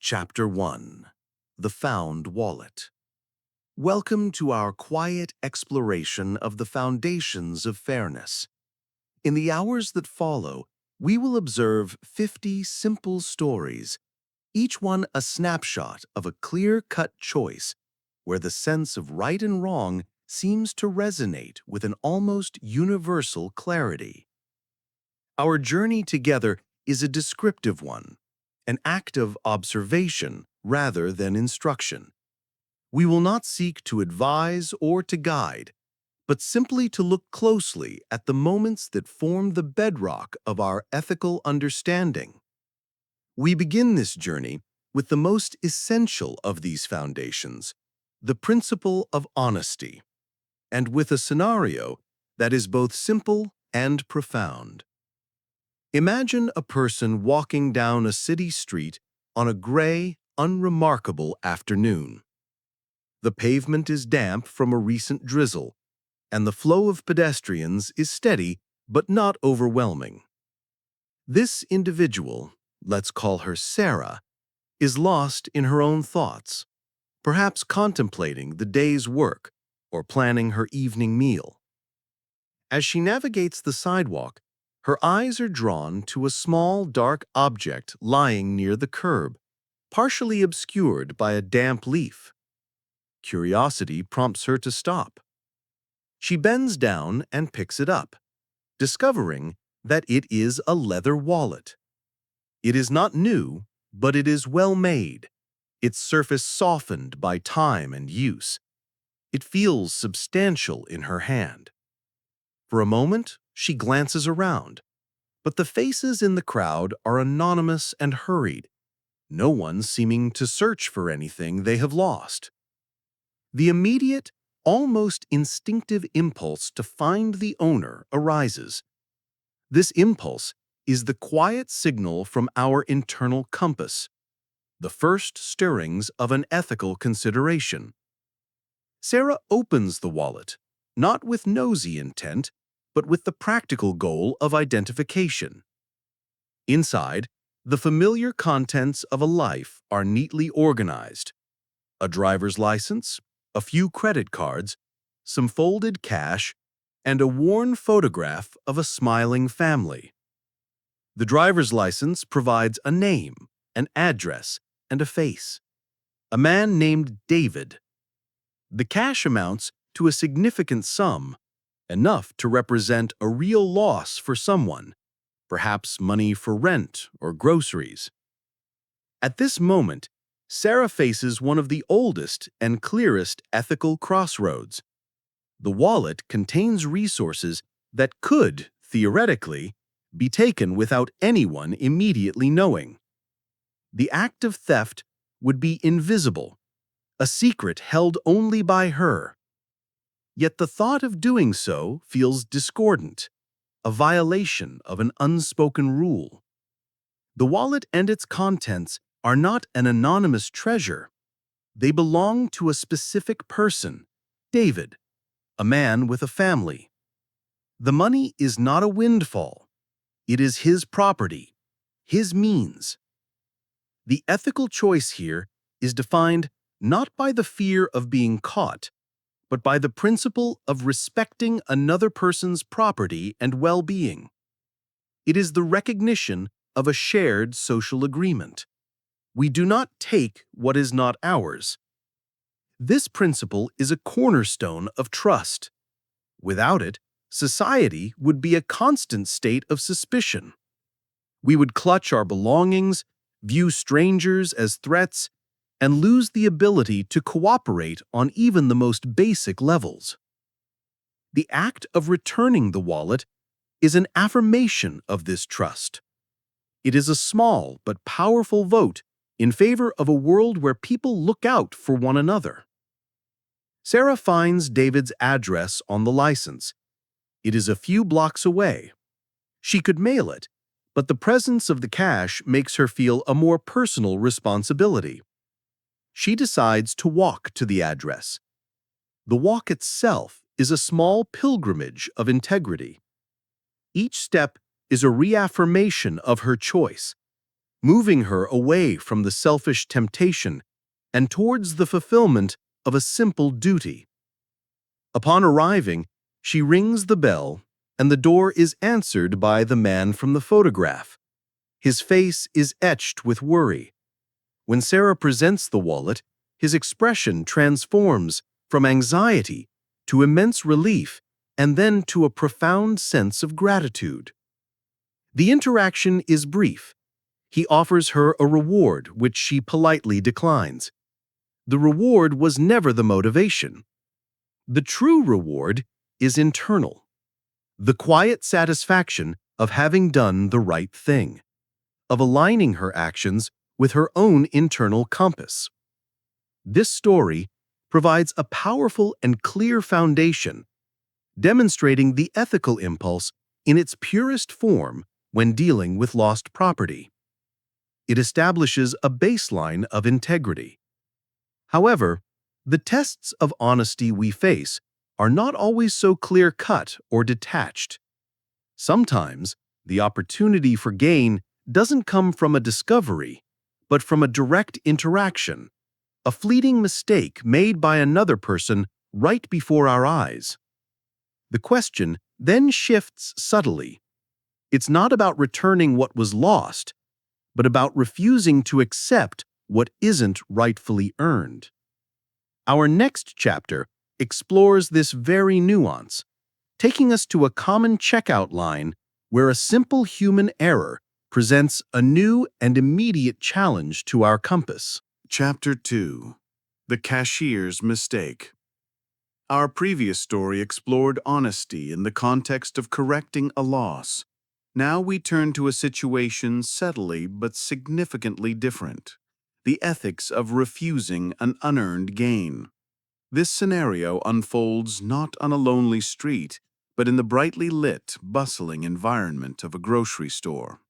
Chapter 1: The Found Wallet. Welcome to our quiet exploration of the foundations of fairness. In the hours that follow, we will observe 50 simple stories, each one a snapshot of a clear-cut choice where the sense of right and wrong seems to resonate with an almost universal clarity. Our journey together is a descriptive one, an act of observation rather than instruction. We will not seek to advise or to guide, but simply to look closely at the moments that form the bedrock of our ethical understanding. We begin this journey with the most essential of these foundations, the principle of honesty, and with a scenario that is both simple and profound. Imagine a person walking down a city street on a gray, unremarkable afternoon. The pavement is damp from a recent drizzle, and the flow of pedestrians is steady but not overwhelming. This individual, let's call her Sarah, is lost in her own thoughts, perhaps contemplating the day's work or planning her evening meal. As she navigates the sidewalk, her eyes are drawn to a small, dark object lying near the curb, partially obscured by a damp leaf. Curiosity prompts her to stop. She bends down and picks it up, discovering that it is a leather wallet. It is not new, but it is well made, its surface softened by time and use. It feels substantial in her hand. For a moment, she glances around, but the faces in the crowd are anonymous and hurried, no one seeming to search for anything they have lost. The immediate, almost instinctive impulse to find the owner arises. This impulse is the quiet signal from our internal compass, the first stirrings of an ethical consideration. Sarah opens the wallet, not with nosy intent, but with the practical goal of identification. Inside, the familiar contents of a life are neatly organized: a driver's license, a few credit cards, some folded cash, and a worn photograph of a smiling family. The driver's license provides a name, an address, and a face: a man named David. The cash amounts to a significant sum, enough to represent a real loss for someone, perhaps money for rent or groceries. At this moment, Sarah faces one of the oldest and clearest ethical crossroads. The wallet contains resources that could, theoretically, be taken without anyone immediately knowing. The act of theft would be invisible, a secret held only by her. Yet the thought of doing so feels discordant, a violation of an unspoken rule. The wallet and its contents are not an anonymous treasure. They belong to a specific person, David, a man with a family. The money is not a windfall. It is his property, his means. The ethical choice here is defined not by the fear of being caught, but by the principle of respecting another person's property and well-being. It is the recognition of a shared social agreement. We do not take what is not ours. This principle is a cornerstone of trust. Without it, society would be a constant state of suspicion. We would clutch our belongings, view strangers as threats, and lose the ability to cooperate on even the most basic levels. The act of returning the wallet is an affirmation of this trust. It is a small but powerful vote in favor of a world where people look out for one another. Sarah finds David's address on the license. It is a few blocks away. She could mail it, but the presence of the cash makes her feel a more personal responsibility. She decides to walk to the address. The walk itself is a small pilgrimage of integrity. Each step is a reaffirmation of her choice, moving her away from the selfish temptation and towards the fulfillment of a simple duty. Upon arriving, she rings the bell, and the door is answered by the man from the photograph. His face is etched with worry. When Sarah presents the wallet, his expression transforms from anxiety to immense relief and then to a profound sense of gratitude. The interaction is brief. He offers her a reward which she politely declines. The reward was never the motivation. The true reward is internal. The quiet satisfaction of having done the right thing, of aligning her actions with her own internal compass. This story provides a powerful and clear foundation, demonstrating the ethical impulse in its purest form when dealing with lost property. It establishes a baseline of integrity. However, the tests of honesty we face are not always so clear-cut or detached. Sometimes, the opportunity for gain doesn't come from a discovery, but from a direct interaction, a fleeting mistake made by another person right before our eyes. The question then shifts subtly. It's not about returning what was lost, but about refusing to accept what isn't rightfully earned. Our next chapter explores this very nuance, taking us to a common checkout line where a simple human error presents a new and immediate challenge to our compass. Chapter 2. The Cashier's Mistake. Our previous story explored honesty in the context of correcting a loss. Now we turn to a situation subtly but significantly different: the ethics of refusing an unearned gain. This scenario unfolds not on a lonely street, but in the brightly lit, bustling environment of a grocery store.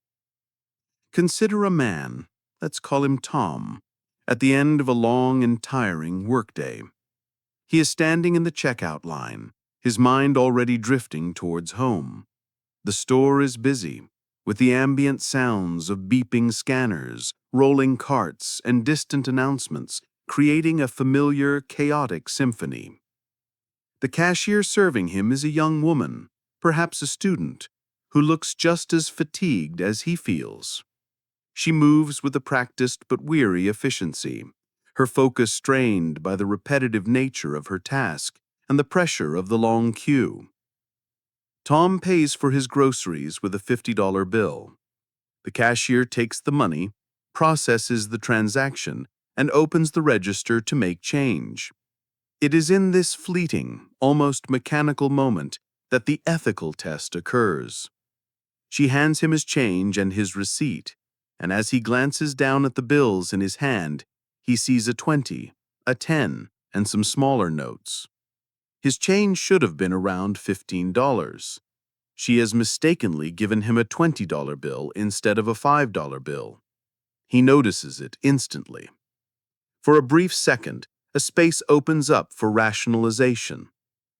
Consider a man, let's call him Tom, at the end of a long and tiring workday. He is standing in the checkout line, his mind already drifting towards home. The store is busy, with the ambient sounds of beeping scanners, rolling carts, and distant announcements, creating a familiar, chaotic symphony. The cashier serving him is a young woman, perhaps a student, who looks just as fatigued as he feels. She moves with a practiced but weary efficiency, her focus strained by the repetitive nature of her task and the pressure of the long queue. Tom pays for his groceries with a $50 bill. The cashier takes the money, processes the transaction, and opens the register to make change. It is in this fleeting, almost mechanical moment that the ethical test occurs. She hands him his change and his receipt, and as he glances down at the bills in his hand, he sees a 20, a 10, and some smaller notes. His change should have been around $15. She has mistakenly given him a $20 bill instead of a $5 bill. He notices it instantly. For a brief second, a space opens up for rationalization.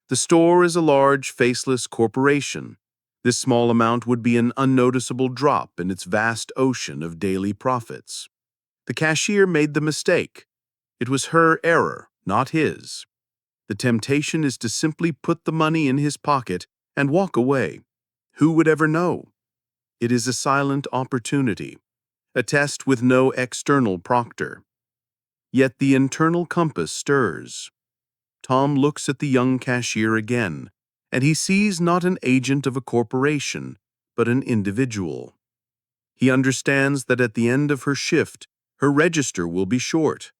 The store is a large, faceless corporation. This small amount would be an unnoticeable drop in its vast ocean of daily profits. The cashier made the mistake. It was her error, not his. The temptation is to simply put the money in his pocket and walk away. Who would ever know? It is a silent opportunity, a test with no external proctor. Yet the internal compass stirs. Tom looks at the young cashier again, and he sees not an agent of a corporation, but an individual. He understands that at the end of her shift, her register will be short.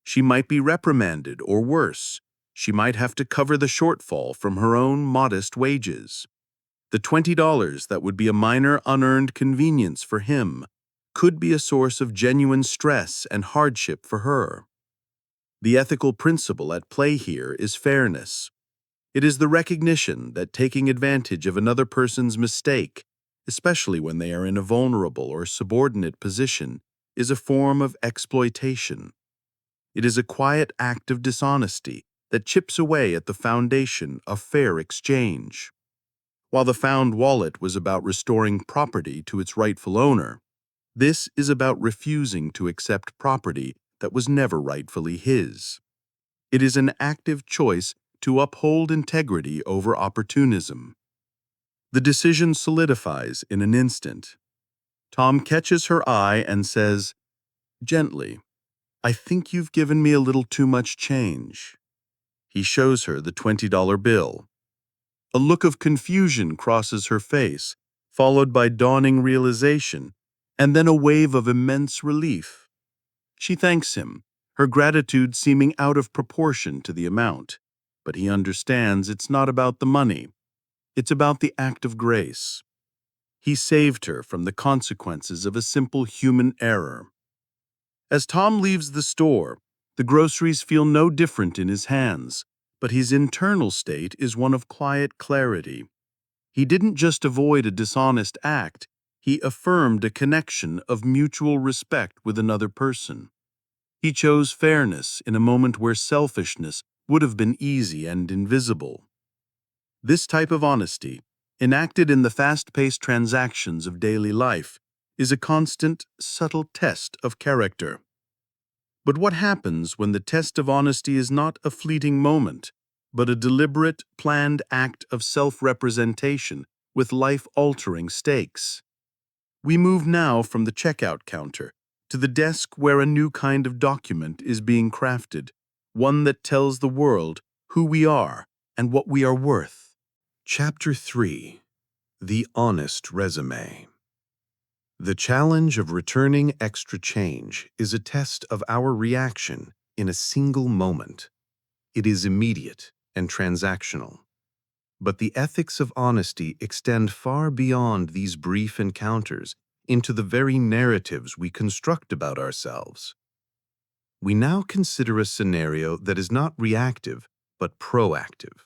She might be reprimanded, or worse, she might have to cover the shortfall from her own modest wages. The $20 that would be a minor unearned convenience for him could be a source of genuine stress and hardship for her. The ethical principle at play here is fairness. It is the recognition that taking advantage of another person's mistake, especially when they are in a vulnerable or subordinate position, is a form of exploitation. It is a quiet act of dishonesty that chips away at the foundation of fair exchange. While the found wallet was about restoring property to its rightful owner, This is about refusing to accept property that was never rightfully his. It is an active choice to uphold integrity over opportunism. The decision solidifies in an instant. Tom catches her eye and says, gently, "I think you've given me a little too much change." He shows her the $20 bill. A look of confusion crosses her face, followed by dawning realization, and then a wave of immense relief. She thanks him, her gratitude seeming out of proportion to the amount. But he understands it's not about the money. It's about the act of grace. He saved her from the consequences of a simple human error. As Tom leaves the store, the groceries feel no different in his hands, but his internal state is one of quiet clarity. He didn't just avoid a dishonest act, he affirmed a connection of mutual respect with another person. He chose fairness in a moment where selfishness would have been easy and invisible. This type of honesty, enacted in the fast-paced transactions of daily life, is a constant, subtle test of character. But what happens when the test of honesty is not a fleeting moment, but a deliberate, planned act of self-representation with life-altering stakes? We move now from the checkout counter to the desk where a new kind of document is being crafted, one that tells the world who we are and what we are worth. Chapter 3. The Honest Resume. The challenge of returning extra change is a test of our reaction in a single moment. It is immediate and transactional. But the ethics of honesty extend far beyond these brief encounters into the very narratives we construct about ourselves. We now consider a scenario that is not reactive, but proactive.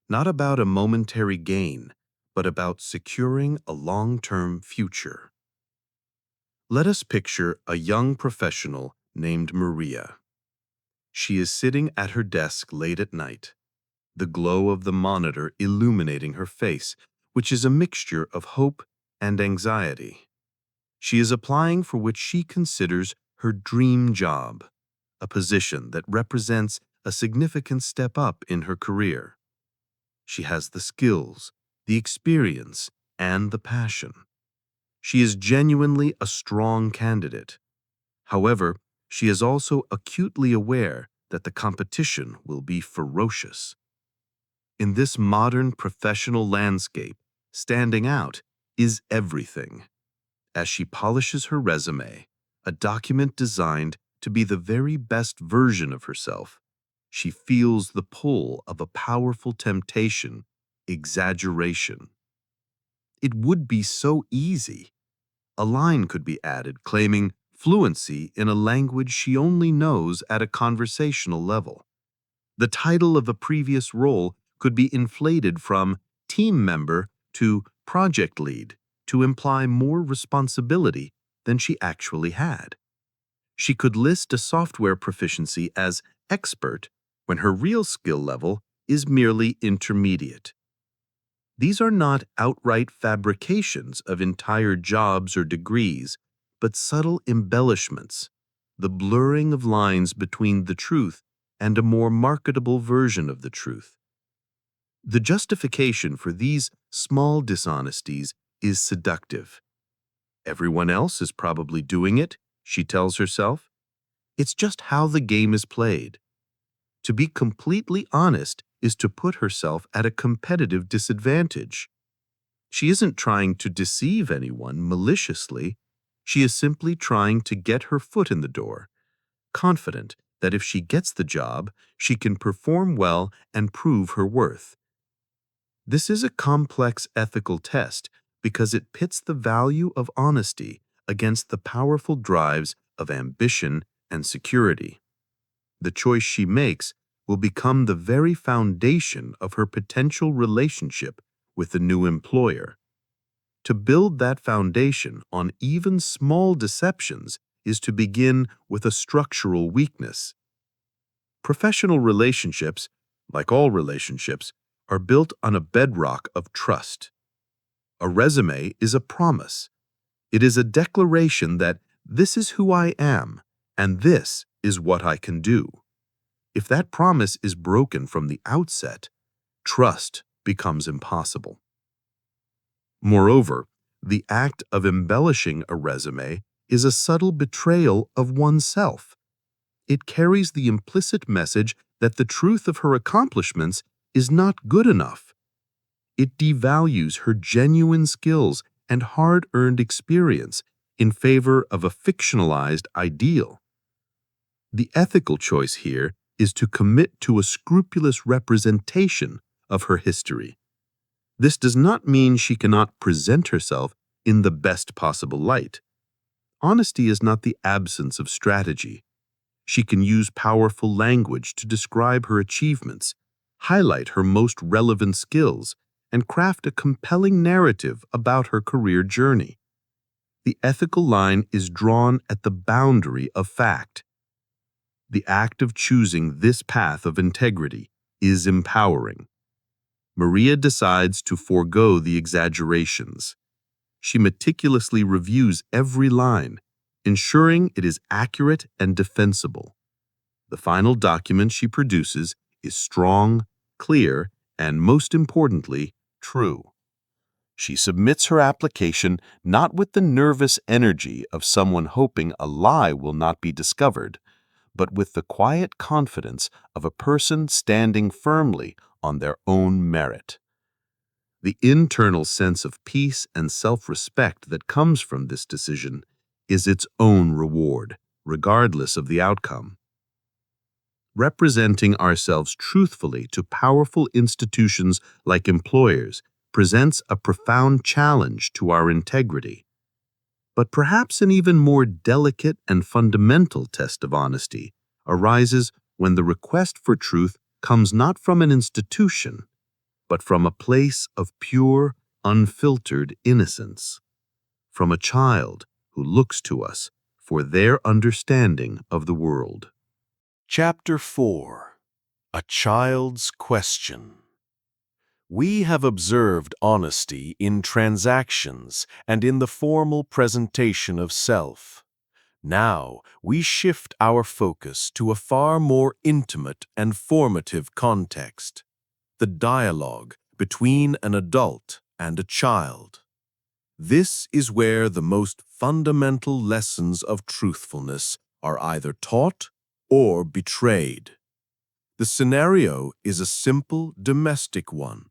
Not about a momentary gain, but about securing a long-term future. Let us picture a young professional named Maria. She is sitting at her desk late at night, the glow of the monitor illuminating her face, which is a mixture of hope and anxiety. She is applying for what she considers her dream job, a position that represents a significant step up in her career. She has the skills, the experience, and the passion. She is genuinely a strong candidate. However, she is also acutely aware that the competition will be ferocious. In this modern professional landscape, standing out is everything. As she polishes her resume, a document designed to be the very best version of herself, she feels the pull of a powerful temptation, exaggeration. It would be so easy. A line could be added claiming fluency in a language she only knows at a conversational level. The title of a previous role could be inflated from team member to project lead to imply more responsibility than she actually had. She could list a software proficiency as expert when her real skill level is merely intermediate. These are not outright fabrications of entire jobs or degrees, but subtle embellishments, the blurring of lines between the truth and a more marketable version of the truth. The justification for these small dishonesties is seductive. Everyone else is probably doing it, she tells herself. It's just how the game is played. To be completely honest is to put herself at a competitive disadvantage. She isn't trying to deceive anyone maliciously. She is simply trying to get her foot in the door, confident that if she gets the job, she can perform well and prove her worth. This is a complex ethical test because it pits the value of honesty against the powerful drives of ambition and security. The choice she makes will become the very foundation of her potential relationship with the new employer. To build that foundation on even small deceptions is to begin with a structural weakness. Professional relationships, like all relationships, are built on a bedrock of trust. A resume is a promise. It is a declaration that this is who I am, and this is what I can do. If that promise is broken from the outset, trust becomes impossible. Moreover, the act of embellishing a resume is a subtle betrayal of oneself. It carries the implicit message that the truth of her accomplishments is not good enough. It devalues her genuine skills and hard-earned experience in favor of a fictionalized ideal. The ethical choice here is to commit to a scrupulous representation of her history. This does not mean she cannot present herself in the best possible light. Honesty is not the absence of strategy. She can use powerful language to describe her achievements, highlight her most relevant skills, and craft a compelling narrative about her career journey. The ethical line is drawn at the boundary of fact. The act of choosing this path of integrity is empowering. Maria decides to forego the exaggerations. She meticulously reviews every line, ensuring it is accurate and defensible. The final document she produces is strong, clear, and most importantly, true. She submits her application not with the nervous energy of someone hoping a lie will not be discovered, but with the quiet confidence of a person standing firmly on their own merit. The internal sense of peace and self-respect that comes from this decision is its own reward, regardless of the outcome. Representing ourselves truthfully to powerful institutions like employers presents a profound challenge to our integrity. But perhaps an even more delicate and fundamental test of honesty arises when the request for truth comes not from an institution, but from a place of pure, unfiltered innocence, from a child who looks to us for their understanding of the world. Chapter 4. A Child's Question. We have observed honesty in transactions and in the formal presentation of self. Now we shift our focus to a far more intimate and formative context, the dialogue between an adult and a child. This is where the most fundamental lessons of truthfulness are either taught or betrayed. The scenario is a simple domestic one.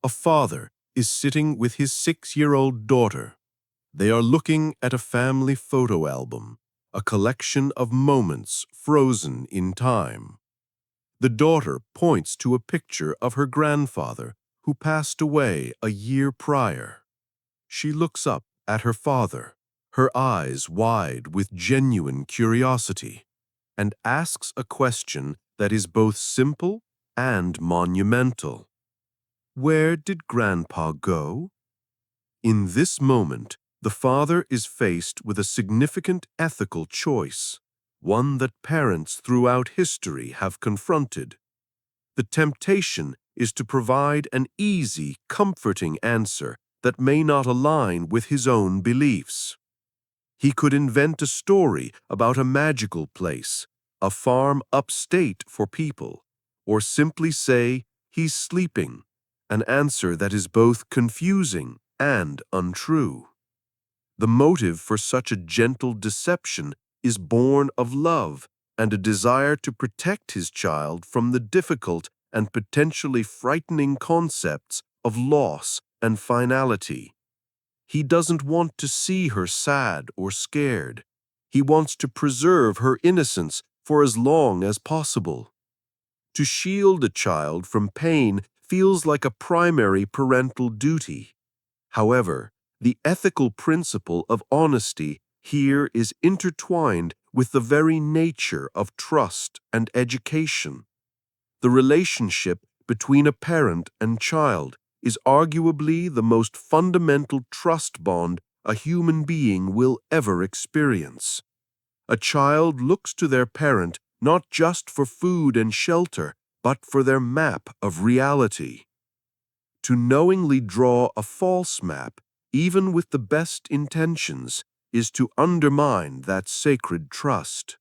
A father is sitting with his 6-year-old daughter. They are looking at a family photo album, a collection of moments frozen in time. The daughter points to a picture of her grandfather who passed away a year prior. She looks up at her father, her eyes wide with genuine curiosity, and asks a question that is both simple and monumental. Where did Grandpa go? In this moment, the father is faced with a significant ethical choice, one that parents throughout history have confronted. The temptation is to provide an easy, comforting answer that may not align with his own beliefs. He could invent a story about a magical place, a farm upstate for people, or simply say, "He's sleeping," an answer that is both confusing and untrue. The motive for such a gentle deception is born of love and a desire to protect his child from the difficult and potentially frightening concepts of loss and finality. He doesn't want to see her sad or scared. He wants to preserve her innocence for as long as possible. To shield a child from pain feels like a primary parental duty. However, the ethical principle of honesty here is intertwined with the very nature of trust and education. The relationship between a parent and child is arguably the most fundamental trust bond a human being will ever experience. A child looks to their parent not just for food and shelter, but for their map of reality. To knowingly draw a false map, even with the best intentions, is to undermine that sacred trust.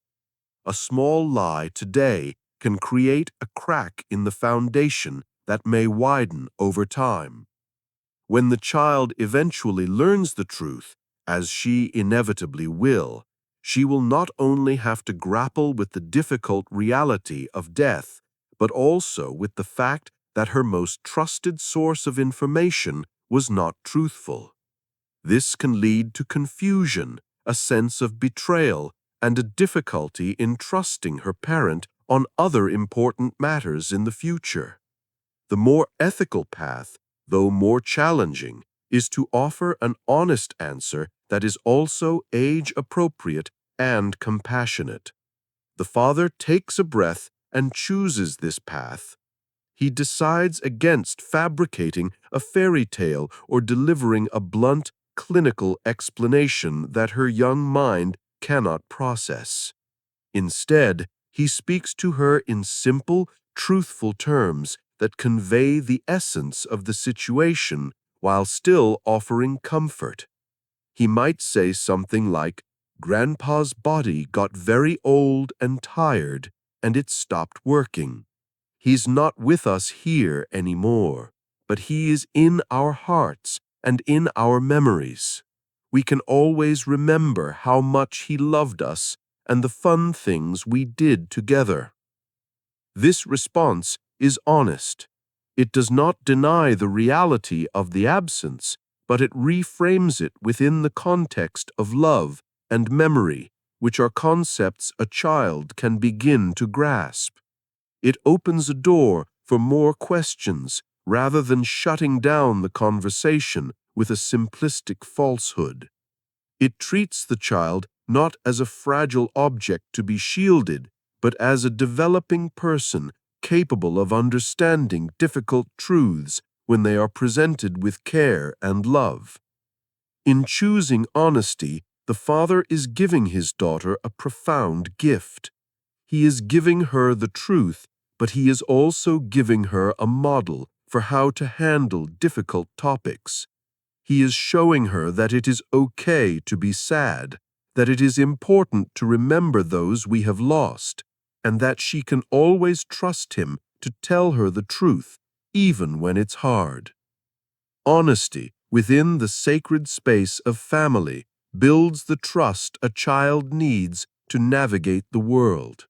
A small lie today can create a crack in the foundation that may widen over time. When the child eventually learns the truth, as she inevitably will, she will not only have to grapple with the difficult reality of death, but also with the fact that her most trusted source of information was not truthful. This can lead to confusion, a sense of betrayal, and a difficulty in trusting her parent on other important matters in the future. The more ethical path, though more challenging, is to offer an honest answer that is also age-appropriate and compassionate. The father takes a breath and chooses this path. He decides against fabricating a fairy tale or delivering a blunt, clinical explanation that her young mind cannot process. Instead, he speaks to her in simple, truthful terms that convey the essence of the situation while still offering comfort. He might say something like, "Grandpa's body got very old and tired, and it stopped working. He's not with us here anymore, but he is in our hearts and in our memories. We can always remember how much he loved us and the fun things we did together." This response is honest. It does not deny the reality of the absence, but it reframes it within the context of love and memory, which are concepts a child can begin to grasp. It opens a door for more questions rather than shutting down the conversation with a simplistic falsehood. It treats the child not as a fragile object to be shielded, but as a developing person capable of understanding difficult truths when they are presented with care and love. In choosing honesty, the father is giving his daughter a profound gift. He is giving her the truth, but he is also giving her a model for how to handle difficult topics. He is showing her that it is okay to be sad, that it is important to remember those we have lost, and that she can always trust him to tell her the truth, even when it's hard. Honesty within the sacred space of family builds the trust a child needs to navigate the world.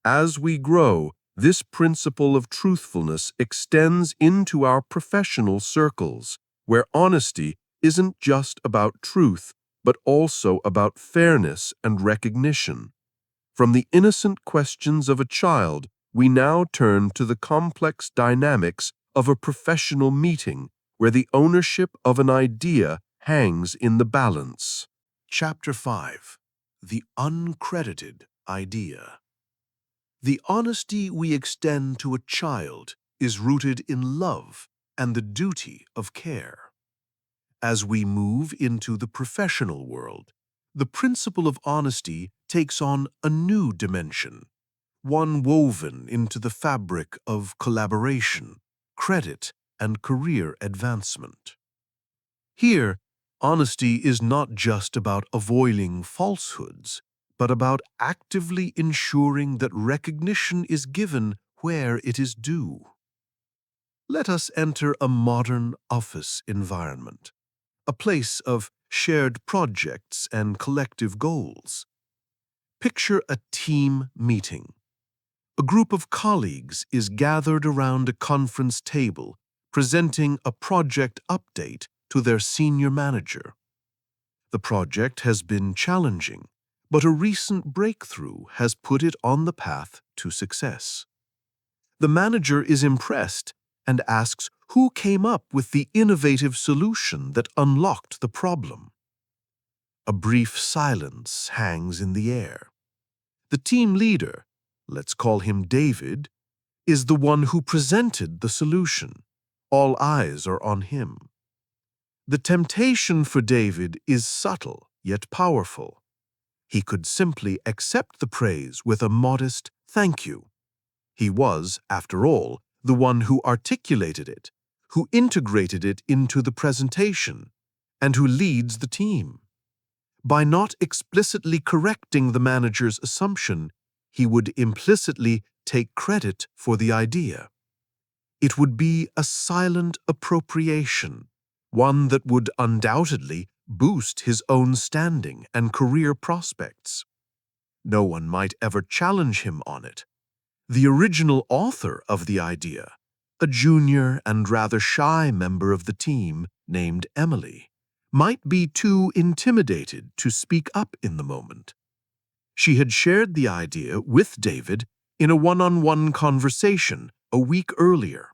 As we grow, this principle of truthfulness extends into our professional circles, where honesty isn't just about truth, but also about fairness and recognition. From the innocent questions of a child, we now turn to the complex dynamics of a professional meeting, where the ownership of an idea hangs in the balance. Chapter 5. The Uncredited Idea. The honesty we extend to a child is rooted in love and the duty of care. As we move into the professional world, the principle of honesty takes on a new dimension, one woven into the fabric of collaboration, credit, and career advancement. Here, honesty is not just about avoiding falsehoods, but about actively ensuring that recognition is given where it is due. Let us enter a modern office environment, a place of shared projects and collective goals. Picture a team meeting. A group of colleagues is gathered around a conference table, presenting a project update to their senior manager. The project has been challenging, but a recent breakthrough has put it on the path to success. The manager is impressed and asks who came up with the innovative solution that unlocked the problem. A brief silence hangs in the air. The team leader, let's call him David, is the one who presented the solution. All eyes are on him. The temptation for David is subtle yet powerful. He could simply accept the praise with a modest thank you. He was, after all, the one who articulated it, who integrated it into the presentation. and who leads the team. By not explicitly correcting the manager's assumption, he would implicitly take credit for the idea. It would be a silent appropriation, one that would undoubtedly boost his own standing and career prospects. No one might ever challenge him on it. The original author of the idea, a junior and rather shy member of the team named Emily, might be too intimidated to speak up in the moment. She had shared the idea with David in a one-on-one conversation a week earlier.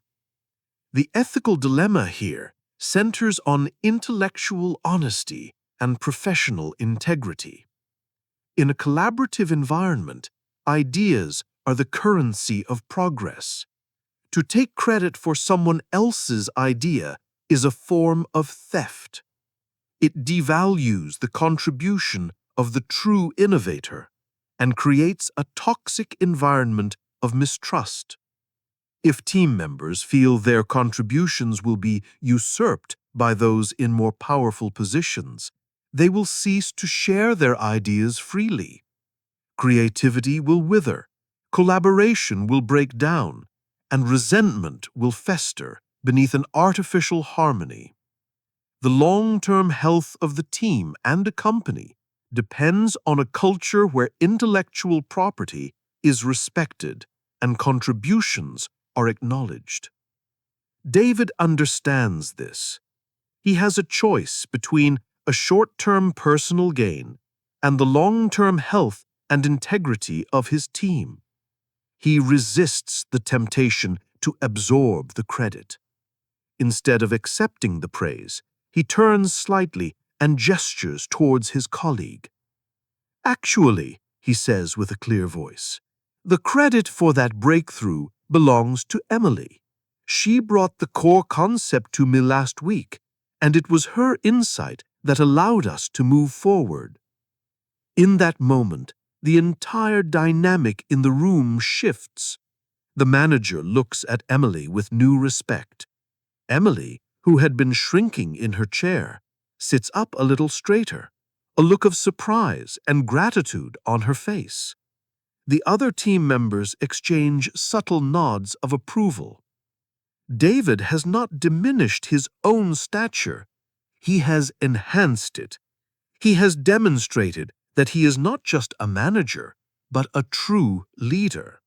The ethical dilemma here centers on intellectual honesty and professional integrity. In a collaborative environment, ideas are the currency of progress. To take credit for someone else's idea is a form of theft. It devalues the contribution of the true innovator and creates a toxic environment of mistrust. If team members feel their contributions will be usurped by those in more powerful positions, they will cease to share their ideas freely. Creativity will wither, collaboration will break down, and resentment will fester beneath an artificial harmony. The long-term health of the team and a company depends on a culture where intellectual property is respected and contributions are acknowledged. David understands this. He has a choice between a short-term personal gain and the long-term health and integrity of his team. He resists the temptation to absorb the credit. Instead of accepting the praise, he turns slightly and gestures towards his colleague. "Actually," he says with a clear voice, "the credit for that breakthrough belongs to Emily. She brought the core concept to me last week, and it was her insight that allowed us to move forward." In that moment, the entire dynamic in the room shifts. The manager looks at Emily with new respect. Emily, who had been shrinking in her chair, sits up a little straighter, a look of surprise and gratitude on her face. The other team members exchange subtle nods of approval. David has not diminished his own stature. He has enhanced it. He has demonstrated that he is not just a manager, but a true leader.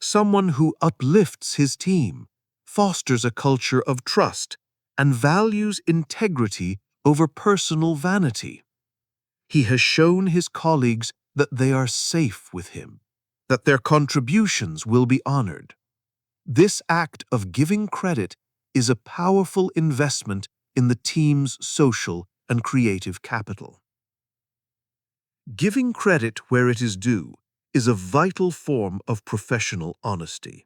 Someone who uplifts his team, fosters a culture of trust, and values integrity over personal vanity. He has shown his colleagues that they are safe with him, that their contributions will be honored. This act of giving credit is a powerful investment in the team's social and creative capital. Giving credit where it is due is a vital form of professional honesty.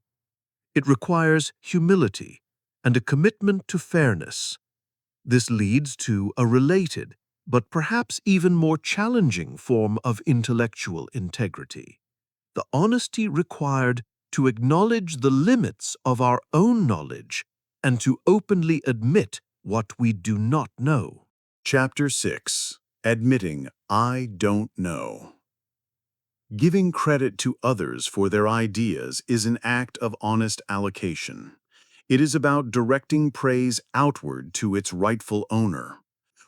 It requires humility and a commitment to fairness. This leads to a related, but perhaps even more challenging form of intellectual integrity: the honesty required to acknowledge the limits of our own knowledge and to openly admit what we do not know. Chapter 6. Admitting I don't know. Giving credit to others for their ideas is an act of honest allocation. It is about directing praise outward to its rightful owner.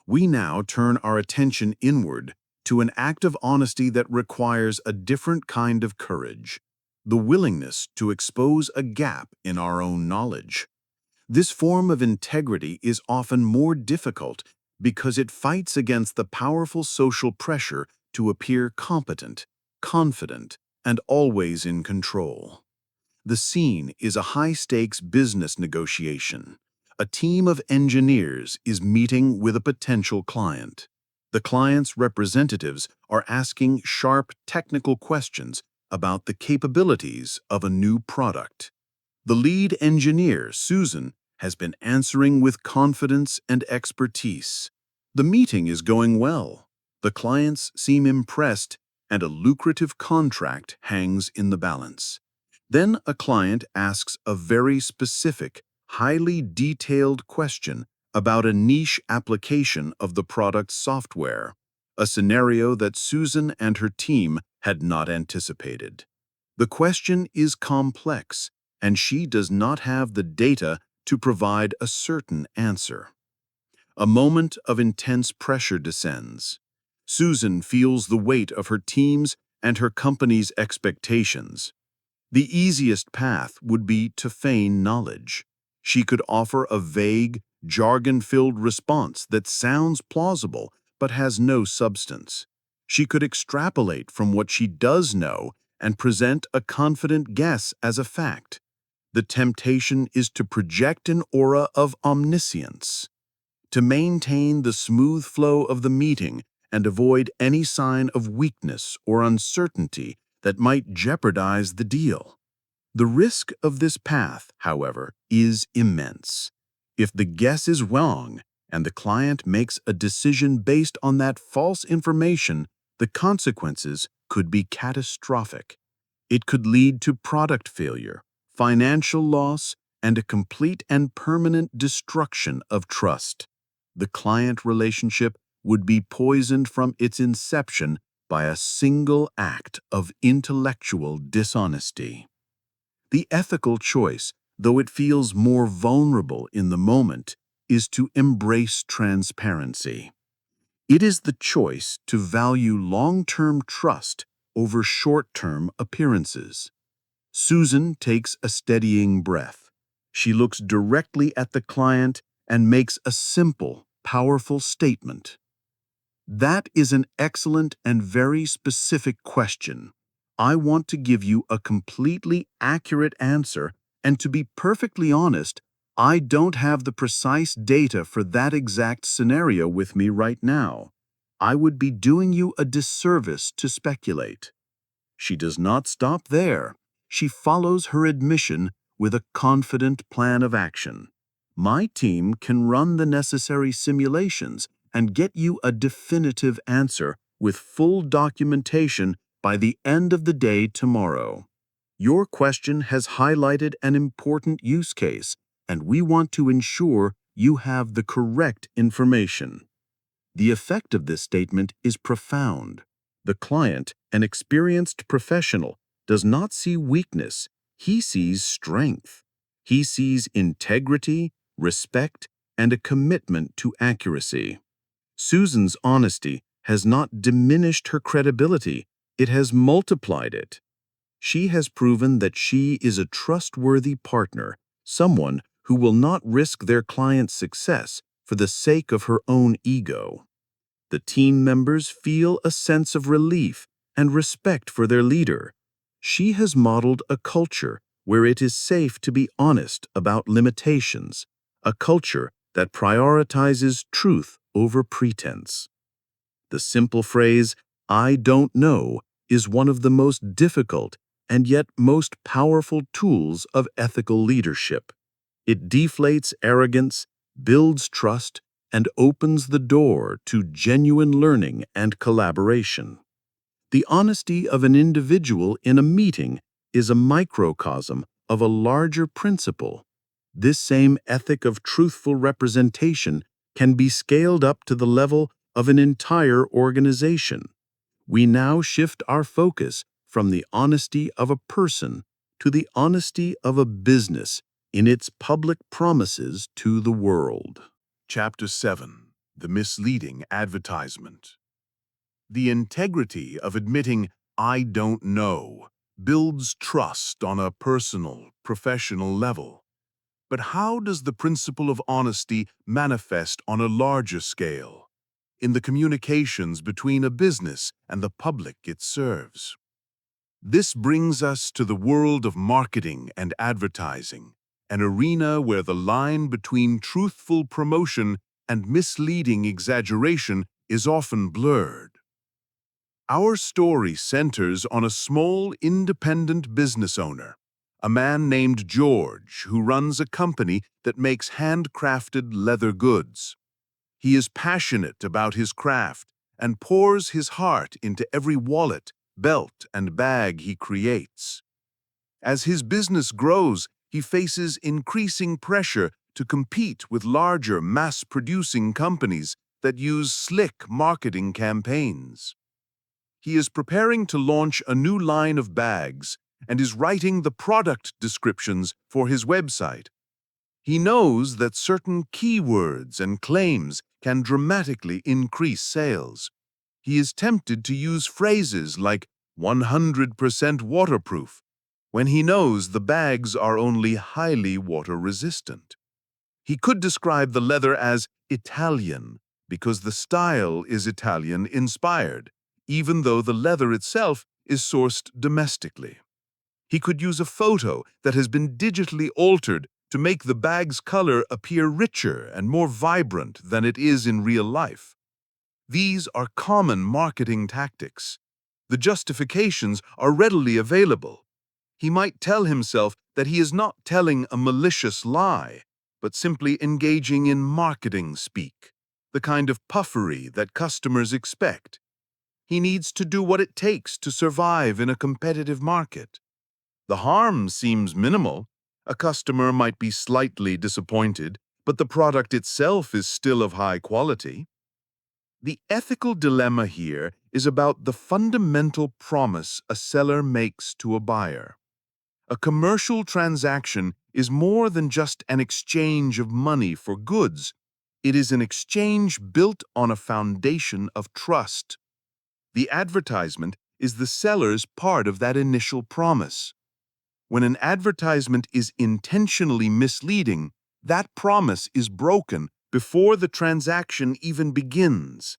We now turn our attention inward to an act of honesty that requires a different kind of courage, the willingness to expose a gap in our own knowledge. This form of integrity is often more difficult because it fights against the powerful social pressure to appear competent, confident, and always in control. The scene is a high-stakes business negotiation. A team of engineers is meeting with a potential client. The client's representatives are asking sharp technical questions about the capabilities of a new product. The lead engineer, Susan, has been answering with confidence and expertise. The meeting is going well. The clients seem impressed, and a lucrative contract hangs in the balance. Then a client asks a very specific, highly detailed question about a niche application of the product's software, a scenario that Susan and her team had not anticipated. The question is complex, and she does not have the data to provide a certain answer. A moment of intense pressure descends. Susan feels the weight of her team's and her company's expectations. The easiest path would be to feign knowledge. She could offer a vague, jargon-filled response that sounds plausible but has no substance. She could extrapolate from what she does know and present a confident guess as a fact. The temptation is to project an aura of omniscience, to maintain the smooth flow of the meeting and avoid any sign of weakness or uncertainty that might jeopardize the deal. The risk of this path, however, is immense. If the guess is wrong and the client makes a decision based on that false information, the consequences could be catastrophic. It could lead to product failure, financial loss, and a complete and permanent destruction of trust. The client relationship would be poisoned from its inception by a single act of intellectual dishonesty. The ethical choice, though it feels more vulnerable in the moment, is to embrace transparency. It is the choice to value long-term trust over short-term appearances. Susan takes a steadying breath. She looks directly at the client and makes a simple, powerful statement. That is an excellent and very specific question. I want to give you a completely accurate answer, and to be perfectly honest, I don't have the precise data for that exact scenario with me right now. I would be doing you a disservice to speculate. She does not stop there. She follows her admission with a confident plan of action. My team can run the necessary simulations and get you a definitive answer with full documentation by the end of the day tomorrow. Your question has highlighted an important use case, and we want to ensure you have the correct information. The effect of this statement is profound. The client, an experienced professional, does not see weakness. He sees strength. He sees integrity, respect, and a commitment to accuracy. Susan's honesty has not diminished her credibility, it has multiplied it. She has proven that she is a trustworthy partner, someone who will not risk their client's success for the sake of her own ego. The team members feel a sense of relief and respect for their leader. She has modeled a culture where it is safe to be honest about limitations, a culture that prioritizes truth over pretense. The simple phrase, "I don't know," is one of the most difficult and yet most powerful tools of ethical leadership. It deflates arrogance, builds trust, and opens the door to genuine learning and collaboration. The honesty of an individual in a meeting is a microcosm of a larger principle. This same ethic of truthful representation can be scaled up to the level of an entire organization. We now shift our focus from the honesty of a person to the honesty of a business in its public promises to the world. Chapter 7. The Misleading Advertisement. The integrity of admitting, "I don't know," builds trust on a personal, professional level. But how does the principle of honesty manifest on a larger scale, in the communications between a business and the public it serves? This brings us to the world of marketing and advertising, an arena where the line between truthful promotion and misleading exaggeration is often blurred. Our story centers on a small, independent business owner, a man named George who runs a company that makes handcrafted leather goods. He is passionate about his craft and pours his heart into every wallet, belt, and bag he creates. As his business grows, he faces increasing pressure to compete with larger mass-producing companies that use slick marketing campaigns. He is preparing to launch a new line of bags and is writing the product descriptions for his website. He knows that certain keywords and claims can dramatically increase sales. He is tempted to use phrases like 100% waterproof when he knows the bags are only highly water-resistant. He could describe the leather as Italian because the style is Italian-inspired, even though the leather itself is sourced domestically. He could use a photo that has been digitally altered to make the bag's color appear richer and more vibrant than it is in real life. These are common marketing tactics. The justifications are readily available. He might tell himself that he is not telling a malicious lie, but simply engaging in marketing speak, the kind of puffery that customers expect. He needs to do what it takes to survive in a competitive market. The harm seems minimal. A customer might be slightly disappointed, but the product itself is still of high quality. The ethical dilemma here is about the fundamental promise a seller makes to a buyer. A commercial transaction is more than just an exchange of money for goods. It is an exchange built on a foundation of trust. The advertisement is the seller's part of that initial promise. When an advertisement is intentionally misleading, that promise is broken before the transaction even begins.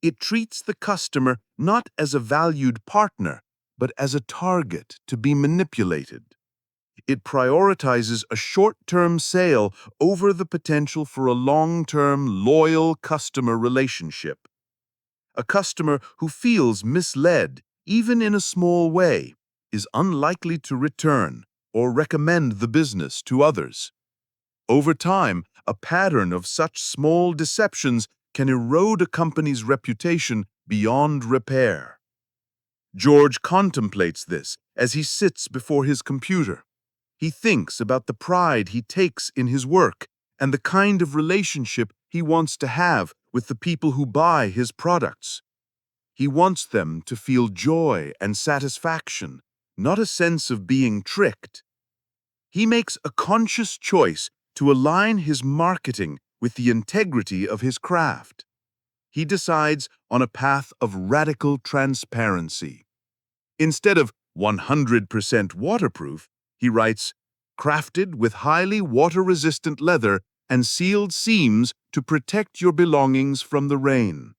It treats the customer not as a valued partner, but as a target to be manipulated. It prioritizes a short-term sale over the potential for a long-term, loyal customer relationship. A customer who feels misled, even in a small way, is unlikely to return or recommend the business to others. Over time, a pattern of such small deceptions can erode a company's reputation beyond repair. George contemplates this as he sits before his computer. He thinks about the pride he takes in his work and the kind of relationship he wants to have with the people who buy his products. He wants them to feel joy and satisfaction, not a sense of being tricked. He makes a conscious choice to align his marketing with the integrity of his craft. He decides on a path of radical transparency. Instead of 100% waterproof, he writes, crafted with highly water-resistant leather and sealed seams to protect your belongings from the rain.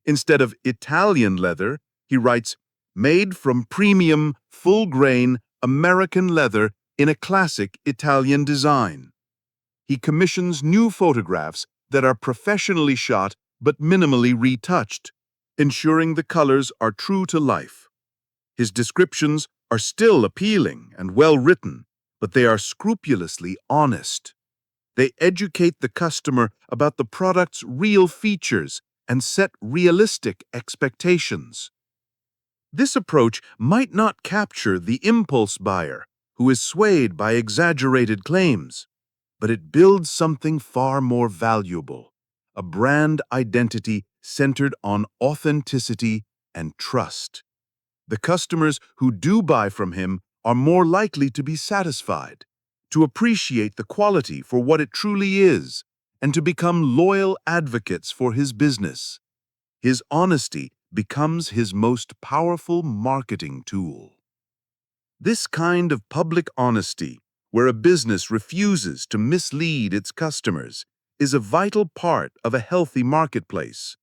Instead of Italian leather, he writes, made from premium, full-grain American leather in a classic Italian design. He commissions new photographs that are professionally shot but minimally retouched, ensuring the colors are true to life. His descriptions are still appealing and well-written, but they are scrupulously honest. They educate the customer about the product's real features and set realistic expectations. This approach might not capture the impulse buyer who is swayed by exaggerated claims, but it builds something far more valuable, a brand identity centered on authenticity and trust. The customers who do buy from him are more likely to be satisfied, to appreciate the quality for what it truly is, and to become loyal advocates for his business. His honesty becomes his most powerful marketing tool. This kind of public honesty, where a business refuses to mislead its customers, is a vital part of a healthy marketplace.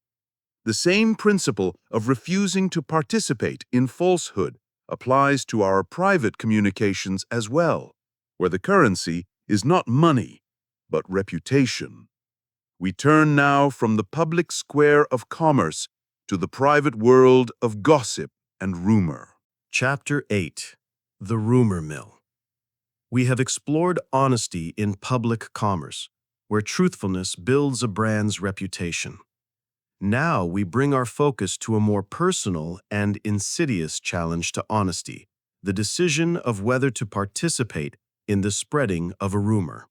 The same principle of refusing to participate in falsehood applies to our private communications as well, where the currency is not money, but reputation. We turn now from the public square of commerce to the private world of gossip and rumor. Chapter 8. The Rumor Mill. We have explored honesty in public commerce, where truthfulness builds a brand's reputation. Now we bring our focus to a more personal and insidious challenge to honesty, the decision of whether to participate in the spreading of a rumor.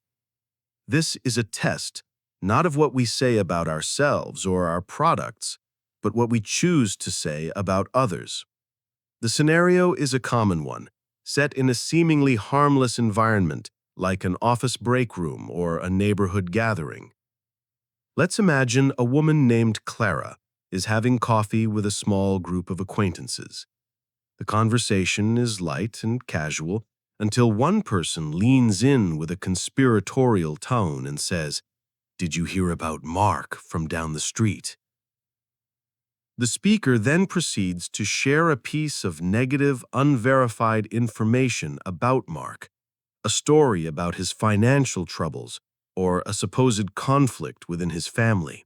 This is a test, not of what we say about ourselves or our products, but what we choose to say about others. The scenario is a common one, set in a seemingly harmless environment like an office break room or a neighborhood gathering. Let's imagine a woman named Clara is having coffee with a small group of acquaintances. The conversation is light and casual until one person leans in with a conspiratorial tone and says, "Did you hear about Mark from down the street?" The speaker then proceeds to share a piece of negative, unverified information about Mark, a story about his financial troubles or a supposed conflict within his family.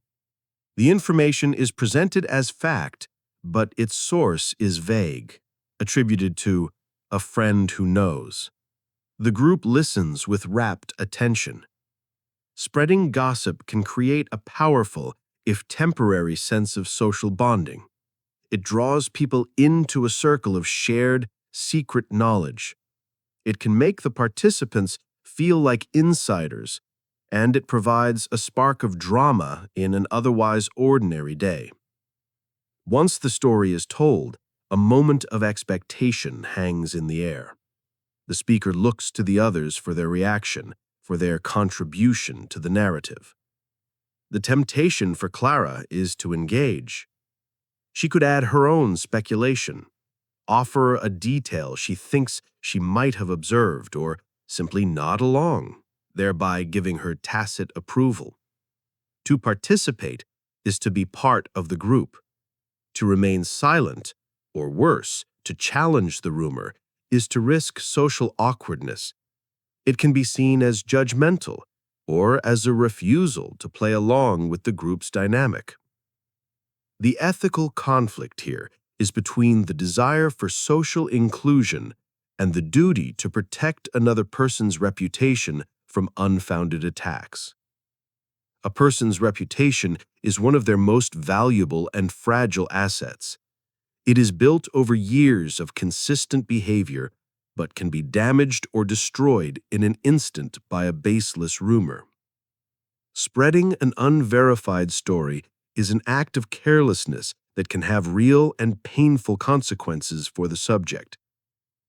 The information is presented as fact, but its source is vague, attributed to a friend who knows. The group listens with rapt attention. Spreading gossip can create a powerful, if temporary, sense of social bonding. It draws people into a circle of shared, secret knowledge. It can make the participants feel like insiders, and it provides a spark of drama in an otherwise ordinary day. Once the story is told, a moment of expectation hangs in the air. The speaker looks to the others for their reaction, for their contribution to the narrative. The temptation for Clara is to engage. She could add her own speculation, offer a detail she thinks she might have observed, or simply nod along, thereby giving her tacit approval. To participate is to be part of the group. To remain silent, or worse, to challenge the rumor, is to risk social awkwardness. It can be seen as judgmental, or as a refusal to play along with the group's dynamic. The ethical conflict here is between the desire for social inclusion and the duty to protect another person's reputation from unfounded attacks. A person's reputation is one of their most valuable and fragile assets. It is built over years of consistent behavior, but can be damaged or destroyed in an instant by a baseless rumor. Spreading an unverified story is an act of carelessness that can have real and painful consequences for the subject.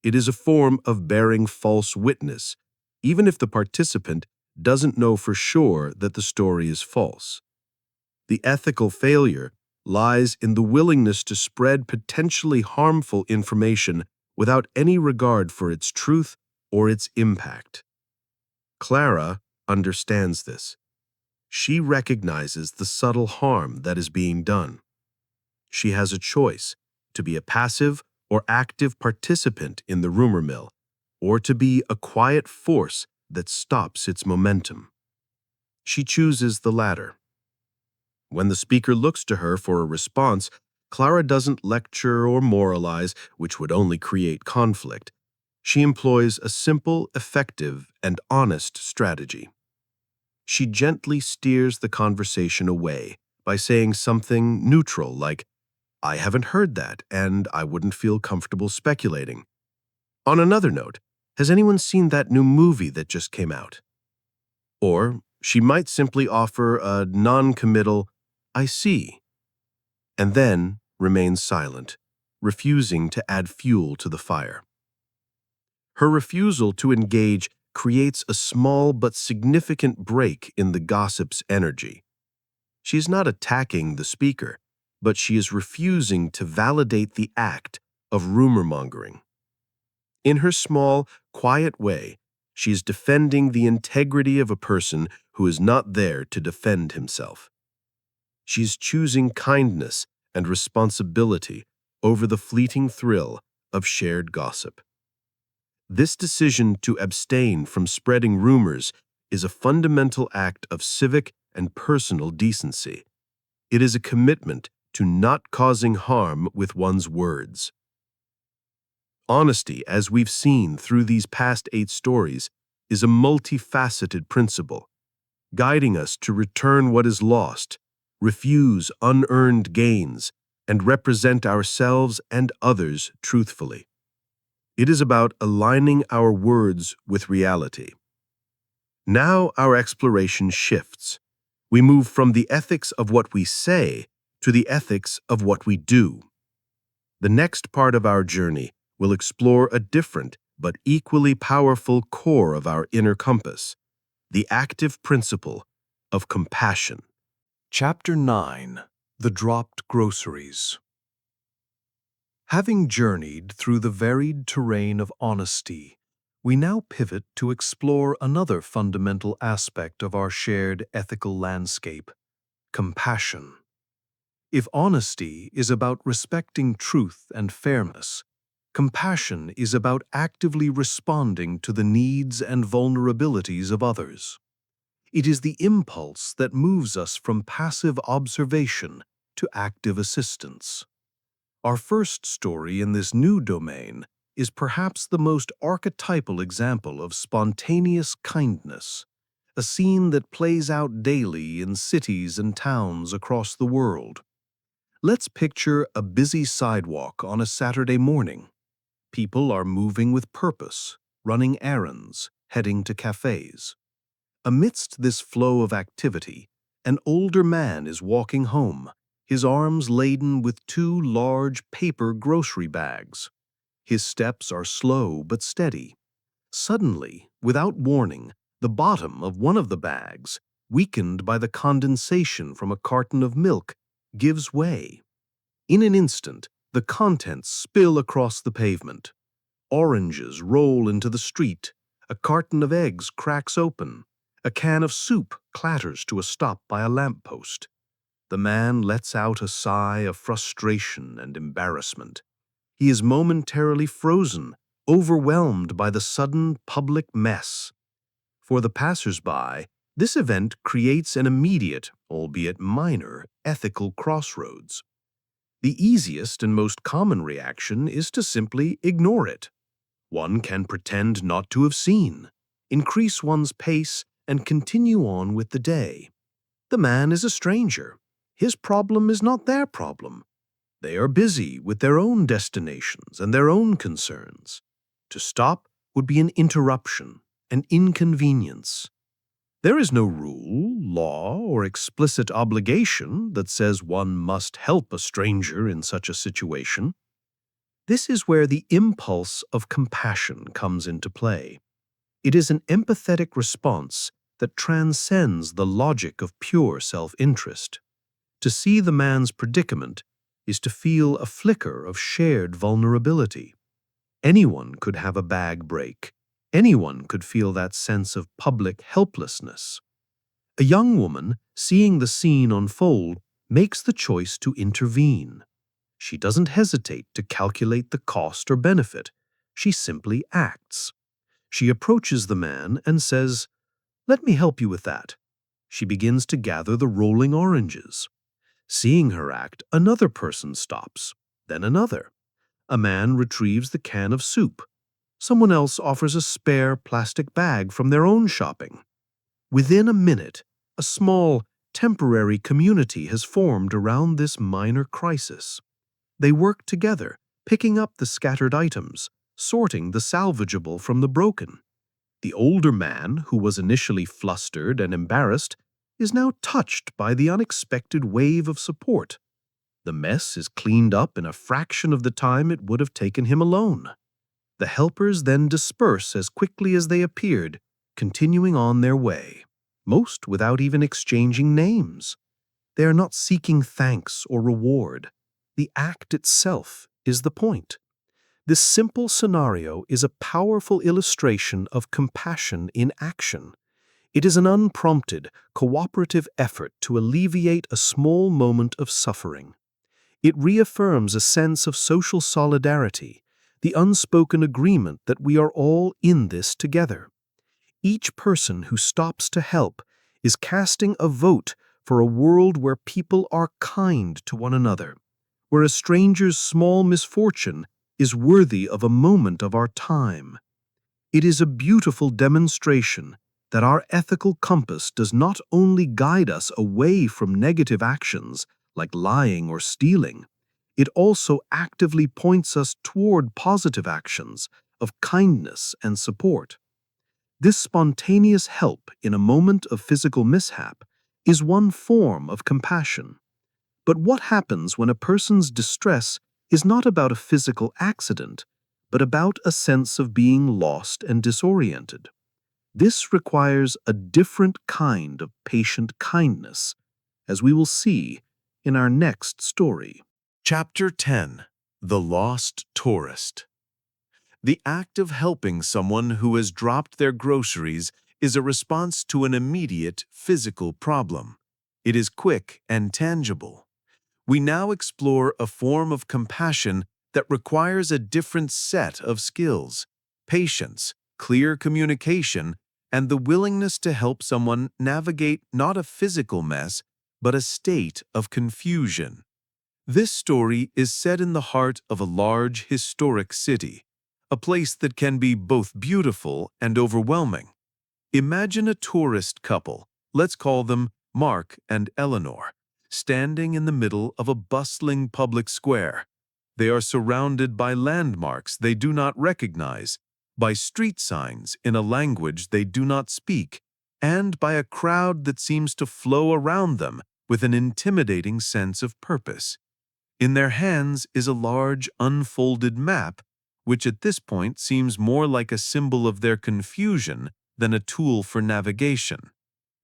It is a form of bearing false witness, even if the participant doesn't know for sure that the story is false. The ethical failure lies in the willingness to spread potentially harmful information without any regard for its truth or its impact. Clara understands this. She recognizes the subtle harm that is being done. She has a choice to be a passive or active participant in the rumor mill, or to be a quiet force that stops its momentum. She chooses the latter. When the speaker looks to her for a response, Clara doesn't lecture or moralize, which would only create conflict. She employs a simple, effective, and honest strategy. She gently steers the conversation away by saying something neutral like, "I haven't heard that, and I wouldn't feel comfortable speculating." On another note, has anyone seen that new movie that just came out? Or she might simply offer a non-committal, "I see," and then remain silent, refusing to add fuel to the fire. Her refusal to engage creates a small but significant break in the gossip's energy. She is not attacking the speaker, but she is refusing to validate the act of rumor-mongering. In her small, quiet way, she is defending the integrity of a person who is not there to defend himself. She is choosing kindness and responsibility over the fleeting thrill of shared gossip. This decision to abstain from spreading rumors is a fundamental act of civic and personal decency. It is a commitment to not causing harm with one's words. Honesty, as we've seen through these past 8 stories, is a multifaceted principle, guiding us to return what is lost, refuse unearned gains, and represent ourselves and others truthfully. It is about aligning our words with reality. Now our exploration shifts. We move from the ethics of what we say to the ethics of what we do. The next part of our journey will explore a different but equally powerful core of our inner compass, the active principle of compassion. Chapter 9: The Dropped Groceries. Having journeyed through the varied terrain of honesty, we now pivot to explore another fundamental aspect of our shared ethical landscape: compassion. If honesty is about respecting truth and fairness, compassion is about actively responding to the needs and vulnerabilities of others. It is the impulse that moves us from passive observation to active assistance. Our first story in this new domain is perhaps the most archetypal example of spontaneous kindness, a scene that plays out daily in cities and towns across the world. Let's picture a busy sidewalk on a Saturday morning. People are moving with purpose, running errands, heading to cafes. Amidst this flow of activity, an older man is walking home, his arms laden with two large paper grocery bags. His steps are slow but steady. Suddenly, without warning, the bottom of one of the bags, weakened by the condensation from a carton of milk, gives way. In an instant, the contents spill across the pavement. Oranges roll into the street, a carton of eggs cracks open, a can of soup clatters to a stop by a lamppost. The man lets out a sigh of frustration and embarrassment. He is momentarily frozen, overwhelmed by the sudden public mess. For the passers-by, this event creates an immediate, albeit minor, ethical crossroads. The easiest and most common reaction is to simply ignore it. One can pretend not to have seen, increase one's pace, and continue on with the day. The man is a stranger. His problem is not their problem. They are busy with their own destinations and their own concerns. To stop would be an interruption, an inconvenience. There is no rule, law, or explicit obligation that says one must help a stranger in such a situation. This is where the impulse of compassion comes into play. It is an empathetic response that transcends the logic of pure self-interest. To see the man's predicament is to feel a flicker of shared vulnerability. Anyone could have a bag break. Anyone could feel that sense of public helplessness. A young woman, seeing the scene unfold, makes the choice to intervene. She doesn't hesitate to calculate the cost or benefit. She simply acts. She approaches the man and says, "Let me help you with that." She begins to gather the rolling oranges. Seeing her act, another person stops, then another. A man retrieves the can of soup. Someone else offers a spare plastic bag from their own shopping. Within a minute, a small, temporary community has formed around this minor crisis. They work together, picking up the scattered items, sorting the salvageable from the broken. The older man, who was initially flustered and embarrassed, is now touched by the unexpected wave of support. The mess is cleaned up in a fraction of the time it would have taken him alone. The helpers then disperse as quickly as they appeared, continuing on their way, most without even exchanging names. They are not seeking thanks or reward. The act itself is the point. This simple scenario is a powerful illustration of compassion in action. It is an unprompted, cooperative effort to alleviate a small moment of suffering. It reaffirms a sense of social solidarity, the unspoken agreement that we are all in this together. Each person who stops to help is casting a vote for a world where people are kind to one another, where a stranger's small misfortune is worthy of a moment of our time. It is a beautiful demonstration that our ethical compass does not only guide us away from negative actions like lying or stealing, it also actively points us toward positive actions of kindness and support. This spontaneous help in a moment of physical mishap is one form of compassion. But what happens when a person's distress is not about a physical accident, but about a sense of being lost and disoriented? This requires a different kind of patient kindness, as we will see in our next story. Chapter 10. The Lost Tourist. The act of helping someone who has dropped their groceries is a response to an immediate physical problem. It is quick and tangible. We now explore a form of compassion that requires a different set of skills: patience, clear communication, and the willingness to help someone navigate not a physical mess, but a state of confusion. This story is set in the heart of a large, historic city, a place that can be both beautiful and overwhelming. Imagine a tourist couple, let's call them Mark and Eleanor, standing in the middle of a bustling public square. They are surrounded by landmarks they do not recognize, by street signs in a language they do not speak, and by a crowd that seems to flow around them with an intimidating sense of purpose. In their hands is a large, unfolded map, which at this point seems more like a symbol of their confusion than a tool for navigation.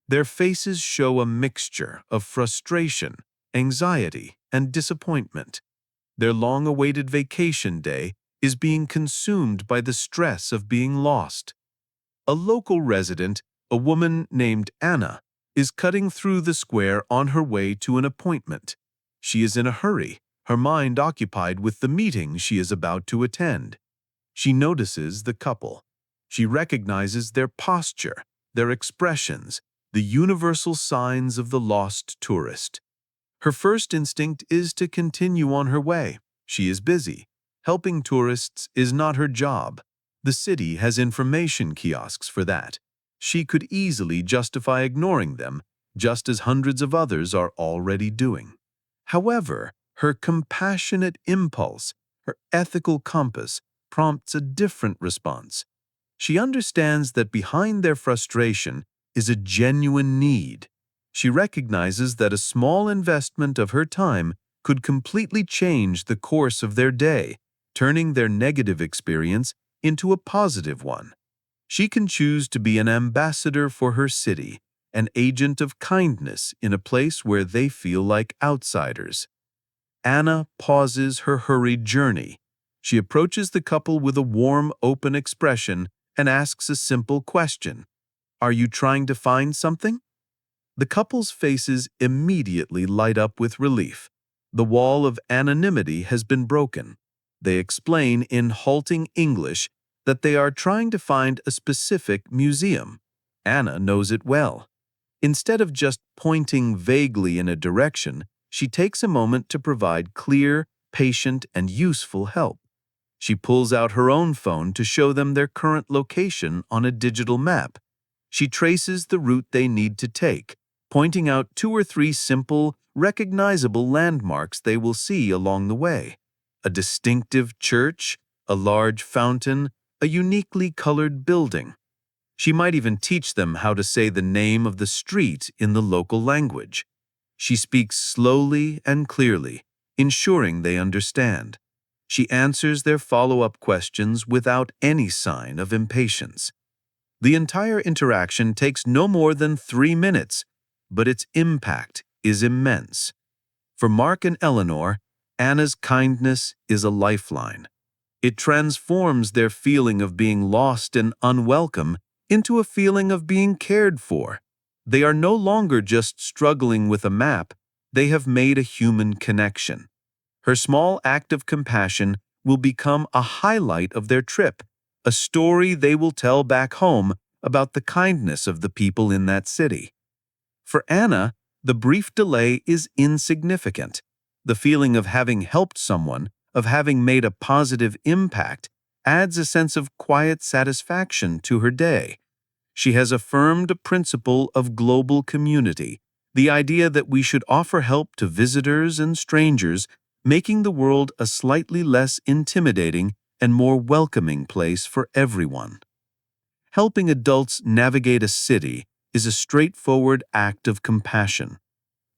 Their faces show a mixture of frustration, anxiety, and disappointment. Their long-awaited vacation day is being consumed by the stress of being lost. A local resident, a woman named Anna, is cutting through the square on her way to an appointment. She is in a hurry, her mind occupied with the meeting she is about to attend. She notices the couple. She recognizes their posture, their expressions, the universal signs of the lost tourist. Her first instinct is to continue on her way. She is busy. Helping tourists is not her job. The city has information kiosks for that. She could easily justify ignoring them, just as hundreds of others are already doing. However, her compassionate impulse, her ethical compass, prompts a different response. She understands that behind their frustration is a genuine need. She recognizes that a small investment of her time could completely change the course of their day, turning their negative experience into a positive one. She can choose to be an ambassador for her city, an agent of kindness in a place where they feel like outsiders. Anna pauses her hurried journey. She approaches the couple with a warm, open expression and asks a simple question. "Are you trying to find something?" The couple's faces immediately light up with relief. The wall of anonymity has been broken. They explain in halting English that they are trying to find a specific museum. Anna knows it well. Instead of just pointing vaguely in a direction, she takes a moment to provide clear, patient, and useful help. She pulls out her own phone to show them their current location on a digital map. She traces the route they need to take, pointing out 2 or 3 simple, recognizable landmarks they will see along the way: a distinctive church, a large fountain, a uniquely colored building. She might even teach them how to say the name of the street in the local language. She speaks slowly and clearly, ensuring they understand. She answers their follow-up questions without any sign of impatience. The entire interaction takes no more than 3 minutes, but its impact is immense. For Mark and Eleanor, Anna's kindness is a lifeline. It transforms their feeling of being lost and unwelcome into a feeling of being cared for. They are no longer just struggling with a map, they have made a human connection. Her small act of compassion will become a highlight of their trip, a story they will tell back home about the kindness of the people in that city. For Anna, the brief delay is insignificant. The feeling of having helped someone, of having made a positive impact, adds a sense of quiet satisfaction to her day. She has affirmed a principle of global community, the idea that we should offer help to visitors and strangers, making the world a slightly less intimidating and more welcoming place for everyone. Helping adults navigate a city is a straightforward act of compassion.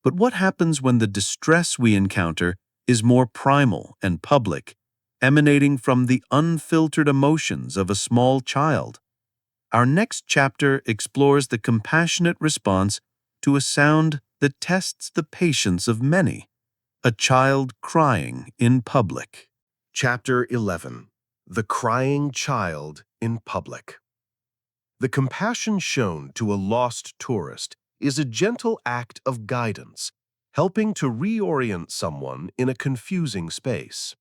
But what happens when the distress we encounter is more primal and public, emanating from the unfiltered emotions of a small child? Our next chapter explores the compassionate response to a sound that tests the patience of many, a child crying in public. Chapter 11. The Crying Child in Public. The compassion shown to a lost tourist is a gentle act of guidance, helping to reorient someone in a confusing space.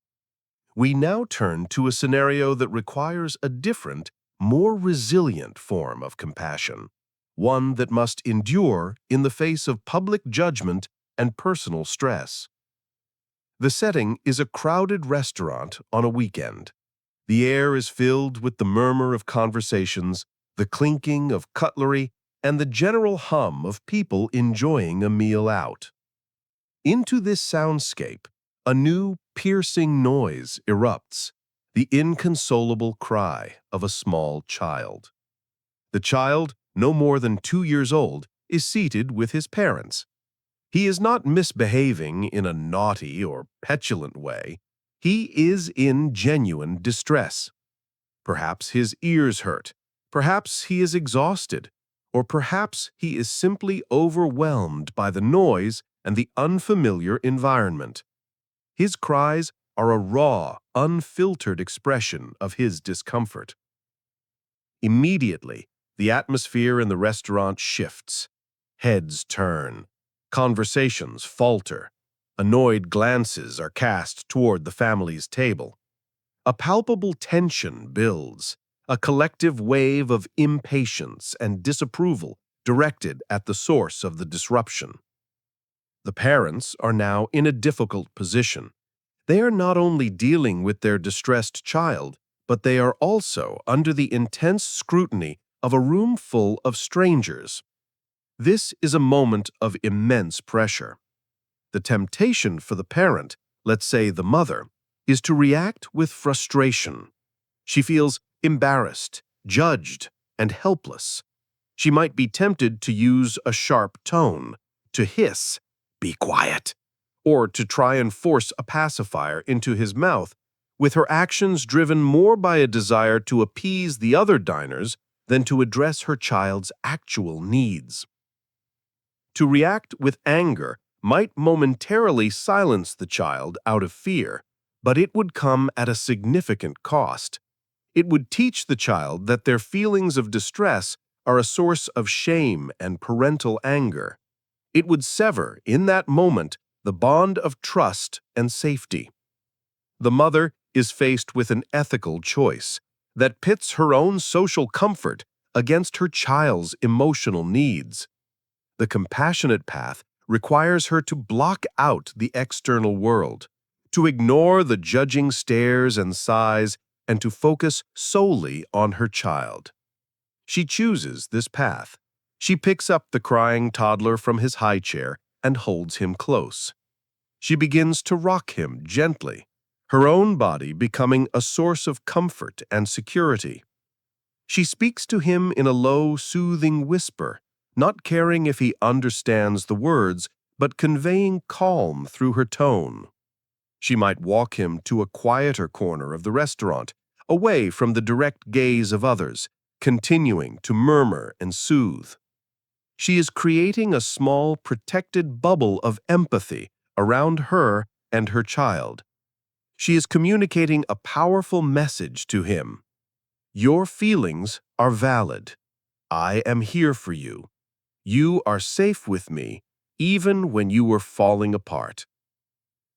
We now turn to a scenario that requires a different, more resilient form of compassion, one that must endure in the face of public judgment and personal stress. The setting is a crowded restaurant on a weekend. The air is filled with the murmur of conversations, the clinking of cutlery, and the general hum of people enjoying a meal out. Into this soundscape, a new, piercing noise erupts, the inconsolable cry of a small child. The child, no more than 2 years old, is seated with his parents. He is not misbehaving in a naughty or petulant way. He is in genuine distress. Perhaps his ears hurt, perhaps he is exhausted, or perhaps he is simply overwhelmed by the noise and the unfamiliar environment. His cries are a raw, unfiltered expression of his discomfort. Immediately, the atmosphere in the restaurant shifts. Heads turn. Conversations falter. Annoyed glances are cast toward the family's table. A palpable tension builds, a collective wave of impatience and disapproval directed at the source of the disruption. The parents are now in a difficult position. They are not only dealing with their distressed child, but they are also under the intense scrutiny of a room full of strangers. This is a moment of immense pressure. The temptation for the parent, let's say the mother, is to react with frustration. She feels embarrassed, judged, and helpless. She might be tempted to use a sharp tone, to hiss, "Be quiet," or to try and force a pacifier into his mouth, with her actions driven more by a desire to appease the other diners than to address her child's actual needs. To react with anger might momentarily silence the child out of fear, but it would come at a significant cost. It would teach the child that their feelings of distress are a source of shame and parental anger. It would sever, in that moment, the bond of trust and safety. The mother is faced with an ethical choice that pits her own social comfort against her child's emotional needs. The compassionate path requires her to block out the external world, to ignore the judging stares and sighs, and to focus solely on her child. She chooses this path. She picks up the crying toddler from his high chair and holds him close. She begins to rock him gently, her own body becoming a source of comfort and security. She speaks to him in a low, soothing whisper, not caring if he understands the words, but conveying calm through her tone. She might walk him to a quieter corner of the restaurant, away from the direct gaze of others, continuing to murmur and soothe. She is creating a small, protected bubble of empathy around her and her child. She is communicating a powerful message to him. Your feelings are valid. I am here for you. You are safe with me, even when you were falling apart.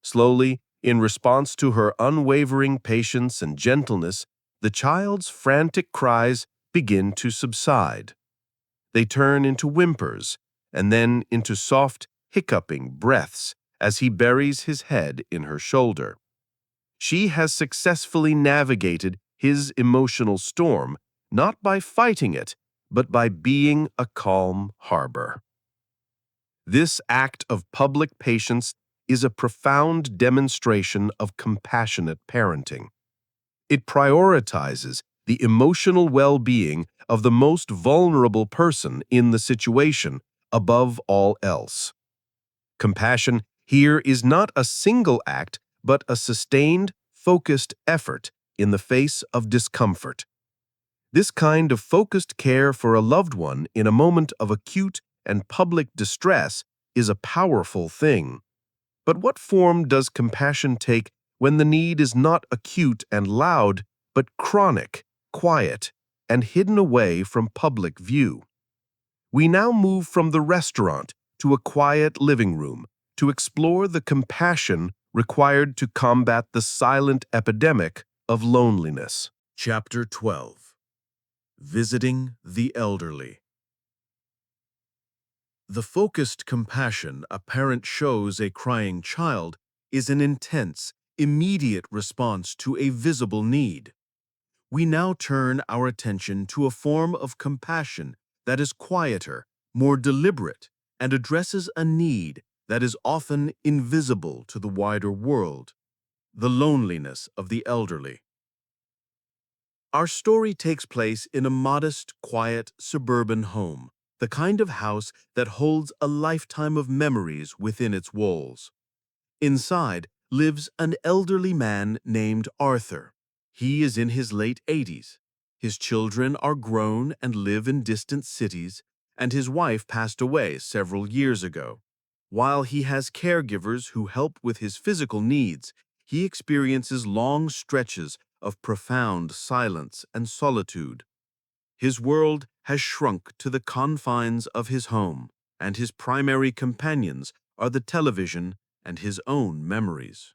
Slowly, in response to her unwavering patience and gentleness, the child's frantic cries begin to subside. They turn into whimpers, and then into soft, hiccuping breaths as he buries his head in her shoulder. She has successfully navigated his emotional storm, not by fighting it, but by being a calm harbor. This act of public patience is a profound demonstration of compassionate parenting. It prioritizes the emotional well-being of the most vulnerable person in the situation above all else. Compassion here is not a single act, but a sustained, focused effort in the face of discomfort. This kind of focused care for a loved one in a moment of acute and public distress is a powerful thing. But what form does compassion take when the need is not acute and loud, but chronic, quiet, and hidden away from public view? We now move from the restaurant to a quiet living room to explore the compassion required to combat the silent epidemic of loneliness. Chapter 12. Visiting the Elderly. The focused compassion a parent shows a crying child is an intense, immediate response to a visible need. We now turn our attention to a form of compassion that is quieter, more deliberate, and addresses a need that is often invisible to the wider world: the loneliness of the elderly. Our story takes place in a modest, quiet, suburban home, the kind of house that holds a lifetime of memories within its walls. Inside lives an elderly man named Arthur. He is in his late 80s. His children are grown and live in distant cities, and his wife passed away several years ago. While he has caregivers who help with his physical needs, he experiences long stretches of profound silence and solitude. His world has shrunk to the confines of his home, and his primary companions are the television and his own memories.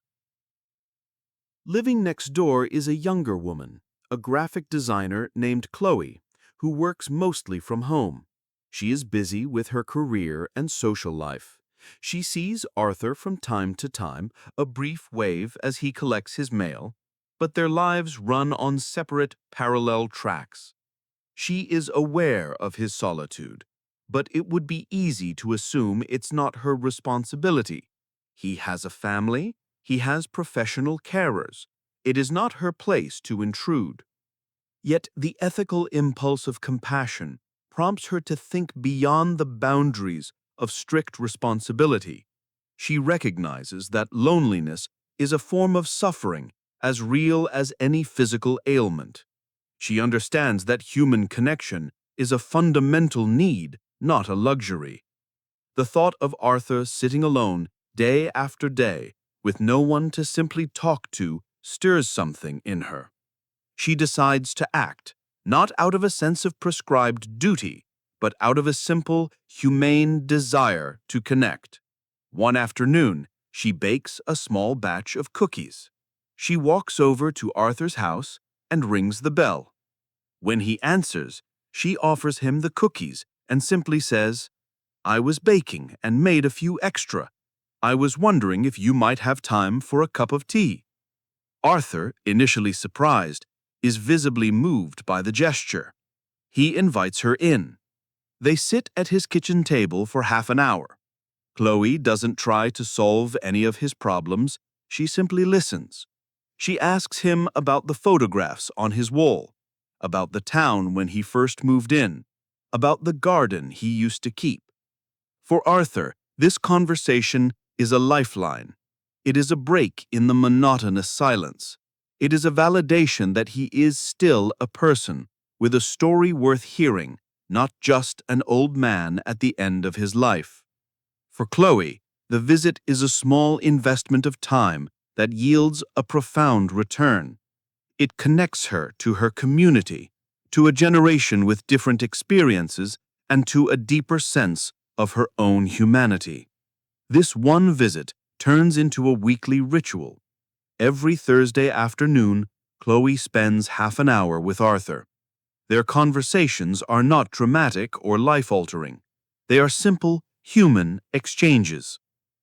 Living next door is a younger woman, a graphic designer named Chloe, who works mostly from home. She is busy with her career and social life. She sees Arthur from time to time, a brief wave as he collects his mail, but their lives run on separate, parallel tracks. She is aware of his solitude, but it would be easy to assume it's not her responsibility. He has a family, he has professional carers. It is not her place to intrude. Yet the ethical impulse of compassion prompts her to think beyond the boundaries of strict responsibility. She recognizes that loneliness is a form of suffering as real as any physical ailment. She understands that human connection is a fundamental need, not a luxury. The thought of Arthur sitting alone day after day, with no one to simply talk to, stirs something in her. She decides to act, not out of a sense of prescribed duty, but out of a simple, humane desire to connect. One afternoon, she bakes a small batch of cookies. She walks over to Arthur's house and rings the bell. When he answers, she offers him the cookies and simply says, "I was baking and made a few extra. I was wondering if you might have time for a cup of tea." Arthur, initially surprised, is visibly moved by the gesture. He invites her in. They sit at his kitchen table for half an hour. Chloe doesn't try to solve any of his problems, she simply listens. She asks him about the photographs on his wall, about the town when he first moved in, about the garden he used to keep. For Arthur, this conversation is a lifeline. It is a break in the monotonous silence. It is a validation that he is still a person, with a story worth hearing, not just an old man at the end of his life. For Chloe, the visit is a small investment of time that yields a profound return. It connects her to her community, to a generation with different experiences, and to a deeper sense of her own humanity. This one visit turns into a weekly ritual. Every Thursday afternoon, Chloe spends half an hour with Arthur. Their conversations are not dramatic or life-altering. They are simple, human exchanges.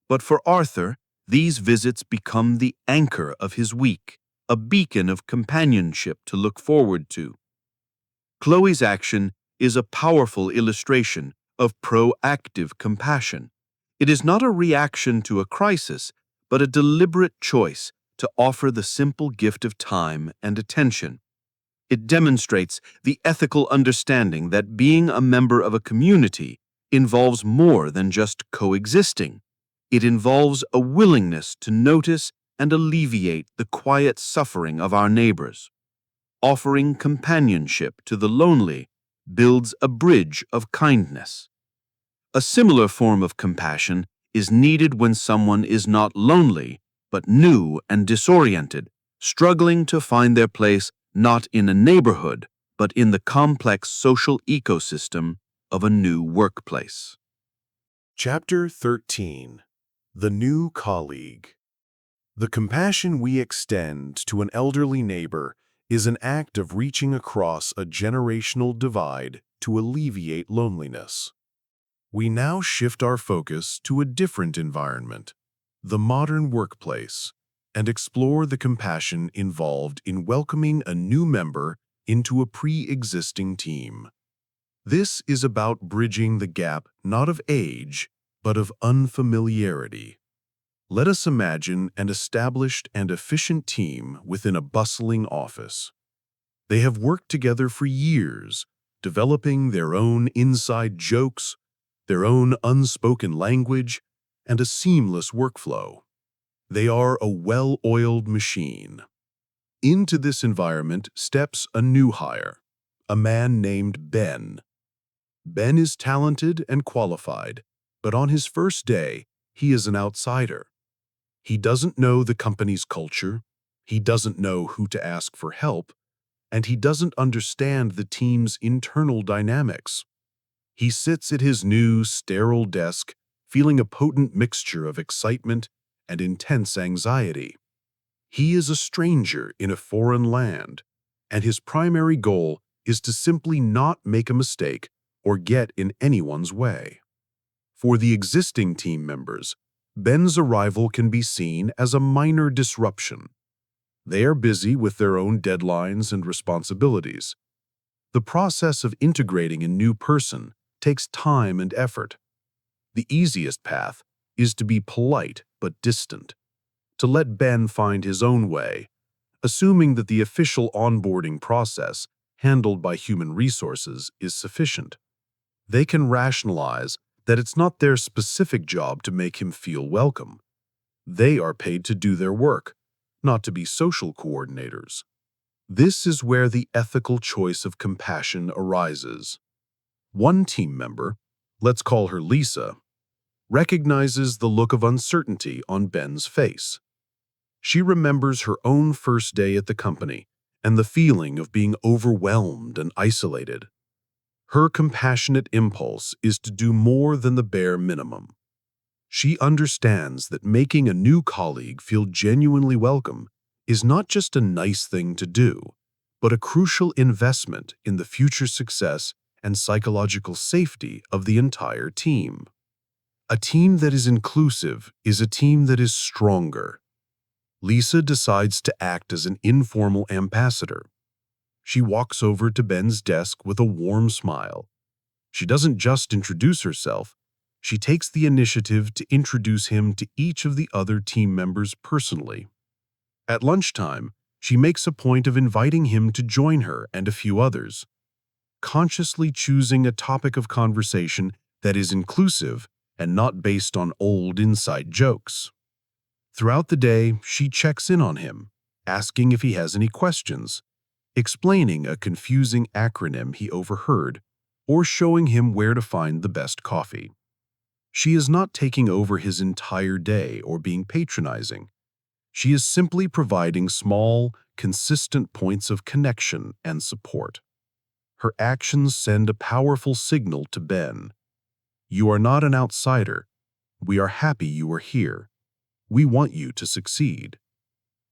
But for Arthur, these visits become the anchor of his week, a beacon of companionship to look forward to. Chloe's action is a powerful illustration of proactive compassion. It is not a reaction to a crisis, but a deliberate choice to offer the simple gift of time and attention. It demonstrates the ethical understanding that being a member of a community involves more than just coexisting. It involves a willingness to notice and alleviate the quiet suffering of our neighbors. Offering companionship to the lonely builds a bridge of kindness. A similar form of compassion is needed when someone is not lonely, but new and disoriented, struggling to find their place not in a neighborhood, but in the complex social ecosystem of a new workplace. Chapter 13. The New Colleague. The compassion we extend to an elderly neighbor is an act of reaching across a generational divide to alleviate loneliness. We now shift our focus to a different environment, the modern workplace, and explore the compassion involved in welcoming a new member into a pre-existing team. This is about bridging the gap not of age, but of unfamiliarity. Let us imagine an established and efficient team within a bustling office. They have worked together for years, developing their own inside jokes, their own unspoken language, and a seamless workflow. They are a well-oiled machine. Into this environment steps a new hire, a man named Ben. Ben is talented and qualified, but on his first day, he is an outsider. He doesn't know the company's culture, he doesn't know who to ask for help, and he doesn't understand the team's internal dynamics. He sits at his new, sterile desk, feeling a potent mixture of excitement and intense anxiety. He is a stranger in a foreign land, and his primary goal is to simply not make a mistake or get in anyone's way. For the existing team members, Ben's arrival can be seen as a minor disruption. They are busy with their own deadlines and responsibilities. The process of integrating a new person takes time and effort. The easiest path is to be polite but distant, to let Ben find his own way, assuming that the official onboarding process handled by human resources is sufficient. They can rationalize that it's not their specific job to make him feel welcome. They are paid to do their work, not to be social coordinators. This is where the ethical choice of compassion arises. One team member, let's call her Lisa, recognizes the look of uncertainty on Ben's face. She remembers her own first day at the company and the feeling of being overwhelmed and isolated. Her compassionate impulse is to do more than the bare minimum. She understands that making a new colleague feel genuinely welcome is not just a nice thing to do, but a crucial investment in the future success and psychological safety of the entire team. A team that is inclusive is a team that is stronger. Lisa decides to act as an informal ambassador. She walks over to Ben's desk with a warm smile. She doesn't just introduce herself, she takes the initiative to introduce him to each of the other team members personally. At lunchtime, she makes a point of inviting him to join her and a few others, consciously choosing a topic of conversation that is inclusive and not based on old inside jokes. Throughout the day, she checks in on him, asking if he has any questions, explaining a confusing acronym he overheard, or showing him where to find the best coffee. She is not taking over his entire day or being patronizing. She is simply providing small, consistent points of connection and support. Her actions send a powerful signal to Ben. You are not an outsider. We are happy you are here. We want you to succeed.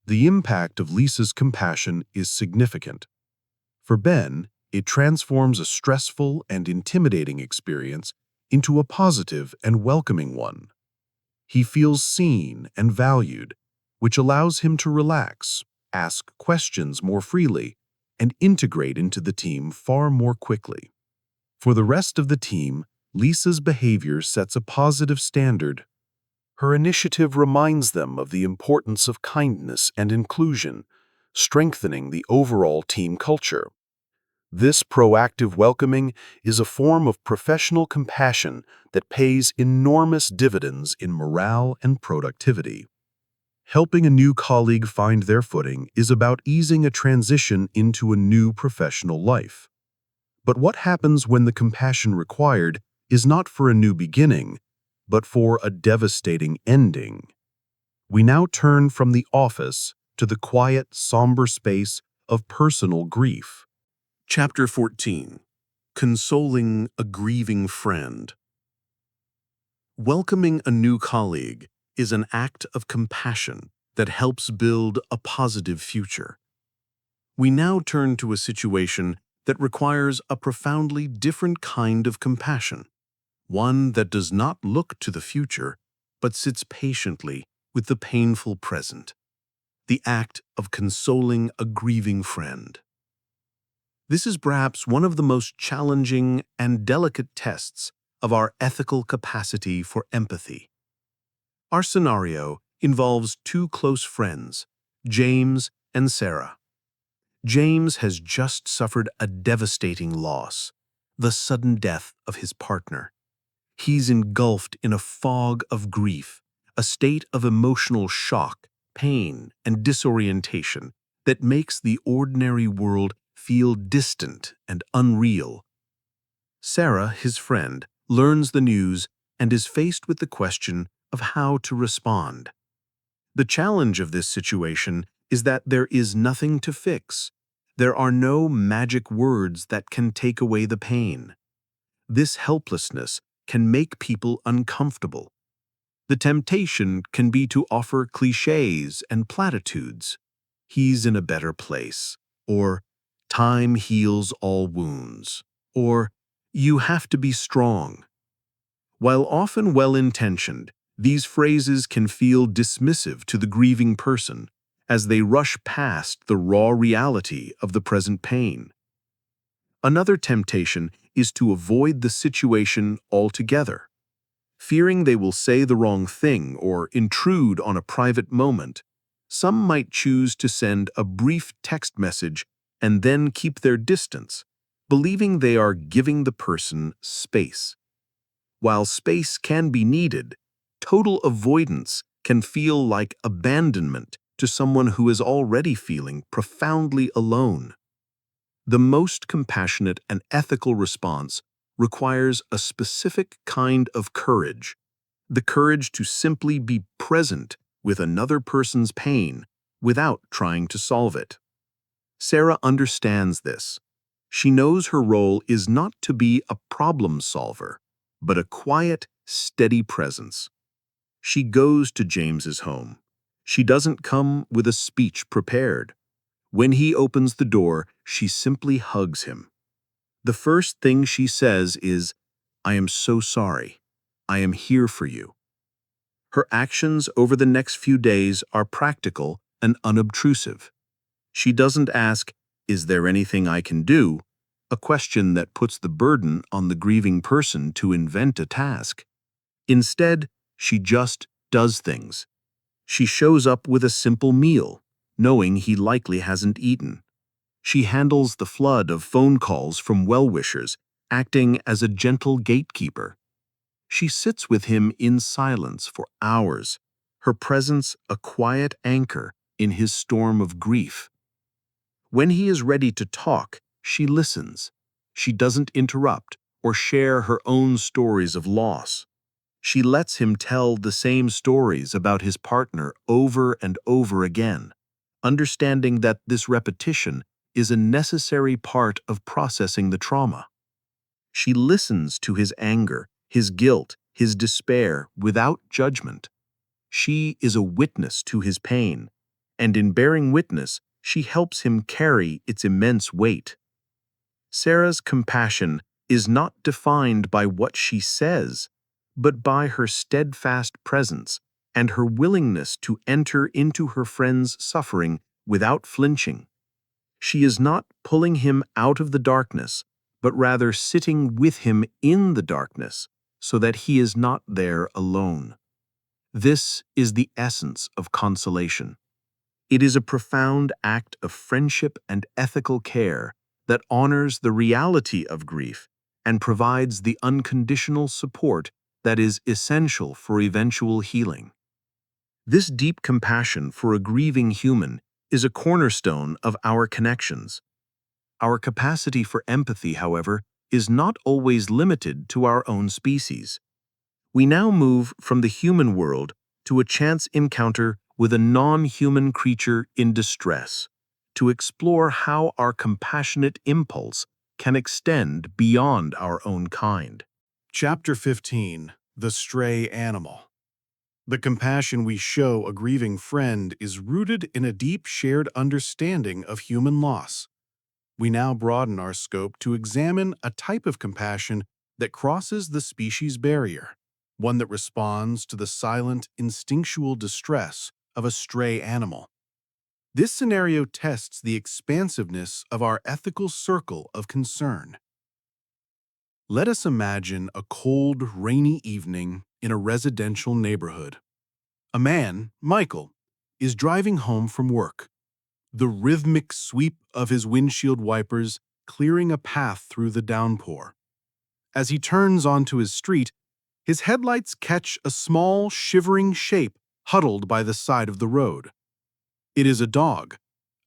The impact of Lisa's compassion is significant. For Ben, it transforms a stressful and intimidating experience into a positive and welcoming one. He feels seen and valued, which allows him to relax, ask questions more freely, and integrate into the team far more quickly. For the rest of the team, Lisa's behavior sets a positive standard. Her initiative reminds them of the importance of kindness and inclusion, strengthening the overall team culture. This proactive welcoming is a form of professional compassion that pays enormous dividends in morale and productivity. Helping a new colleague find their footing is about easing a transition into a new professional life. But what happens when the compassion required is not for a new beginning, but for a devastating ending? We now turn from the office to the quiet, somber space of personal grief. Chapter 14. Consoling a Grieving Friend. Welcoming a new colleague is an act of compassion that helps build a positive future. We now turn to a situation that requires a profoundly different kind of compassion, one that does not look to the future, but sits patiently with the painful present, the act of consoling a grieving friend. This is perhaps one of the most challenging and delicate tests of our ethical capacity for empathy. Our scenario involves two close friends, James and Sarah. James has just suffered a devastating loss, the sudden death of his partner. He's engulfed in a fog of grief, a state of emotional shock, pain, and disorientation that makes the ordinary world feel distant and unreal. Sarah, his friend, learns the news and is faced with the question of how to respond. The challenge of this situation is that there is nothing to fix. There are no magic words that can take away the pain. This helplessness can make people uncomfortable. The temptation can be to offer cliches and platitudes. He's in a better place, or time heals all wounds, or you have to be strong. While often well-intentioned, these phrases can feel dismissive to the grieving person as they rush past the raw reality of the present pain. Another temptation is to avoid the situation altogether. Fearing they will say the wrong thing or intrude on a private moment, some might choose to send a brief text message and then keep their distance, believing they are giving the person space. While space can be needed, total avoidance can feel like abandonment to someone who is already feeling profoundly alone. The most compassionate and ethical response requires a specific kind of courage, the courage to simply be present with another person's pain without trying to solve it. Sarah understands this. She knows her role is not to be a problem solver, but a quiet, steady presence. She goes to James's home. She doesn't come with a speech prepared. When he opens the door, she simply hugs him. The first thing she says is, "I am so sorry. I am here for you." Her actions over the next few days are practical and unobtrusive. She doesn't ask, "Is there anything I can do?" a question that puts the burden on the grieving person to invent a task. Instead, she just does things. She shows up with a simple meal, knowing he likely hasn't eaten. She handles the flood of phone calls from well-wishers, acting as a gentle gatekeeper. She sits with him in silence for hours, her presence a quiet anchor in his storm of grief. When he is ready to talk, she listens. She doesn't interrupt or share her own stories of loss. She lets him tell the same stories about his partner over and over again, understanding that this repetition is a necessary part of processing the trauma. She listens to his anger, his guilt, his despair without judgment. She is a witness to his pain, and in bearing witness, she helps him carry its immense weight. Sarah's compassion is not defined by what she says, but by her steadfast presence and her willingness to enter into her friend's suffering without flinching. She is not pulling him out of the darkness, but rather sitting with him in the darkness so that he is not there alone. This is the essence of consolation. It is a profound act of friendship and ethical care that honors the reality of grief and provides the unconditional support that is essential for eventual healing. This deep compassion for a grieving human is a cornerstone of our connections. Our capacity for empathy, however, is not always limited to our own species. We now move from the human world to a chance encounter with a non-human creature in distress, to explore how our compassionate impulse can extend beyond our own kind. Chapter 15: The Stray Animal. The compassion we show a grieving friend is rooted in a deep shared understanding of human loss. We now broaden our scope to examine a type of compassion that crosses the species barrier, one that responds to the silent, instinctual distress of a stray animal. This scenario tests the expansiveness of our ethical circle of concern. Let us imagine a cold, rainy evening in a residential neighborhood. A man, Michael, is driving home from work, the rhythmic sweep of his windshield wipers clearing a path through the downpour. As he turns onto his street, his headlights catch a small, shivering shape huddled by the side of the road. It is a dog,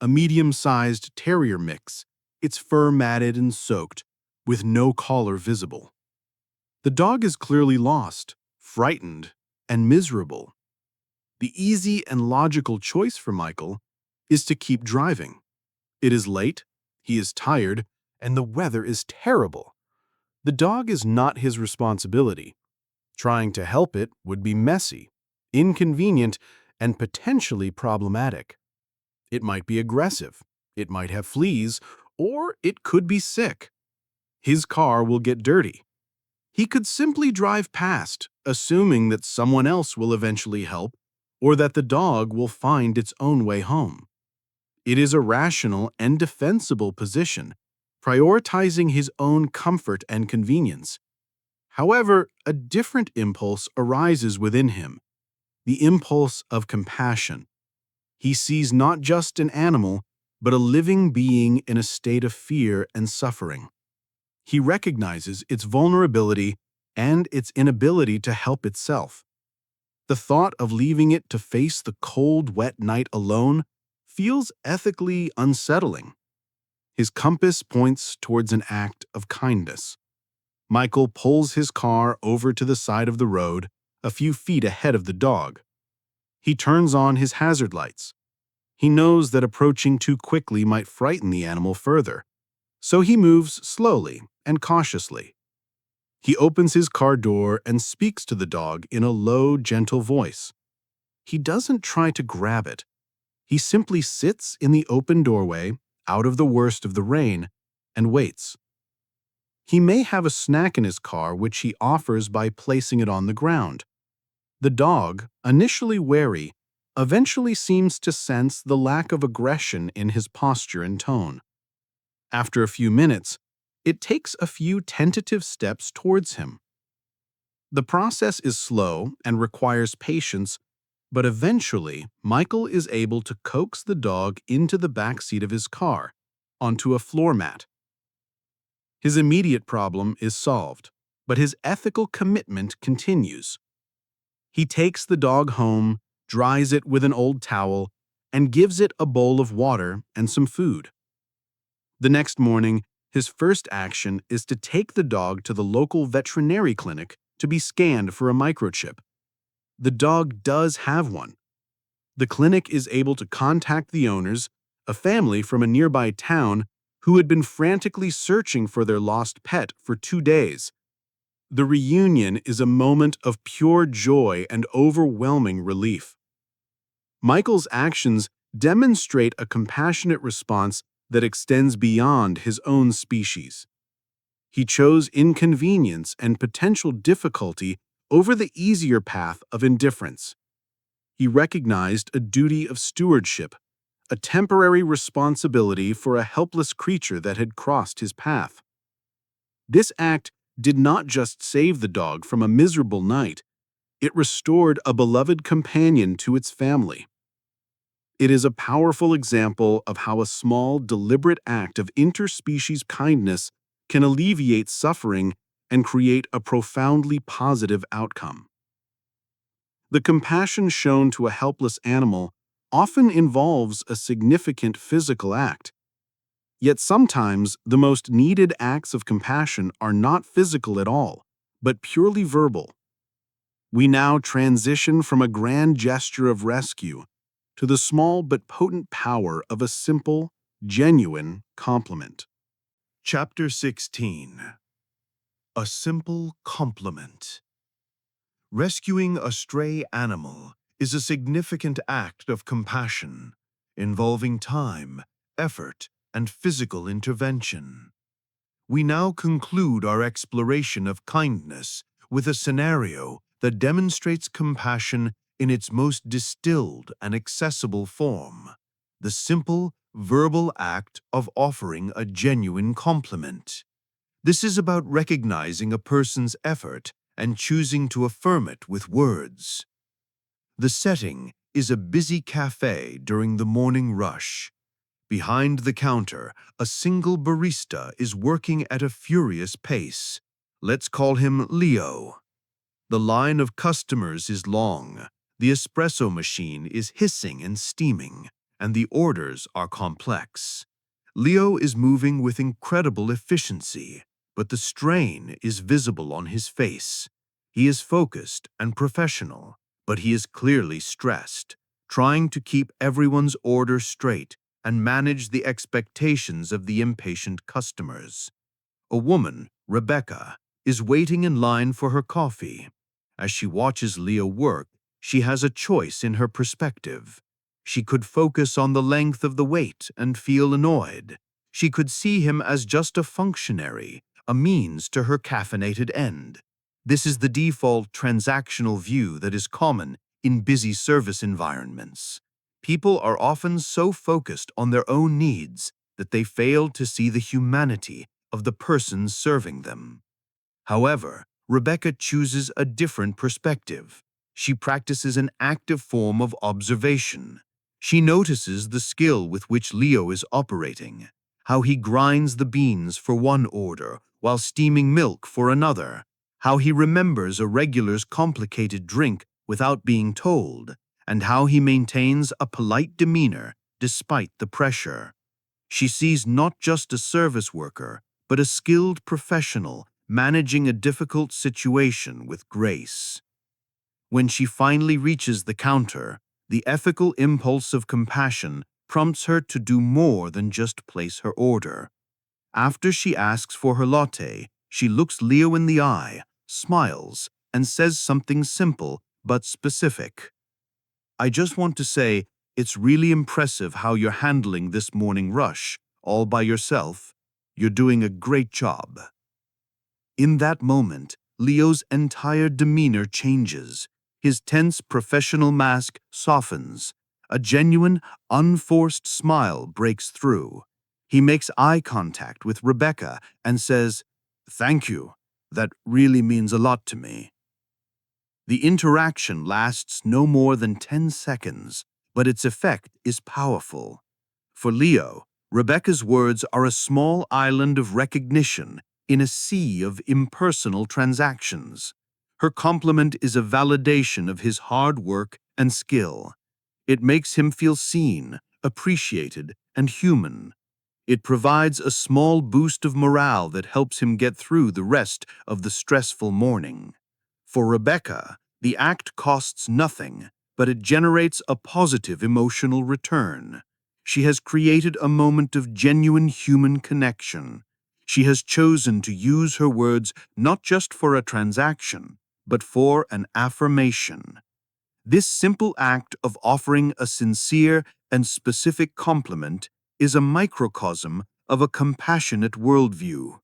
a medium-sized terrier mix, its fur matted and soaked, with no collar visible. The dog is clearly lost, frightened, and miserable. The easy and logical choice for Michael is to keep driving. It is late, he is tired, and the weather is terrible. The dog is not his responsibility. Trying to help it would be messy, inconvenient, and potentially problematic. It might be aggressive, it might have fleas, or it could be sick. His car will get dirty. He could simply drive past, assuming that someone else will eventually help, or that the dog will find its own way home. It is a rational and defensible position, prioritizing his own comfort and convenience. However, a different impulse arises within him, the impulse of compassion. He sees not just an animal, but a living being in a state of fear and suffering. He recognizes its vulnerability and its inability to help itself. The thought of leaving it to face the cold, wet night alone feels ethically unsettling. His compass points towards an act of kindness. Michael pulls his car over to the side of the road, a few feet ahead of the dog. He turns on his hazard lights. He knows that approaching too quickly might frighten the animal further, so he moves slowly and cautiously. He opens his car door and speaks to the dog in a low, gentle voice. He doesn't try to grab it. He simply sits in the open doorway, out of the worst of the rain, and waits. He may have a snack in his car which he offers by placing it on the ground. The dog, initially wary, eventually seems to sense the lack of aggression in his posture and tone. After a few minutes, it takes a few tentative steps towards him. The process is slow and requires patience, but eventually Michael is able to coax the dog into the back seat of his car, onto a floor mat. His immediate problem is solved, but his ethical commitment continues. He takes the dog home, dries it with an old towel, and gives it a bowl of water and some food. The next morning, his first action is to take the dog to the local veterinary clinic to be scanned for a microchip. The dog does have one. The clinic is able to contact the owners, a family from a nearby town who had been frantically searching for their lost pet for 2 days. The reunion is a moment of pure joy and overwhelming relief. Michael's actions demonstrate a compassionate response that extends beyond his own species. He chose inconvenience and potential difficulty over the easier path of indifference. He recognized a duty of stewardship, a temporary responsibility for a helpless creature that had crossed his path. This act did not just save the dog from a miserable night, it restored a beloved companion to its family. It is a powerful example of how a small, deliberate act of interspecies kindness can alleviate suffering and create a profoundly positive outcome. The compassion shown to a helpless animal often involves a significant physical act. Yet sometimes the most needed acts of compassion are not physical at all, but purely verbal. We now transition from a grand gesture of rescue to the small but potent power of a simple, genuine compliment. Chapter 16. A simple compliment. Rescuing a stray animal is a significant act of compassion, involving time, effort, and physical intervention. We now conclude our exploration of kindness with a scenario that demonstrates compassion in its most distilled and accessible form, the simple, verbal act of offering a genuine compliment. This is about recognizing a person's effort and choosing to affirm it with words. The setting is a busy cafe during the morning rush. Behind the counter, a single barista is working at a furious pace. Let's call him Leo. The line of customers is long, the espresso machine is hissing and steaming, and the orders are complex. Leo is moving with incredible efficiency, but the strain is visible on his face. He is focused and professional, but he is clearly stressed, trying to keep everyone's order straight and manage the expectations of the impatient customers. A woman, Rebecca, is waiting in line for her coffee. As she watches Leo work, she has a choice in her perspective. She could focus on the length of the wait and feel annoyed. She could see him as just a functionary, a means to her caffeinated end. This is the default transactional view that is common in busy service environments. People are often so focused on their own needs that they fail to see the humanity of the person serving them. However, Rebecca chooses a different perspective. She practices an active form of observation. She notices the skill with which Leo is operating, how he grinds the beans for one order while steaming milk for another, how he remembers a regular's complicated drink without being told, and how he maintains a polite demeanor despite the pressure. She sees not just a service worker, but a skilled professional managing a difficult situation with grace. When she finally reaches the counter, the ethical impulse of compassion prompts her to do more than just place her order. After she asks for her latte, she looks Leo in the eye, smiles, and says something simple but specific. "I just want to say, it's really impressive how you're handling this morning rush, all by yourself. You're doing a great job." In that moment, Leo's entire demeanor changes. His tense professional mask softens. A genuine, unforced smile breaks through. He makes eye contact with Rebecca and says, "Thank you. That really means a lot to me." The interaction lasts no more than 10 seconds, but its effect is powerful. For Leo, Rebecca's words are a small island of recognition in a sea of impersonal transactions. Her compliment is a validation of his hard work and skill. It makes him feel seen, appreciated, and human. It provides a small boost of morale that helps him get through the rest of the stressful morning. For Rebecca, the act costs nothing, but it generates a positive emotional return. She has created a moment of genuine human connection. She has chosen to use her words not just for a transaction, but for an affirmation. This simple act of offering a sincere and specific compliment is a microcosm of a compassionate worldview.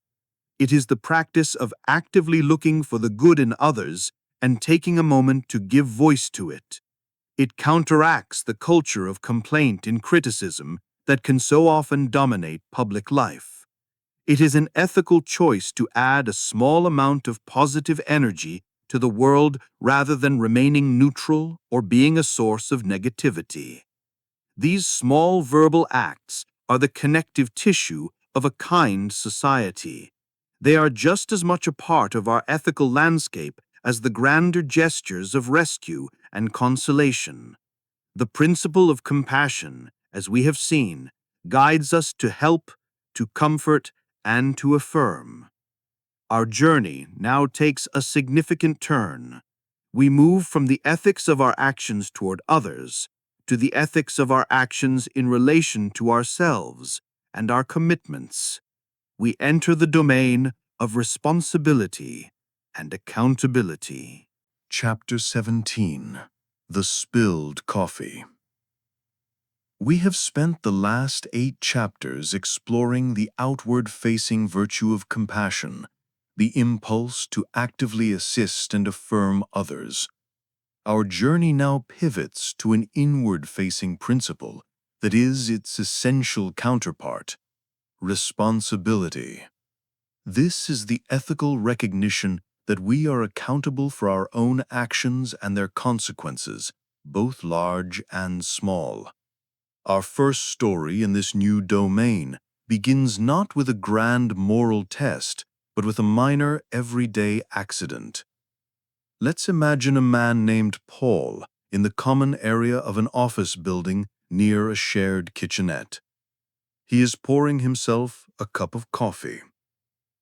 It is the practice of actively looking for the good in others and taking a moment to give voice to it. It counteracts the culture of complaint and criticism that can so often dominate public life. It is an ethical choice to add a small amount of positive energy to the world rather than remaining neutral or being a source of negativity. These small verbal acts are the connective tissue of a kind society. They are just as much a part of our ethical landscape as the grander gestures of rescue and consolation. The principle of compassion, as we have seen, guides us to help, to comfort, and to affirm. Our journey now takes a significant turn. We move from the ethics of our actions toward others to the ethics of our actions in relation to ourselves and our commitments. We enter the domain of responsibility and accountability. Chapter 17. The Spilled Coffee. We have spent the last 8 chapters exploring the outward-facing virtue of compassion, the impulse to actively assist and affirm others. Our journey now pivots to an inward-facing principle that is its essential counterpart: responsibility. This is the ethical recognition that we are accountable for our own actions and their consequences, both large and small. Our first story in this new domain begins not with a grand moral test, but with a minor, everyday accident. Let's imagine a man named Paul in the common area of an office building near a shared kitchenette. He is pouring himself a cup of coffee.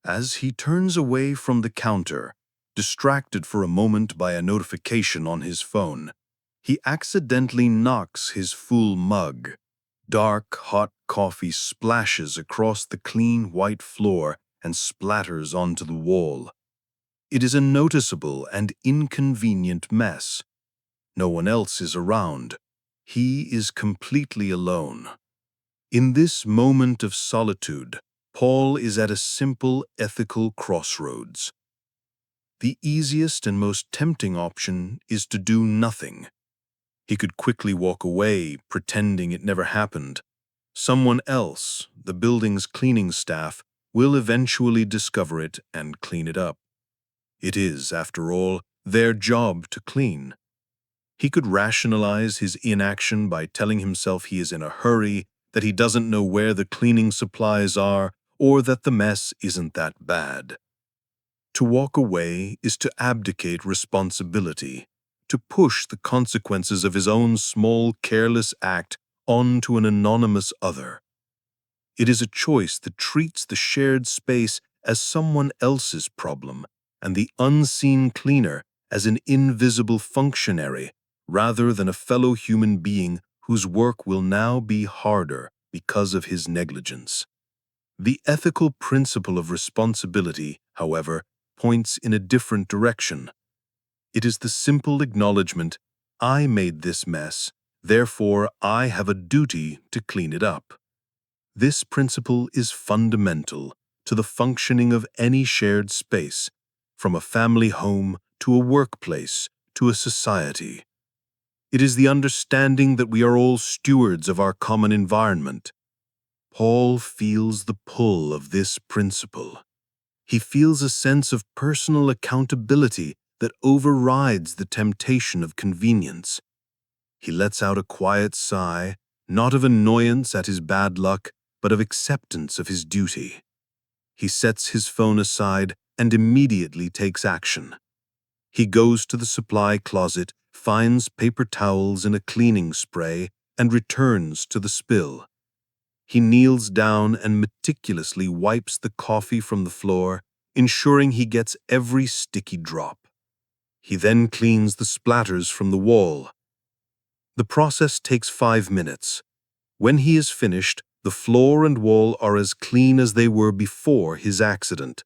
As he turns away from the counter, distracted for a moment by a notification on his phone, he accidentally knocks his full mug. Dark, hot coffee splashes across the clean white floor and splatters onto the wall. It is a noticeable and inconvenient mess. No one else is around. He is completely alone. In this moment of solitude, Paul is at a simple ethical crossroads. The easiest and most tempting option is to do nothing. He could quickly walk away, pretending it never happened. Someone else, the building's cleaning staff, will eventually discover it and clean it up. It is, after all, their job to clean. He could rationalize his inaction by telling himself he is in a hurry, that he doesn't know where the cleaning supplies are, or that the mess isn't that bad. To walk away is to abdicate responsibility, to push the consequences of his own small, careless act onto an anonymous other. It is a choice that treats the shared space as someone else's problem and the unseen cleaner as an invisible functionary rather than a fellow human being whose work will now be harder because of his negligence. The ethical principle of responsibility, however, points in a different direction. It is the simple acknowledgement, I made this mess, therefore I have a duty to clean it up. This principle is fundamental to the functioning of any shared space, from a family home to a workplace to a society. It is the understanding that we are all stewards of our common environment. Paul feels the pull of this principle. He feels a sense of personal accountability that overrides the temptation of convenience. He lets out a quiet sigh, not of annoyance at his bad luck, but of acceptance of his duty. He sets his phone aside and immediately takes action. He goes to the supply closet, finds paper towels and a cleaning spray, and returns to the spill. He kneels down and meticulously wipes the coffee from the floor, ensuring he gets every sticky drop. He then cleans the splatters from the wall. The process takes 5 minutes. When he is finished, the floor and wall are as clean as they were before his accident.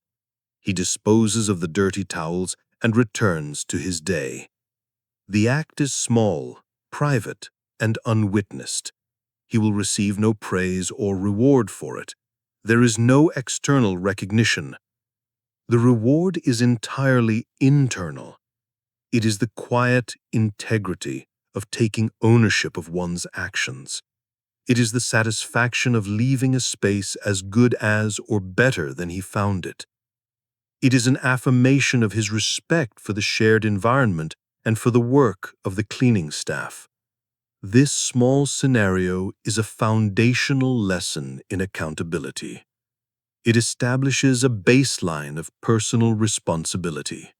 He disposes of the dirty towels and returns to his day. The act is small, private, and unwitnessed. He will receive no praise or reward for it. There is no external recognition. The reward is entirely internal. It is the quiet integrity of taking ownership of one's actions. It is the satisfaction of leaving a space as good as or better than he found it. It is an affirmation of his respect for the shared environment and for the work of the cleaning staff. This small scenario is a foundational lesson in accountability. It establishes a baseline of personal responsibility.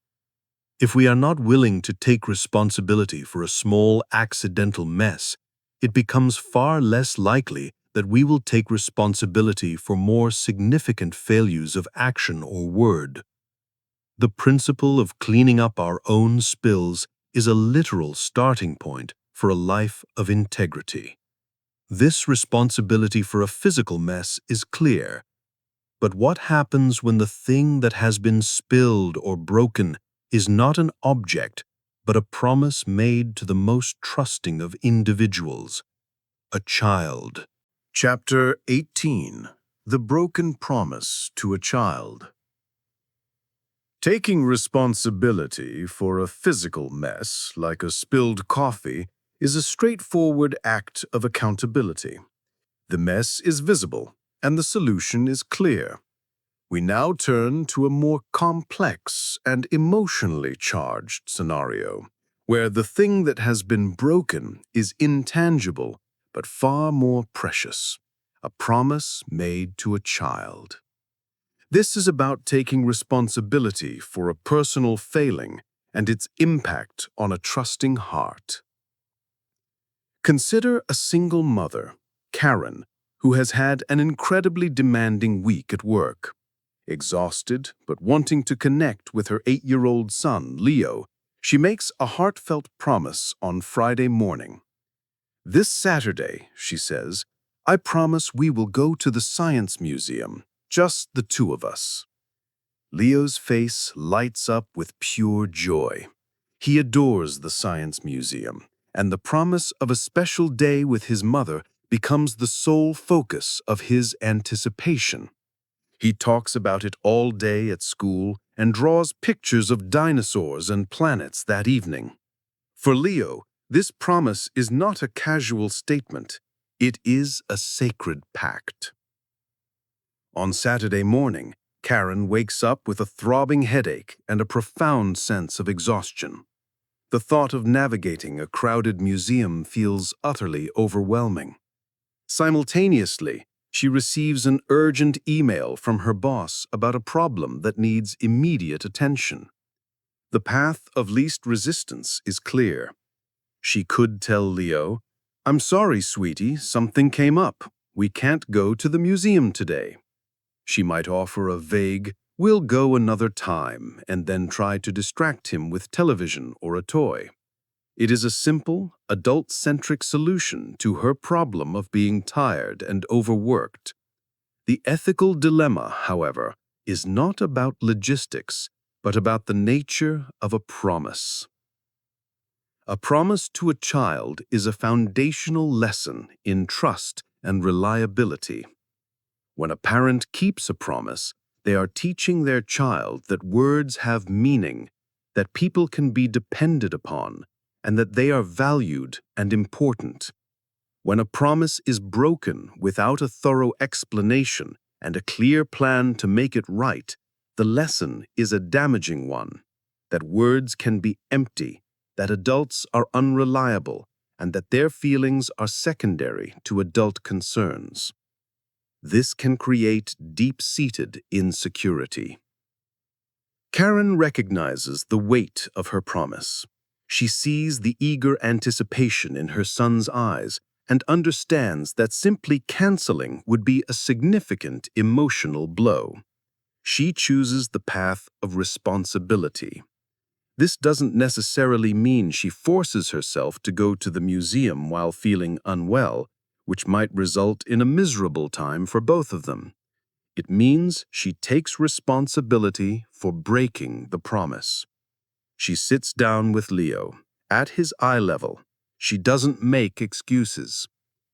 If we are not willing to take responsibility for a small accidental mess, it becomes far less likely that we will take responsibility for more significant failures of action or word. The principle of cleaning up our own spills is a literal starting point for a life of integrity. This responsibility for a physical mess is clear. But what happens when the thing that has been spilled or broken is not an object, but a promise made to the most trusting of individuals, a child? Chapter 18. The Broken Promise to a Child. Taking responsibility for a physical mess, like a spilled coffee, is a straightforward act of accountability. The mess is visible, and the solution is clear. We now turn to a more complex and emotionally charged scenario, where the thing that has been broken is intangible but far more precious, a promise made to a child. This is about taking responsibility for a personal failing and its impact on a trusting heart. Consider a single mother, Karen, who has had an incredibly demanding week at work. Exhausted but wanting to connect with her 8-year-old son, Leo, she makes a heartfelt promise on Friday morning. "This Saturday," she says, "I promise we will go to the Science Museum, just the two of us." Leo's face lights up with pure joy. He adores the Science Museum, and the promise of a special day with his mother becomes the sole focus of his anticipation. He talks about it all day at school and draws pictures of dinosaurs and planets that evening. For Leo, this promise is not a casual statement. It is a sacred pact. On Saturday morning, Karen wakes up with a throbbing headache and a profound sense of exhaustion. The thought of navigating a crowded museum feels utterly overwhelming. Simultaneously, she receives an urgent email from her boss about a problem that needs immediate attention. The path of least resistance is clear. She could tell Leo, "I'm sorry, sweetie, something came up. We can't go to the museum today." She might offer a vague, "We'll go another time," and then try to distract him with television or a toy. It is a simple, adult-centric solution to her problem of being tired and overworked. The ethical dilemma, however, is not about logistics, but about the nature of a promise. A promise to a child is a foundational lesson in trust and reliability. When a parent keeps a promise, they are teaching their child that words have meaning, that people can be depended upon, and that they are valued and important. When a promise is broken without a thorough explanation and a clear plan to make it right, the lesson is a damaging one, that words can be empty, that adults are unreliable, and that their feelings are secondary to adult concerns. This can create deep-seated insecurity. Karen recognizes the weight of her promise. She sees the eager anticipation in her son's eyes and understands that simply canceling would be a significant emotional blow. She chooses the path of responsibility. This doesn't necessarily mean she forces herself to go to the museum while feeling unwell, which might result in a miserable time for both of them. It means she takes responsibility for breaking the promise. She sits down with Leo, at his eye level. She doesn't make excuses.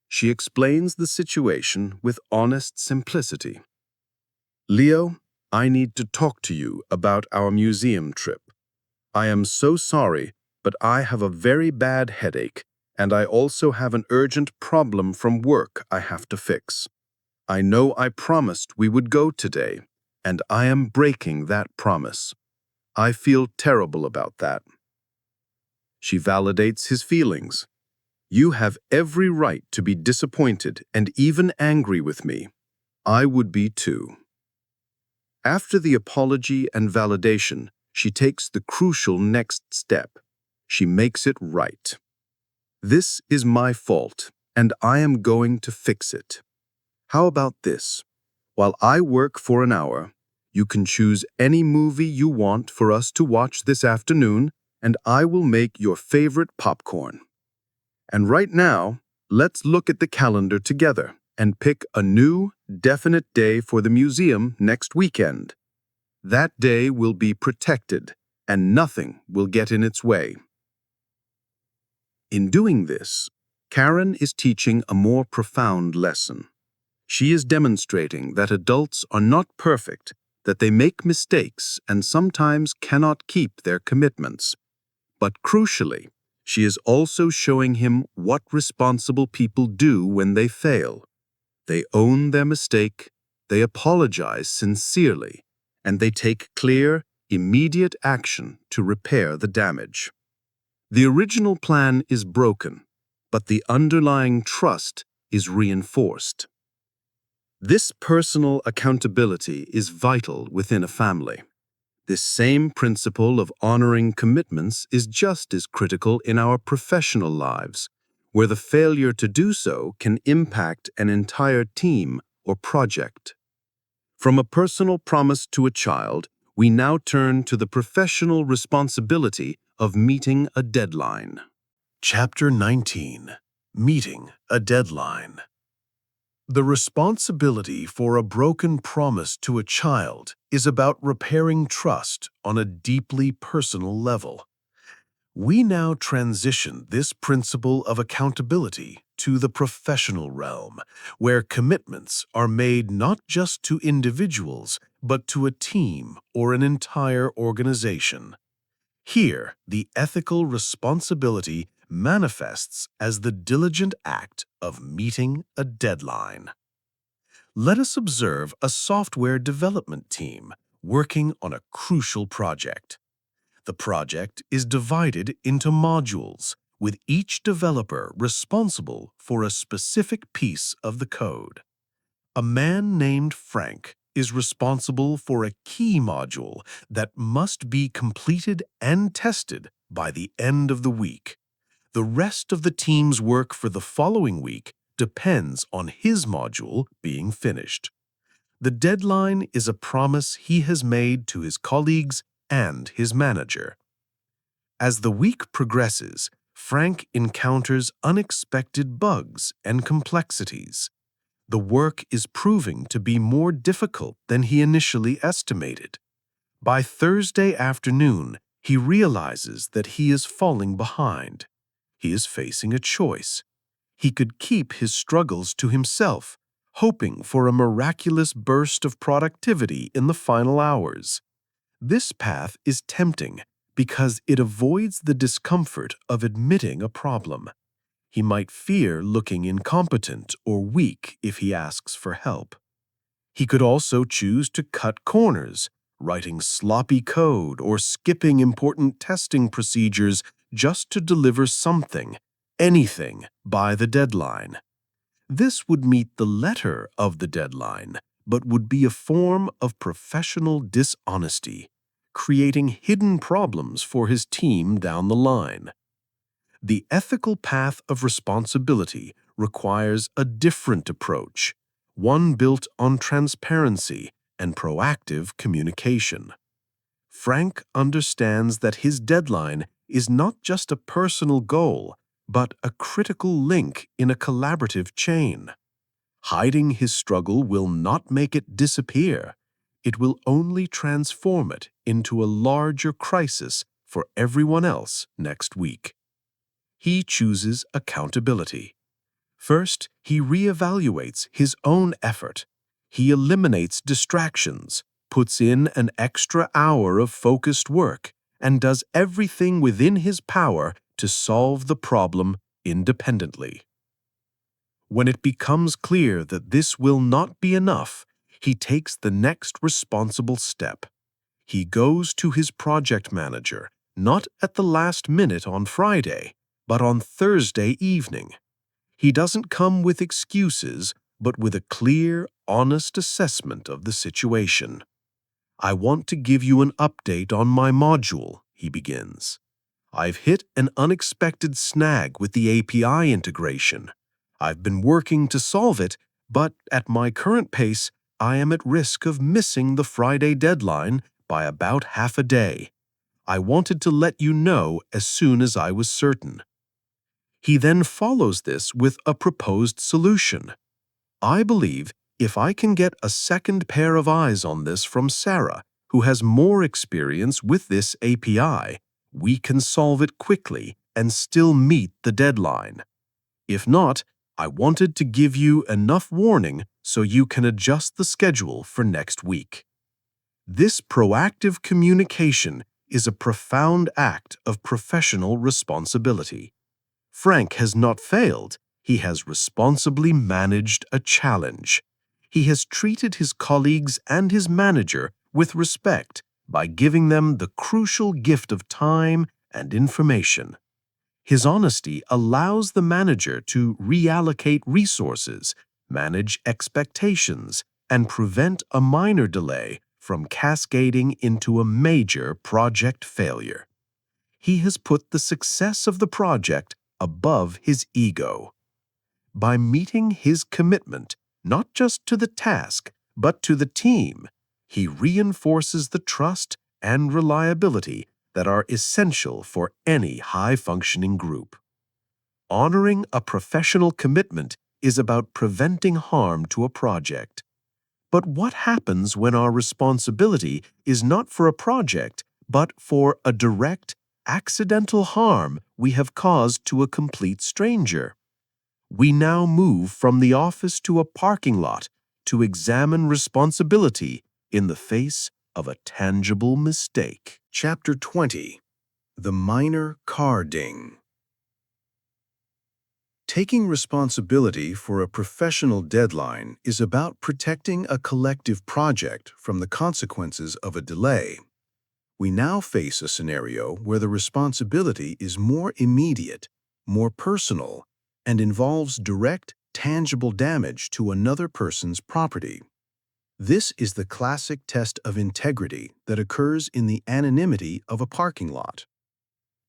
She explains the situation with honest simplicity. "Leo, I need to talk to you about our museum trip. I am so sorry, but I have a very bad headache, and I also have an urgent problem from work I have to fix. I know I promised we would go today, and I am breaking that promise. I feel terrible about that." She validates his feelings. You have every right to be disappointed and even angry with me. I would be too. After the apology and validation, she takes the crucial next step. She makes it right. This is my fault, and I am going to fix it. How about this? While I work for an hour, you can choose any movie you want for us to watch this afternoon, and I will make your favorite popcorn. And right now, let's look at the calendar together and pick a new, definite day for the museum next weekend. That day will be protected, and nothing will get in its way. In doing this, Karen is teaching a more profound lesson. She is demonstrating that adults are not perfect, that they make mistakes and sometimes cannot keep their commitments. But crucially, she is also showing him what responsible people do when they fail. They own their mistake, they apologize sincerely, and they take clear, immediate action to repair the damage. The original plan is broken, but the underlying trust is reinforced. This personal accountability is vital within a family. This same principle of honoring commitments is just as critical in our professional lives, where the failure to do so can impact an entire team or project. From a personal promise to a child, we now turn to the professional responsibility of meeting a deadline. Chapter 19. Meeting a Deadline. The responsibility for a broken promise to a child is about repairing trust on a deeply personal level. We now transition this principle of accountability to the professional realm, where commitments are made not just to individuals, but to a team or an entire organization. Here, the ethical responsibility manifests as the diligent act of meeting a deadline. Let us observe a software development team working on a crucial project. The project is divided into modules, with each developer responsible for a specific piece of the code. A man named Frank is responsible for a key module that must be completed and tested by the end of the week. The rest of the team's work for the following week depends on his module being finished. The deadline is a promise he has made to his colleagues and his manager. As the week progresses, Frank encounters unexpected bugs and complexities. The work is proving to be more difficult than he initially estimated. By Thursday afternoon, he realizes that he is falling behind. He is facing a choice. He could keep his struggles to himself, hoping for a miraculous burst of productivity in the final hours. This path is tempting because it avoids the discomfort of admitting a problem. He might fear looking incompetent or weak if he asks for help. He could also choose to cut corners, writing sloppy code or skipping important testing procedures just to deliver something, anything, by the deadline. This would meet the letter of the deadline, but would be a form of professional dishonesty, creating hidden problems for his team down the line. The ethical path of responsibility requires a different approach, one built on transparency and proactive communication. Frank understands that his deadline is not just a personal goal, but a critical link in a collaborative chain. Hiding his struggle will not make it disappear. It will only transform it into a larger crisis for everyone else next week. He chooses accountability. First, he reevaluates his own effort. He eliminates distractions, puts in an extra hour of focused work, and does everything within his power to solve the problem independently. When it becomes clear that this will not be enough, he takes the next responsible step. He goes to his project manager, not at the last minute on Friday, but on Thursday evening. He doesn't come with excuses, but with a clear, honest assessment of the situation. "I want to give you an update on my module," he begins. "I've hit an unexpected snag with the API integration. I've been working to solve it, but at my current pace, I am at risk of missing the Friday deadline by about half a day. I wanted to let you know as soon as I was certain." He then follows this with a proposed solution. "I believe if I can get a second pair of eyes on this from Sarah, who has more experience with this API, we can solve it quickly and still meet the deadline. If not, I wanted to give you enough warning so you can adjust the schedule for next week." This proactive communication is a profound act of professional responsibility. Frank has not failed. He has responsibly managed a challenge. He has treated his colleagues and his manager with respect by giving them the crucial gift of time and information. His honesty allows the manager to reallocate resources, manage expectations, and prevent a minor delay from cascading into a major project failure. He has put the success of the project above his ego. By meeting his commitment not just to the task, but to the team, he reinforces the trust and reliability that are essential for any high-functioning group. Honoring a professional commitment is about preventing harm to a project. But what happens when our responsibility is not for a project, but for a direct, accidental harm we have caused to a complete stranger? We now move from the office to a parking lot to examine responsibility in the face of a tangible mistake. Chapter 20. The Minor Car Ding. Taking responsibility for a professional deadline is about protecting a collective project from the consequences of a delay. We now face a scenario where the responsibility is more immediate, more personal, and involves direct, tangible damage to another person's property. This is the classic test of integrity that occurs in the anonymity of a parking lot.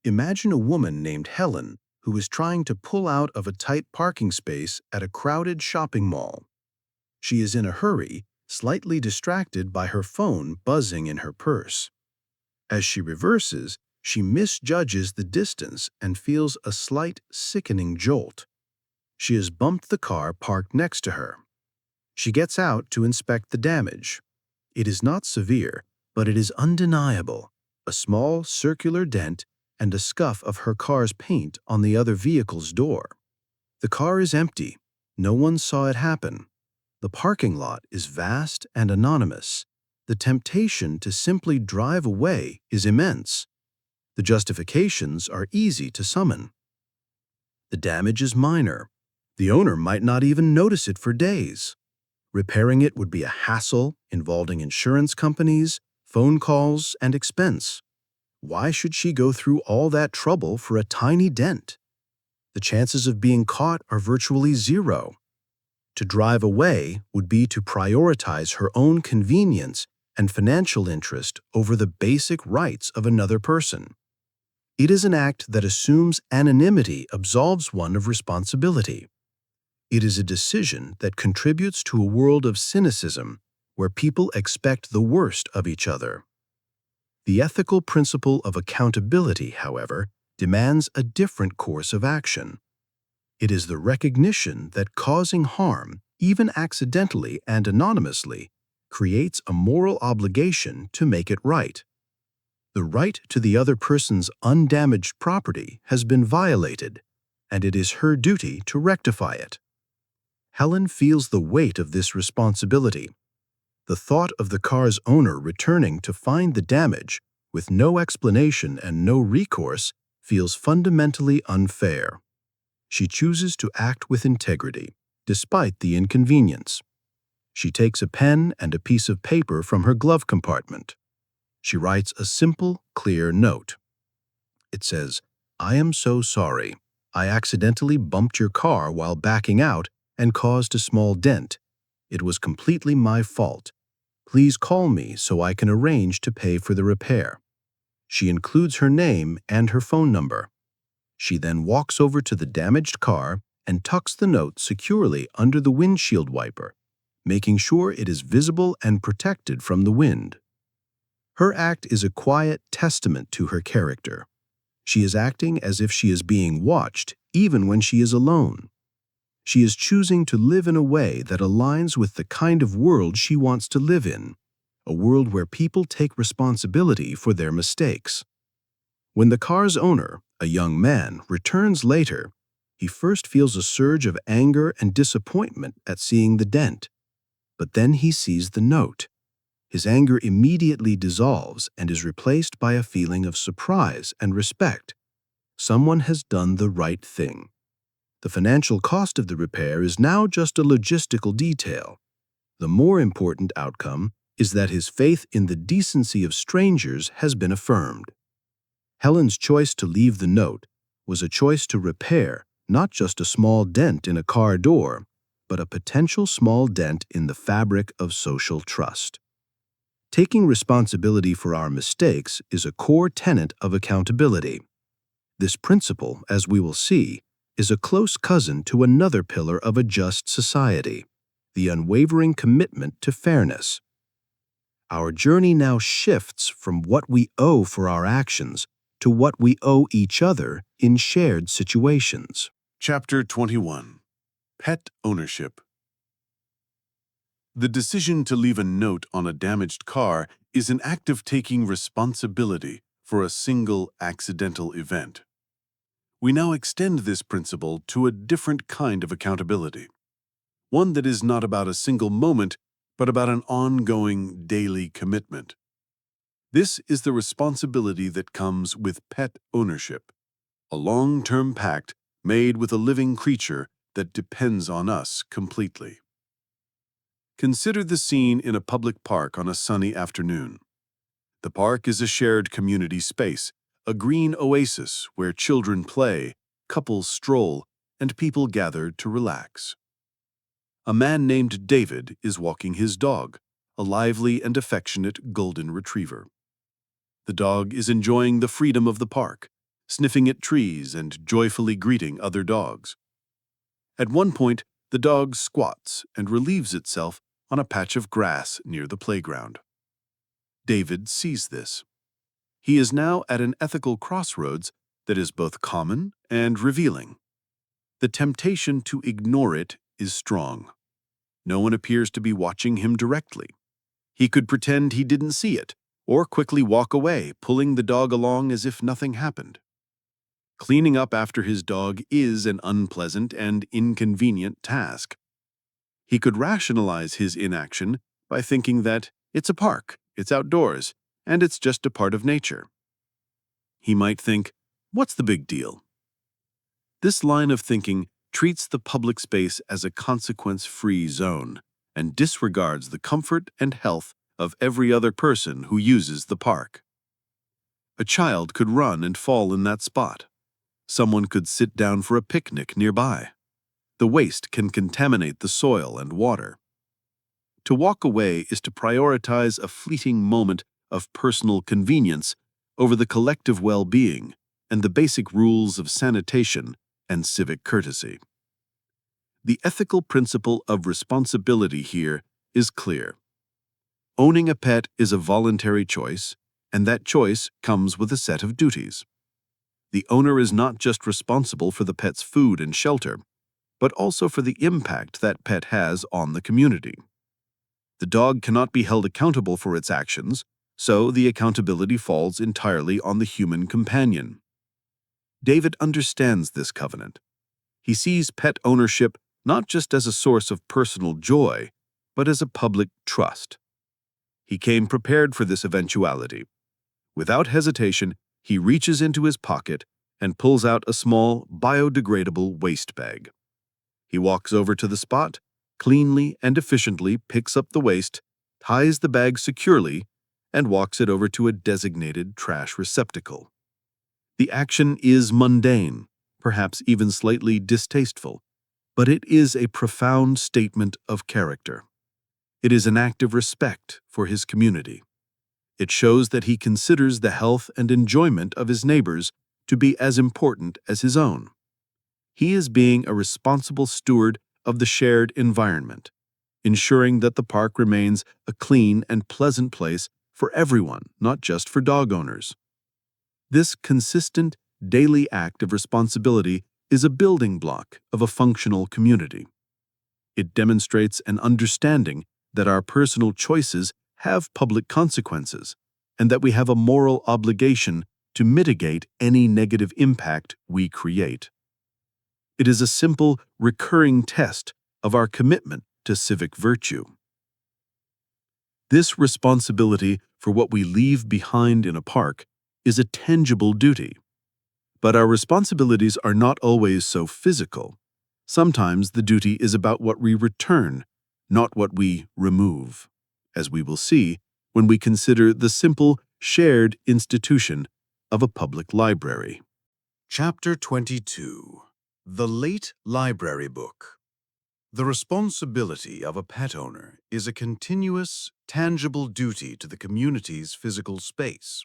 Imagine a woman named Helen who is trying to pull out of a tight parking space at a crowded shopping mall. She is in a hurry, slightly distracted by her phone buzzing in her purse. As she reverses, she misjudges the distance and feels a slight, sickening jolt. She has bumped the car parked next to her. She gets out to inspect the damage. It is not severe, but it is undeniable. A small, circular dent and a scuff of her car's paint on the other vehicle's door. The car is empty. No one saw it happen. The parking lot is vast and anonymous. The temptation to simply drive away is immense. The justifications are easy to summon. The damage is minor. The owner might not even notice it for days. Repairing it would be a hassle involving insurance companies, phone calls, and expense. Why should she go through all that trouble for a tiny dent? The chances of being caught are virtually zero. To drive away would be to prioritize her own convenience and financial interest over the basic rights of another person. It is an act that assumes anonymity absolves one of responsibility. It is a decision that contributes to a world of cynicism where people expect the worst of each other. The ethical principle of accountability, however, demands a different course of action. It is the recognition that causing harm, even accidentally and anonymously, creates a moral obligation to make it right. The right to the other person's undamaged property has been violated, and it is her duty to rectify it. Helen feels the weight of this responsibility. The thought of the car's owner returning to find the damage with no explanation and no recourse feels fundamentally unfair. She chooses to act with integrity, despite the inconvenience. She takes a pen and a piece of paper from her glove compartment. She writes a simple, clear note. It says, "I am so sorry. I accidentally bumped your car while backing out and caused a small dent. It was completely my fault. Please call me so I can arrange to pay for the repair." She includes her name and her phone number. She then walks over to the damaged car and tucks the note securely under the windshield wiper, making sure it is visible and protected from the wind. Her act is a quiet testament to her character. She is acting as if she is being watched, even when she is alone. She is choosing to live in a way that aligns with the kind of world she wants to live in, a world where people take responsibility for their mistakes. When the car's owner, a young man, returns later, he first feels a surge of anger and disappointment at seeing the dent. But then he sees the note. His anger immediately dissolves and is replaced by a feeling of surprise and respect. Someone has done the right thing. The financial cost of the repair is now just a logistical detail. The more important outcome is that his faith in the decency of strangers has been affirmed. Helen's choice to leave the note was a choice to repair not just a small dent in a car door, but a potential small dent in the fabric of social trust. Taking responsibility for our mistakes is a core tenet of accountability. This principle, as we will see, is a close cousin to another pillar of a just society, the unwavering commitment to fairness. Our journey now shifts from what we owe for our actions to what we owe each other in shared situations. Chapter 21. Pet Ownership. The decision to leave a note on a damaged car is an act of taking responsibility for a single accidental event. We now extend this principle to a different kind of accountability, one that is not about a single moment, but about an ongoing daily commitment. This is the responsibility that comes with pet ownership, a long-term pact made with a living creature that depends on us completely. Consider the scene in a public park on a sunny afternoon. The park is a shared community space, a green oasis where children play, couples stroll, and people gather to relax. A man named David is walking his dog, a lively and affectionate golden retriever. The dog is enjoying the freedom of the park, sniffing at trees and joyfully greeting other dogs. At one point, the dog squats and relieves itself on a patch of grass near the playground. David sees this. He is now at an ethical crossroads that is both common and revealing. The temptation to ignore it is strong. No one appears to be watching him directly. He could pretend he didn't see it, or quickly walk away, pulling the dog along as if nothing happened. Cleaning up after his dog is an unpleasant and inconvenient task. He could rationalize his inaction by thinking that it's a park, it's outdoors, and it's just a part of nature. He might think, what's the big deal? This line of thinking treats the public space as a consequence-free zone and disregards the comfort and health of every other person who uses the park. A child could run and fall in that spot. Someone could sit down for a picnic nearby. The waste can contaminate the soil and water. To walk away is to prioritize a fleeting moment of personal convenience over the collective well-being and the basic rules of sanitation and civic courtesy. The ethical principle of responsibility here is clear. Owning a pet is a voluntary choice, and that choice comes with a set of duties. The owner is not just responsible for the pet's food and shelter, but also for the impact that pet has on the community. The dog cannot be held accountable for its actions, so the accountability falls entirely on the human companion. David understands this covenant. He sees pet ownership not just as a source of personal joy, but as a public trust. He came prepared for this eventuality. Without hesitation, he reaches into his pocket and pulls out a small, biodegradable waste bag. He walks over to the spot, cleanly and efficiently picks up the waste, ties the bag securely, and walks it over to a designated trash receptacle. The action is mundane, perhaps even slightly distasteful, but it is a profound statement of character. It is an act of respect for his community. It shows that he considers the health and enjoyment of his neighbors to be as important as his own. He is being a responsible steward of the shared environment, ensuring that the park remains a clean and pleasant place for everyone, not just for dog owners. This consistent, daily act of responsibility is a building block of a functional community. It demonstrates an understanding that our personal choices have public consequences, and that we have a moral obligation to mitigate any negative impact we create. It is a simple, recurring test of our commitment to civic virtue. This responsibility for what we leave behind in a park is a tangible duty. But our responsibilities are not always so physical. Sometimes the duty is about what we return, not what we remove, as we will see when we consider the simple, shared institution of a public library. Chapter 22. The Late Library Book. The responsibility of a pet owner is a continuous, tangible duty to the community's physical space.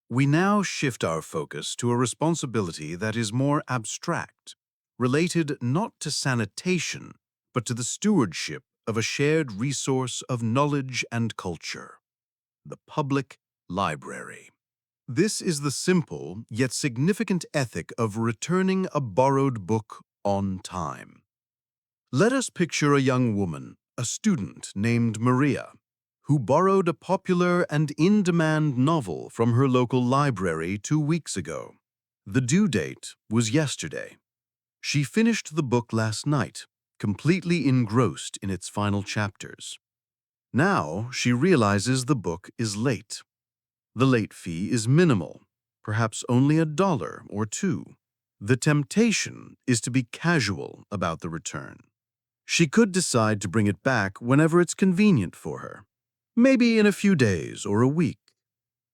We now shift our focus to a responsibility that is more abstract, related not to sanitation, but to the stewardship of a shared resource of knowledge and culture, the public library. This is the simple yet significant ethic of returning a borrowed book on time. Let us picture a young woman, a student named Maria, who borrowed a popular and in-demand novel from her local library 2 weeks ago. The due date was yesterday. She finished the book last night, completely engrossed in its final chapters. Now she realizes the book is late. The late fee is minimal, perhaps only $1 or $2. The temptation is to be casual about the return. She could decide to bring it back whenever it's convenient for her, maybe in a few days or a week.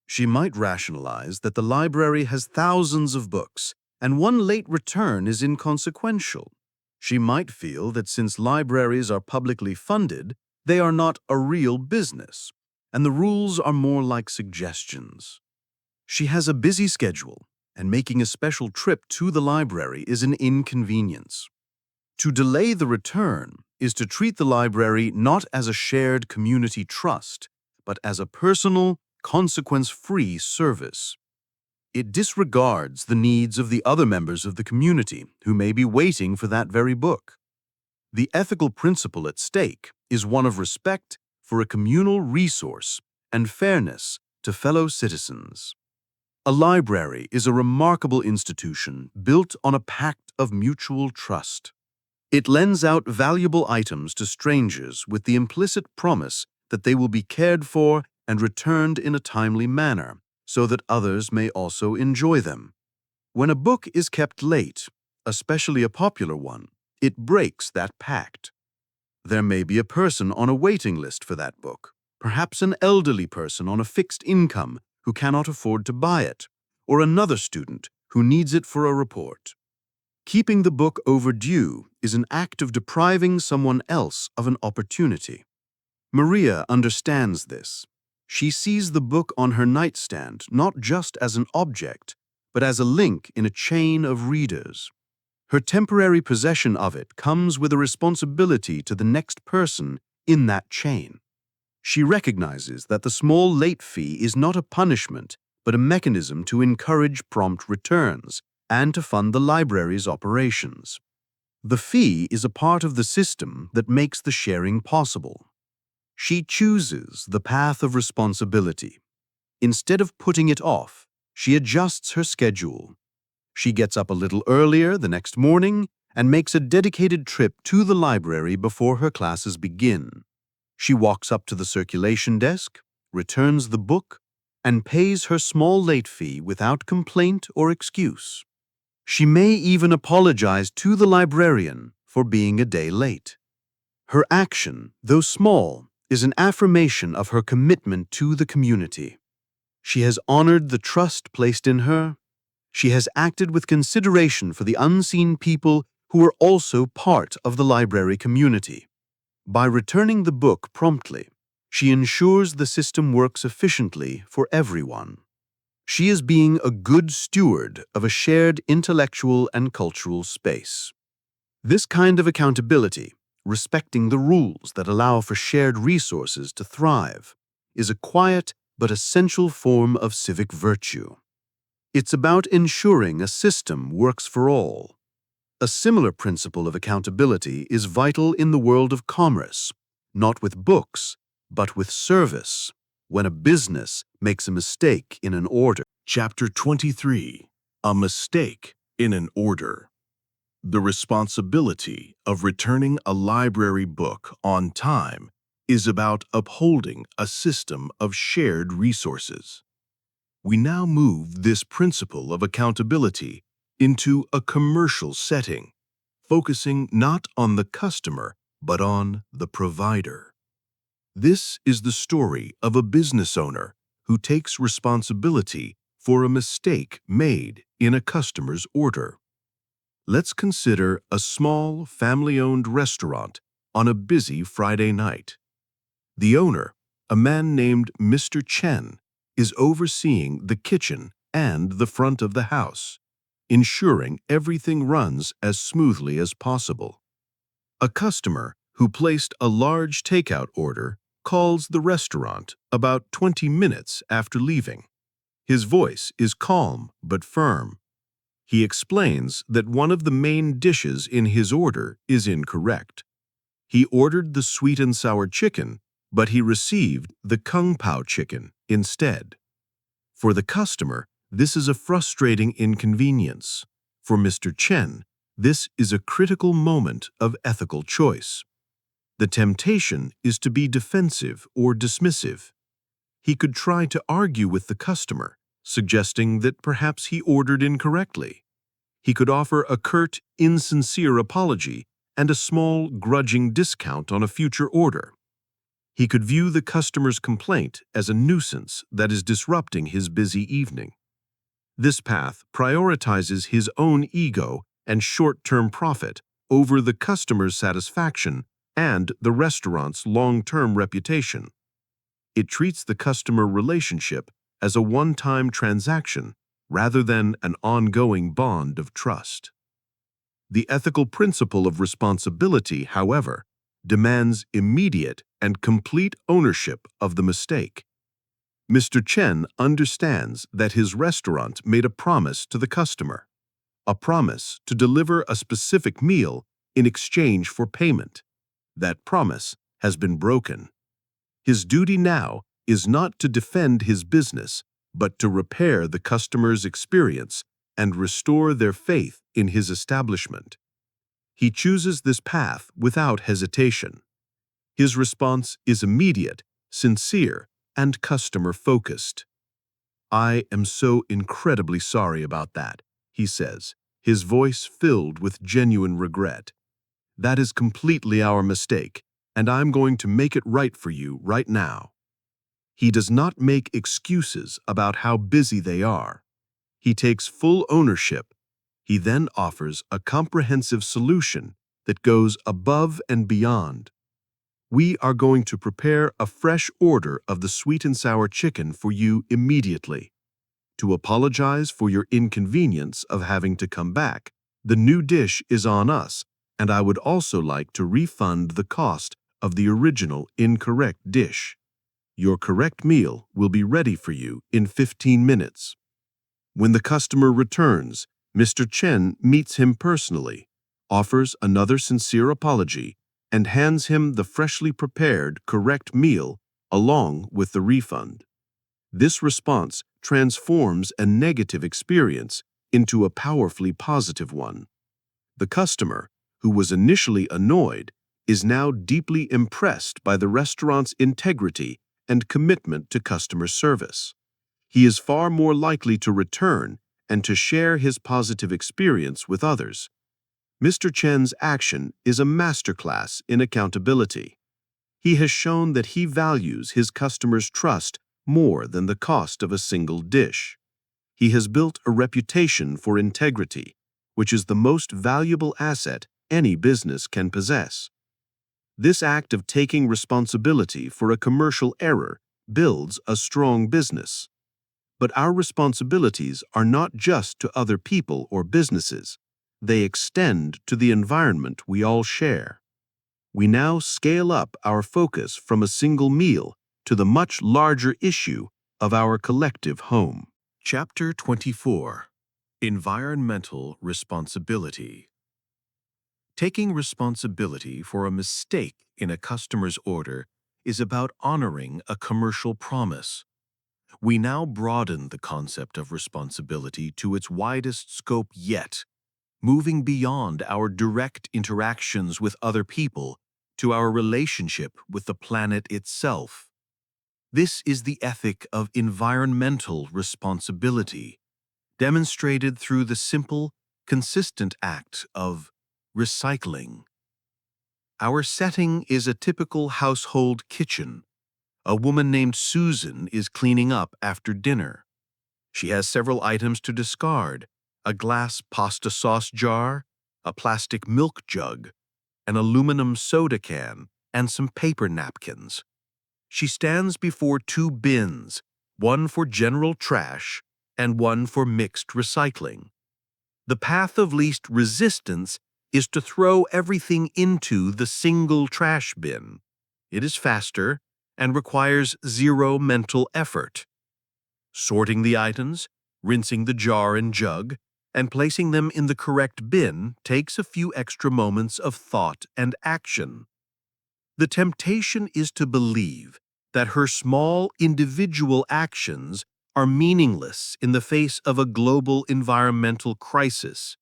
She might rationalize that the library has thousands of books, and one late return is inconsequential. She might feel that since libraries are publicly funded, they are not a real business, and the rules are more like suggestions. She has a busy schedule, and making a special trip to the library is an inconvenience. To delay the return is to treat the library not as a shared community trust, but as a personal, consequence-free service. It disregards the needs of the other members of the community who may be waiting for that very book. The ethical principle at stake is one of respect for a communal resource and fairness to fellow citizens. A library is a remarkable institution built on a pact of mutual trust. It lends out valuable items to strangers with the implicit promise that they will be cared for and returned in a timely manner, so that others may also enjoy them. When a book is kept late, especially a popular one, it breaks that pact. There may be a person on a waiting list for that book, perhaps an elderly person on a fixed income who cannot afford to buy it, or another student who needs it for a report. Keeping the book overdue is an act of depriving someone else of an opportunity. Maria understands this. She sees the book on her nightstand not just as an object, but as a link in a chain of readers. Her temporary possession of it comes with a responsibility to the next person in that chain. She recognizes that the small late fee is not a punishment, but a mechanism to encourage prompt returns and to fund the library's operations. The fee is a part of the system that makes the sharing possible. She chooses the path of responsibility. Instead of putting it off, she adjusts her schedule. She gets up a little earlier the next morning and makes a dedicated trip to the library before her classes begin. She walks up to the circulation desk, returns the book, and pays her small late fee without complaint or excuse. She may even apologize to the librarian for being a day late. Her action, though small, is an affirmation of her commitment to the community. She has honored the trust placed in her, She has acted with consideration for the unseen people who are also part of the library community. By returning the book promptly, she ensures the system works efficiently for everyone. She is being a good steward of a shared intellectual and cultural space. This kind of accountability, respecting the rules that allow for shared resources to thrive, is a quiet but essential form of civic virtue. It's about ensuring a system works for all. A similar principle of accountability is vital in the world of commerce, not with books, but with service, when a business makes a mistake in an order. Chapter 23. A Mistake in an Order. The responsibility of returning a library book on time is about upholding a system of shared resources. We now move this principle of accountability into a commercial setting, focusing not on the customer but on the provider. This is the story of a business owner who takes responsibility for a mistake made in a customer's order. Let's consider a small family-owned restaurant on a busy Friday night. The owner, a man named Mr. Chen, is overseeing the kitchen and the front of the house, ensuring everything runs as smoothly as possible. A customer who placed a large takeout order calls the restaurant about 20 minutes after leaving. His voice is calm but firm. He explains that one of the main dishes in his order is incorrect. He ordered the sweet and sour chicken, but he received the kung pao chicken instead. For the customer, this is a frustrating inconvenience. For Mr. Chen, this is a critical moment of ethical choice. The temptation is to be defensive or dismissive. He could try to argue with the customer, suggesting that perhaps he ordered incorrectly. He could offer a curt, insincere apology and a small, grudging discount on a future order. He could view the customer's complaint as a nuisance that is disrupting his busy evening. This path prioritizes his own ego and short-term profit over the customer's satisfaction and the restaurant's long-term reputation. It treats the customer relationship as a one-time transaction rather than an ongoing bond of trust. The ethical principle of responsibility, however, demands immediate and complete ownership of the mistake. Mr. Chen understands that his restaurant made a promise to the customer, a promise to deliver a specific meal in exchange for payment. That promise has been broken. His duty now is not to defend his business, but to repair the customer's experience and restore their faith in his establishment. He chooses this path without hesitation. His response is immediate, sincere, and customer-focused. "I am so incredibly sorry about that," he says, his voice filled with genuine regret. "That is completely our mistake, and I'm going to make it right for you right now." He does not make excuses about how busy they are. He takes full ownership. He then offers a comprehensive solution that goes above and beyond. "We are going to prepare a fresh order of the sweet and sour chicken for you immediately. To apologize for your inconvenience of having to come back, the new dish is on us, and I would also like to refund the cost of the original incorrect dish. Your correct meal will be ready for you in 15 minutes. When the customer returns, Mr. Chen meets him personally, offers another sincere apology, and hands him the freshly prepared correct meal along with the refund. This response transforms a negative experience into a powerfully positive one. The customer, who was initially annoyed, is now deeply impressed by the restaurant's integrity and commitment to customer service. He is far more likely to return and to share his positive experience with others. Mr. Chen's action is a masterclass in accountability. He has shown that he values his customers' trust more than the cost of a single dish. He has built a reputation for integrity, which is the most valuable asset any business can possess. This act of taking responsibility for a commercial error builds a strong business. But our responsibilities are not just to other people or businesses. They extend to the environment we all share. We now scale up our focus from a single meal to the much larger issue of our collective home. Chapter 24: Environmental Responsibility. Taking responsibility for a mistake in a customer's order is about honoring a commercial promise. We now broaden the concept of responsibility to its widest scope yet, moving beyond our direct interactions with other people to our relationship with the planet itself. This is the ethic of environmental responsibility, demonstrated through the simple, consistent act of recycling. Our setting is a typical household kitchen. A woman named Susan is cleaning up after dinner. She has several items to discard: a glass pasta sauce jar, a plastic milk jug, an aluminum soda can, and some paper napkins. She stands before two bins, one for general trash and one for mixed recycling. The path of least resistance is to throw everything into the single trash bin. It is faster and requires zero mental effort. Sorting the items, rinsing the jar and jug, and placing them in the correct bin takes a few extra moments of thought and action. The temptation is to believe that her small individual actions are meaningless in the face of a global environmental crisis.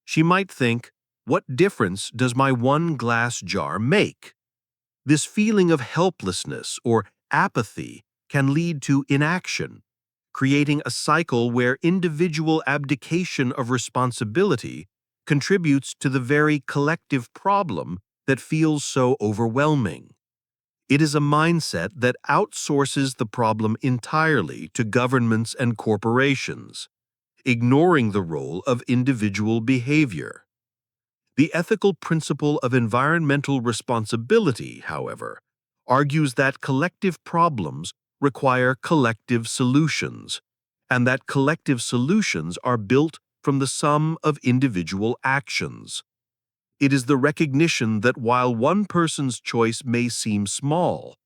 She might think, "What difference does my one glass jar make?" This feeling of helplessness or apathy can lead to inaction, creating a cycle where individual abdication of responsibility contributes to the very collective problem that feels so overwhelming. It is a mindset that outsources the problem entirely to governments and corporations, ignoring the role of individual behavior. The ethical principle of environmental responsibility, however, argues that collective problems require collective solutions, and that collective solutions are built from the sum of individual actions. It is the recognition that while one person's choice may seem small,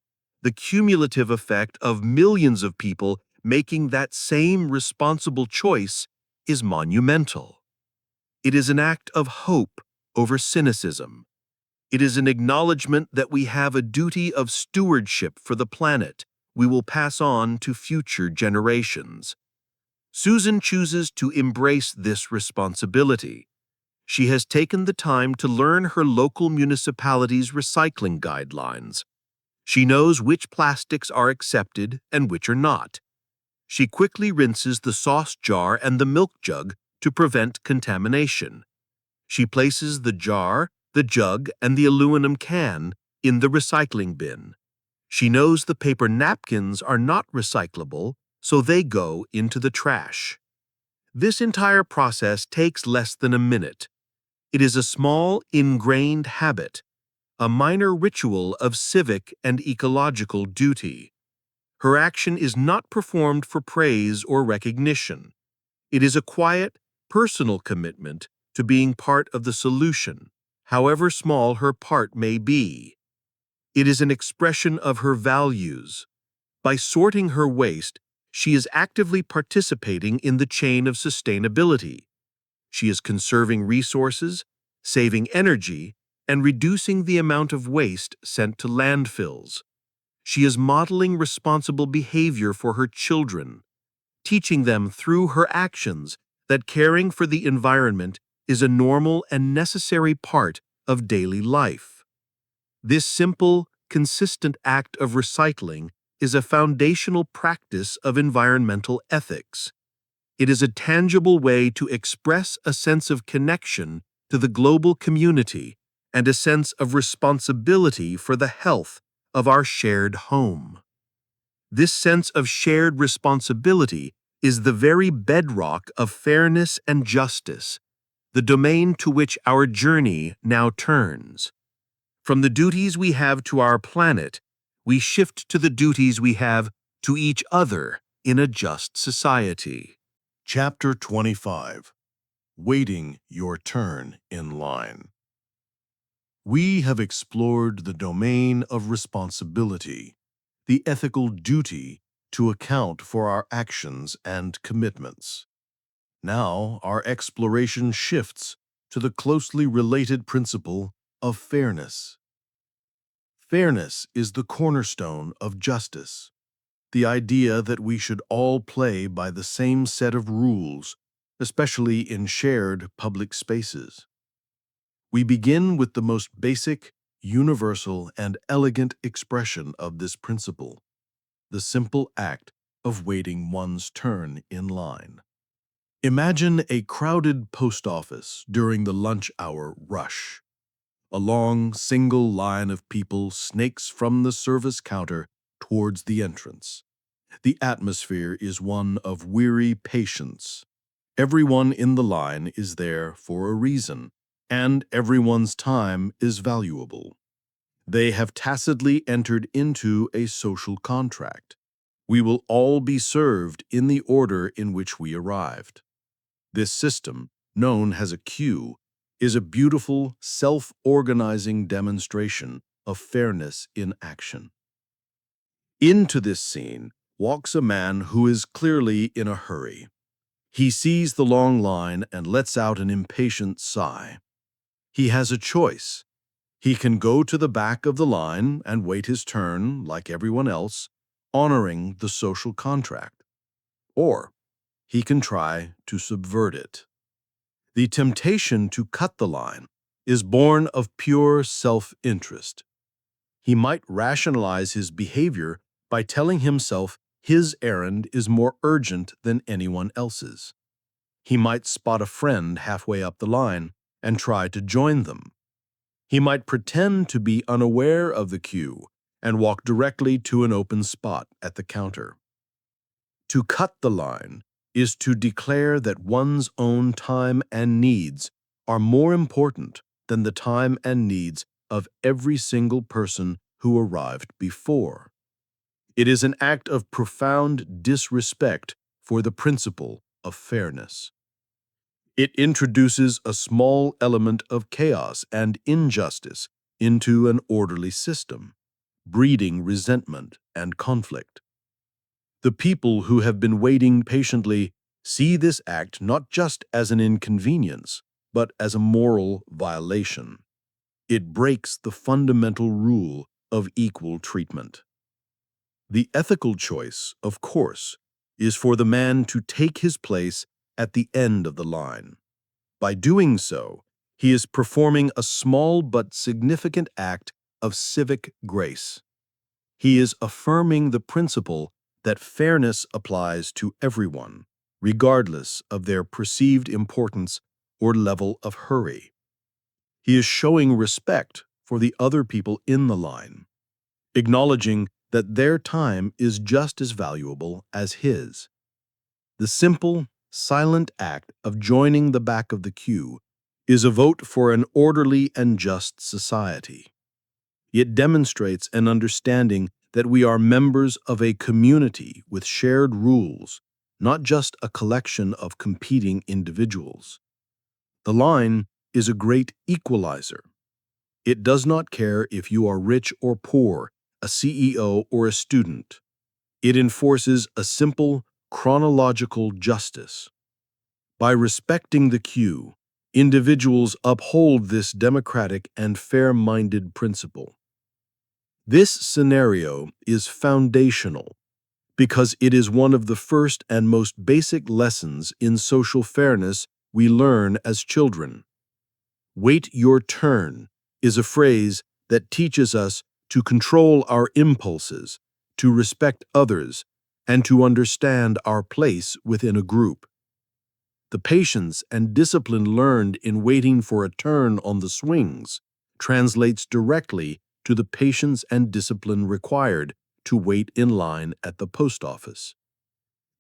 the cumulative effect of millions of people making that same responsible choice is monumental. It is an act of hope over cynicism. It is an acknowledgement that we have a duty of stewardship for the planet we will pass on to future generations. Susan chooses to embrace this responsibility. She has taken the time to learn her local municipality's recycling guidelines. She knows which plastics are accepted and which are not. She quickly rinses the sauce jar and the milk jug to prevent contamination. She places the jar, the jug, and the aluminum can in the recycling bin. She knows the paper napkins are not recyclable, so they go into the trash. This entire process takes less than a minute. It is a small, ingrained habit, a minor ritual of civic and ecological duty. Her action is not performed for praise or recognition. It is a quiet, personal commitment to being part of the solution, however small her part may be. It is an expression of her values. By sorting her waste, she is actively participating in the chain of sustainability. She is conserving resources, saving energy, and reducing the amount of waste sent to landfills. She is modeling responsible behavior for her children, teaching them through her actions that caring for the environment is a normal and necessary part of daily life. This simple, consistent act of recycling is a foundational practice of environmental ethics. It is a tangible way to express a sense of connection to the global community and a sense of responsibility for the health of our shared home. This sense of shared responsibility is the very bedrock of fairness and justice, the domain to which our journey now turns. From the duties we have to our planet, we shift to the duties we have to each other in a just society. Chapter 25. Waiting Your Turn in Line. We have explored the domain of responsibility, the ethical duty to account for our actions and commitments. Now, our exploration shifts to the closely related principle of fairness. Fairness is the cornerstone of justice, the idea that we should all play by the same set of rules, especially in shared public spaces. We begin with the most basic, universal, and elegant expression of this principle, the simple act of waiting one's turn in line. Imagine a crowded post office during the lunch hour rush. A long, single line of people snakes from the service counter towards the entrance. The atmosphere is one of weary patience. Everyone in the line is there for a reason, and everyone's time is valuable. They have tacitly entered into a social contract. We will all be served in the order in which we arrived. This system, known as a queue, is a beautiful, self-organizing demonstration of fairness in action. Into this scene walks a man who is clearly in a hurry. He sees the long line and lets out an impatient sigh. He has a choice. He can go to the back of the line and wait his turn like everyone else, honoring the social contract. Or he can try to subvert it. The temptation to cut the line is born of pure self-interest. He might rationalize his behavior by telling himself his errand is more urgent than anyone else's. He might spot a friend halfway up the line and try to join them. He might pretend to be unaware of the queue and walk directly to an open spot at the counter. To cut the line is to declare that one's own time and needs are more important than the time and needs of every single person who arrived before. It is an act of profound disrespect for the principle of fairness. It introduces a small element of chaos and injustice into an orderly system, breeding resentment and conflict. The people who have been waiting patiently see this act not just as an inconvenience, but as a moral violation. It breaks the fundamental rule of equal treatment. The ethical choice, of course, is for the man to take his place at the end of the line. By doing so, he is performing a small but significant act of civic grace. He is affirming the principle that fairness applies to everyone, regardless of their perceived importance or level of hurry. He is showing respect for the other people in the line, acknowledging that their time is just as valuable as his. The simple, silent act of joining the back of the queue is a vote for an orderly and just society. It demonstrates an understanding that we are members of a community with shared rules, not just a collection of competing individuals. The line is a great equalizer. It does not care if you are rich or poor, a CEO or a student. It enforces a simple, chronological justice. By respecting the queue, individuals uphold this democratic and fair-minded principle. This scenario is foundational because it is one of the first and most basic lessons in social fairness we learn as children. Wait your turn is a phrase that teaches us to control our impulses, to respect others, and to understand our place within a group. The patience and discipline learned in waiting for a turn on the swings translates directly to the patience and discipline required to wait in line at the post office.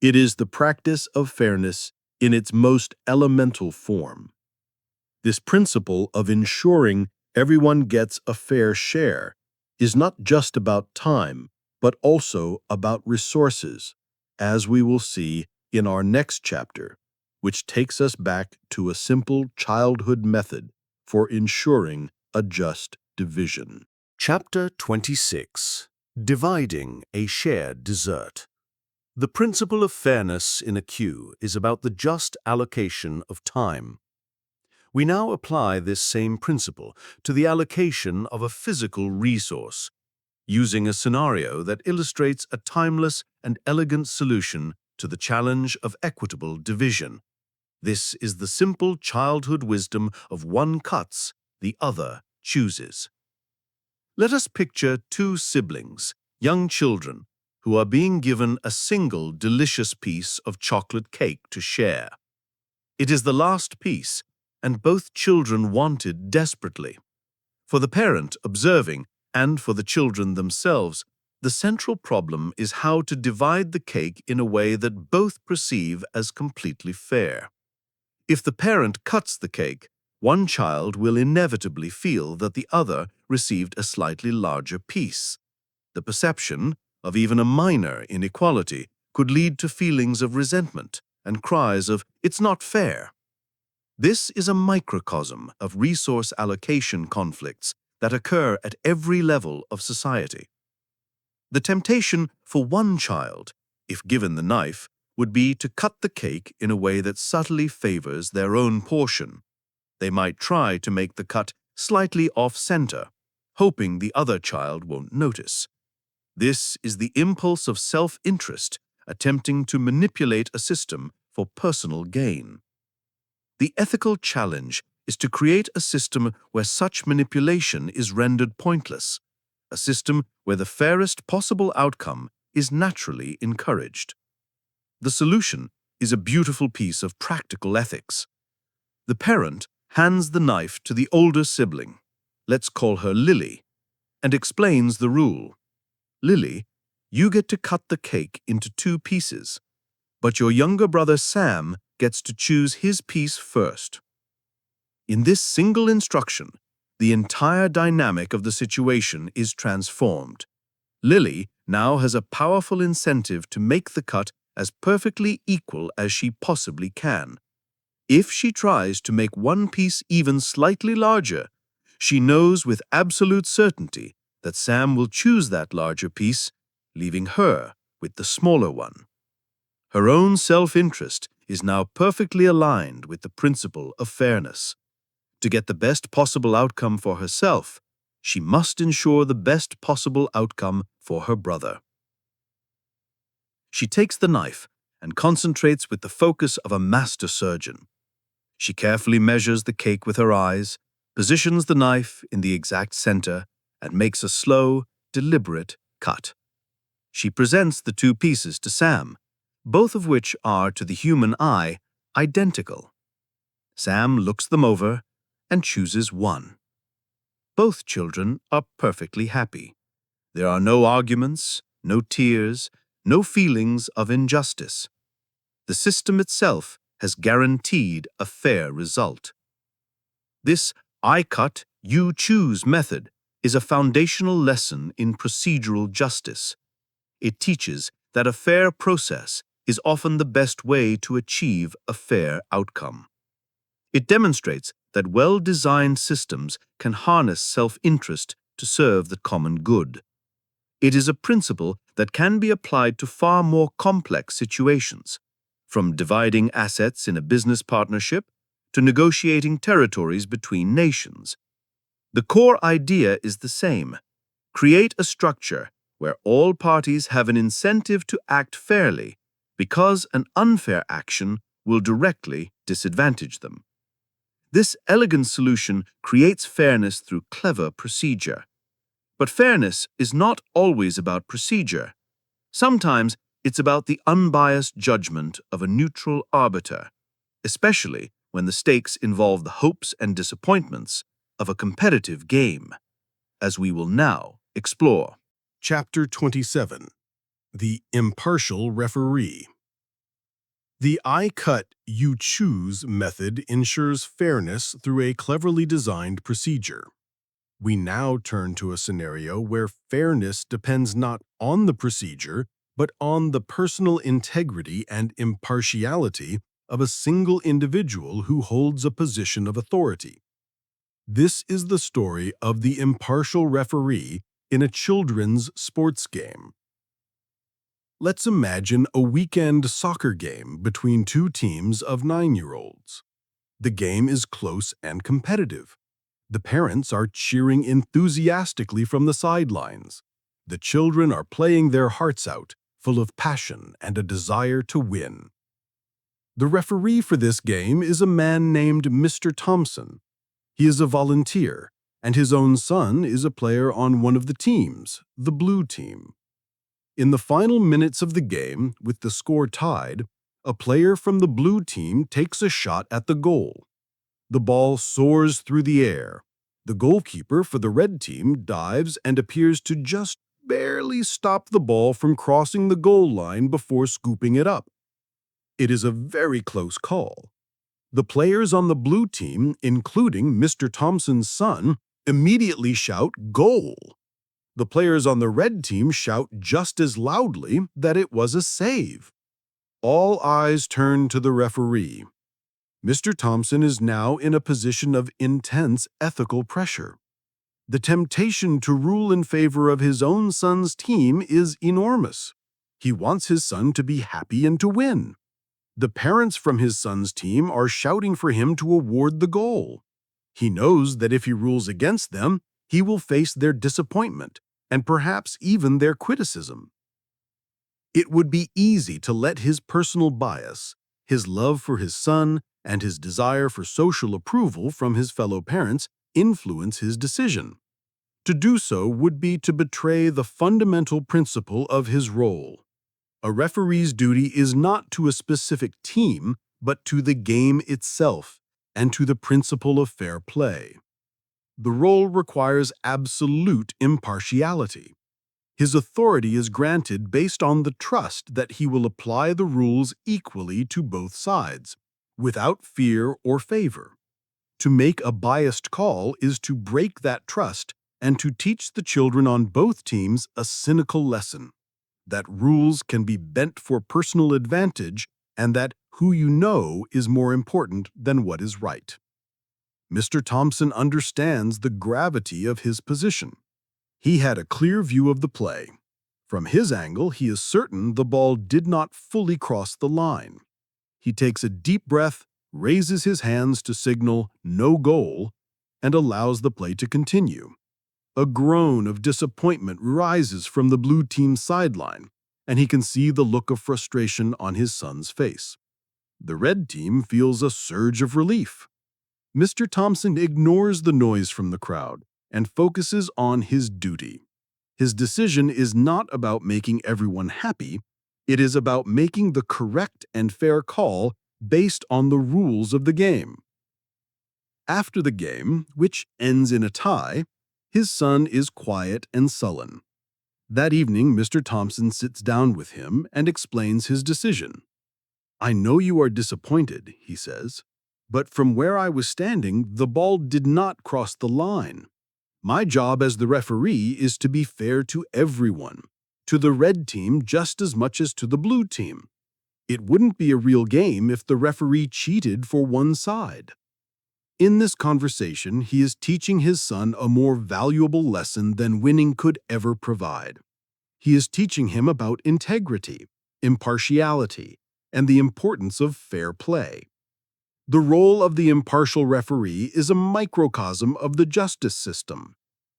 It is the practice of fairness in its most elemental form. This principle of ensuring everyone gets a fair share is not just about time, but also about resources, as we will see in our next chapter, which takes us back to a simple childhood method for ensuring a just division. Chapter 26. Dividing a Shared Dessert. The principle of fairness in a queue is about the just allocation of time. We now apply this same principle to the allocation of a physical resource, using a scenario that illustrates a timeless and elegant solution to the challenge of equitable division. This is the simple childhood wisdom of one cuts, the other chooses. Let us picture two siblings, young children, who are being given a single delicious piece of chocolate cake to share. It is the last piece, and both children want it desperately. For the parent observing, and for the children themselves, the central problem is how to divide the cake in a way that both perceive as completely fair. If the parent cuts the cake, one child will inevitably feel that the other received a slightly larger piece. The perception of even a minor inequality could lead to feelings of resentment and cries of, "It's not fair." This is a microcosm of resource allocation conflicts that occur at every level of society. The temptation for one child, if given the knife, would be to cut the cake in a way that subtly favors their own portion. They might try to make the cut slightly off-center, hoping the other child won't notice. This is the impulse of self-interest attempting to manipulate a system for personal gain. The ethical challenge is to create a system where such manipulation is rendered pointless, a system where the fairest possible outcome is naturally encouraged. The solution is a beautiful piece of practical ethics. The parent hands the knife to the older sibling, let's call her Lily, and explains the rule. Lily, you get to cut the cake into 2 pieces, but your younger brother Sam gets to choose his piece first. In this single instruction, the entire dynamic of the situation is transformed. Lily now has a powerful incentive to make the cut as perfectly equal as she possibly can. If she tries to make one piece even slightly larger, she knows with absolute certainty that Sam will choose that larger piece, leaving her with the smaller one. Her own self-interest is now perfectly aligned with the principle of fairness. To get the best possible outcome for herself, she must ensure the best possible outcome for her brother. She takes the knife and concentrates with the focus of a master surgeon. She carefully measures the cake with her eyes, positions the knife in the exact center, and makes a slow, deliberate cut. She presents the 2 pieces to Sam, both of which are, to the human eye, identical. Sam looks them over and chooses one. Both children are perfectly happy. There are no arguments, no tears, no feelings of injustice. The system itself has guaranteed a fair result. This I cut, you choose method is a foundational lesson in procedural justice. It teaches that a fair process is often the best way to achieve a fair outcome. It demonstrates that well-designed systems can harness self-interest to serve the common good. It is a principle that can be applied to far more complex situations, from dividing assets in a business partnership to negotiating territories between nations. The core idea is the same. Create a structure where all parties have an incentive to act fairly, because an unfair action will directly disadvantage them. This elegant solution creates fairness through clever procedure. But fairness is not always about procedure. Sometimes it's about the unbiased judgment of a neutral arbiter, especially when the stakes involve the hopes and disappointments of a competitive game, as we will now explore. Chapter 27. The Impartial Referee. The I cut, you choose method ensures fairness through a cleverly designed procedure. We now turn to a scenario where fairness depends not on the procedure, but on the personal integrity and impartiality of a single individual who holds a position of authority. This is the story of the impartial referee in a children's sports game. Let's imagine a weekend soccer game between two teams of 9-year-olds. The game is close and competitive. The parents are cheering enthusiastically from the sidelines. The children are playing their hearts out, full of passion and a desire to win. The referee for this game is a man named Mr. Thompson. He is a volunteer, and his own son is a player on one of the teams, the blue team. In the final minutes of the game, with the score tied, a player from the blue team takes a shot at the goal. The ball soars through the air. The goalkeeper for the red team dives and appears to just barely stop the ball from crossing the goal line before scooping it up. It is a very close call. The players on the blue team, including Mr. Thompson's son, immediately shout "Goal!" The players on the red team shout just as loudly that it was a save. All eyes turn to the referee. Mr. Thompson is now in a position of intense ethical pressure. The temptation to rule in favor of his own son's team is enormous. He wants his son to be happy and to win. The parents from his son's team are shouting for him to award the goal. He knows that if he rules against them, he will face their disappointment and perhaps even their criticism. It would be easy to let his personal bias, his love for his son, and his desire for social approval from his fellow parents influence his decision. To do so would be to betray the fundamental principle of his role. A referee's duty is not to a specific team, but to the game itself and to the principle of fair play. The role requires absolute impartiality. His authority is granted based on the trust that he will apply the rules equally to both sides, without fear or favor. To make a biased call is to break that trust and to teach the children on both teams a cynical lesson, that rules can be bent for personal advantage and that who you know is more important than what is right. Mr. Thompson understands the gravity of his position. He had a clear view of the play. From his angle, he is certain the ball did not fully cross the line. He takes a deep breath, raises his hands to signal "no goal," and allows the play to continue. A groan of disappointment rises from the blue team's sideline, and he can see the look of frustration on his son's face. The red team feels a surge of relief. Mr. Thompson ignores the noise from the crowd and focuses on his duty. His decision is not about making everyone happy. It is about making the correct and fair call based on the rules of the game. After the game, which ends in a tie, his son is quiet and sullen. That evening, Mr. Thompson sits down with him and explains his decision. "I know you are disappointed," he says, "but from where I was standing, the ball did not cross the line. My job as the referee is to be fair to everyone, to the red team just as much as to the blue team. It wouldn't be a real game if the referee cheated for one side." In this conversation, he is teaching his son a more valuable lesson than winning could ever provide. He is teaching him about integrity, impartiality, and the importance of fair play. The role of the impartial referee is a microcosm of the justice system.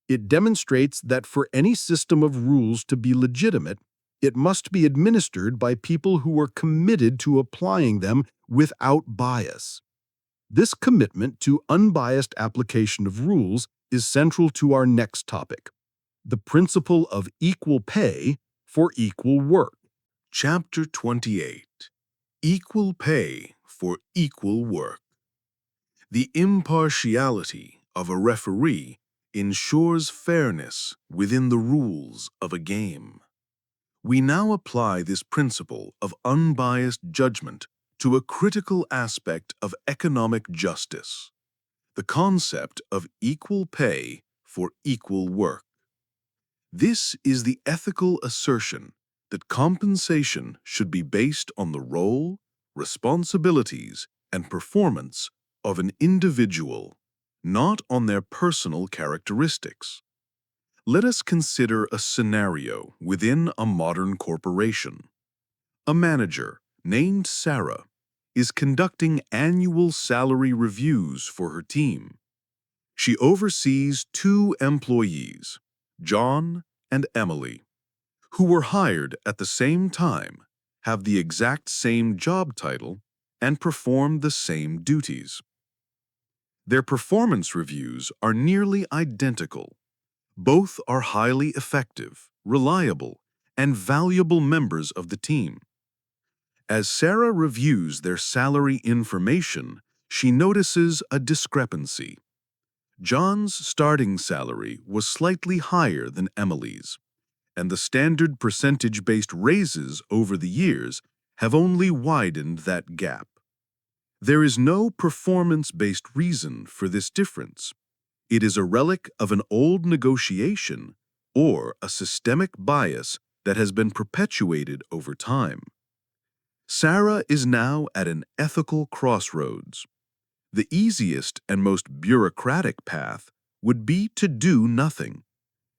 It demonstrates that for any system of rules to be legitimate, it must be administered by people who are committed to applying them without bias. This commitment to unbiased application of rules is central to our next topic, the principle of equal pay for equal work. Chapter 28. Equal Pay for Equal Work. The impartiality of a referee ensures fairness within the rules of a game. We now apply this principle of unbiased judgment to a critical aspect of economic justice, the concept of equal pay for equal work. This is the ethical assertion that compensation should be based on the role, responsibilities, and performance of an individual, not on their personal characteristics. Let us consider a scenario within a modern corporation. A manager named Sarah is conducting annual salary reviews for her team. She oversees 2 employees, John and Emily, who were hired at the same time, have the exact same job title, and perform the same duties. Their performance reviews are nearly identical. Both are highly effective, reliable, and valuable members of the team. As Sarah reviews their salary information, she notices a discrepancy. John's starting salary was slightly higher than Emily's, and the standard percentage-based raises over the years have only widened that gap. There is no performance-based reason for this difference. It is a relic of an old negotiation or a systemic bias that has been perpetuated over time. Sarah is now at an ethical crossroads. The easiest and most bureaucratic path would be to do nothing.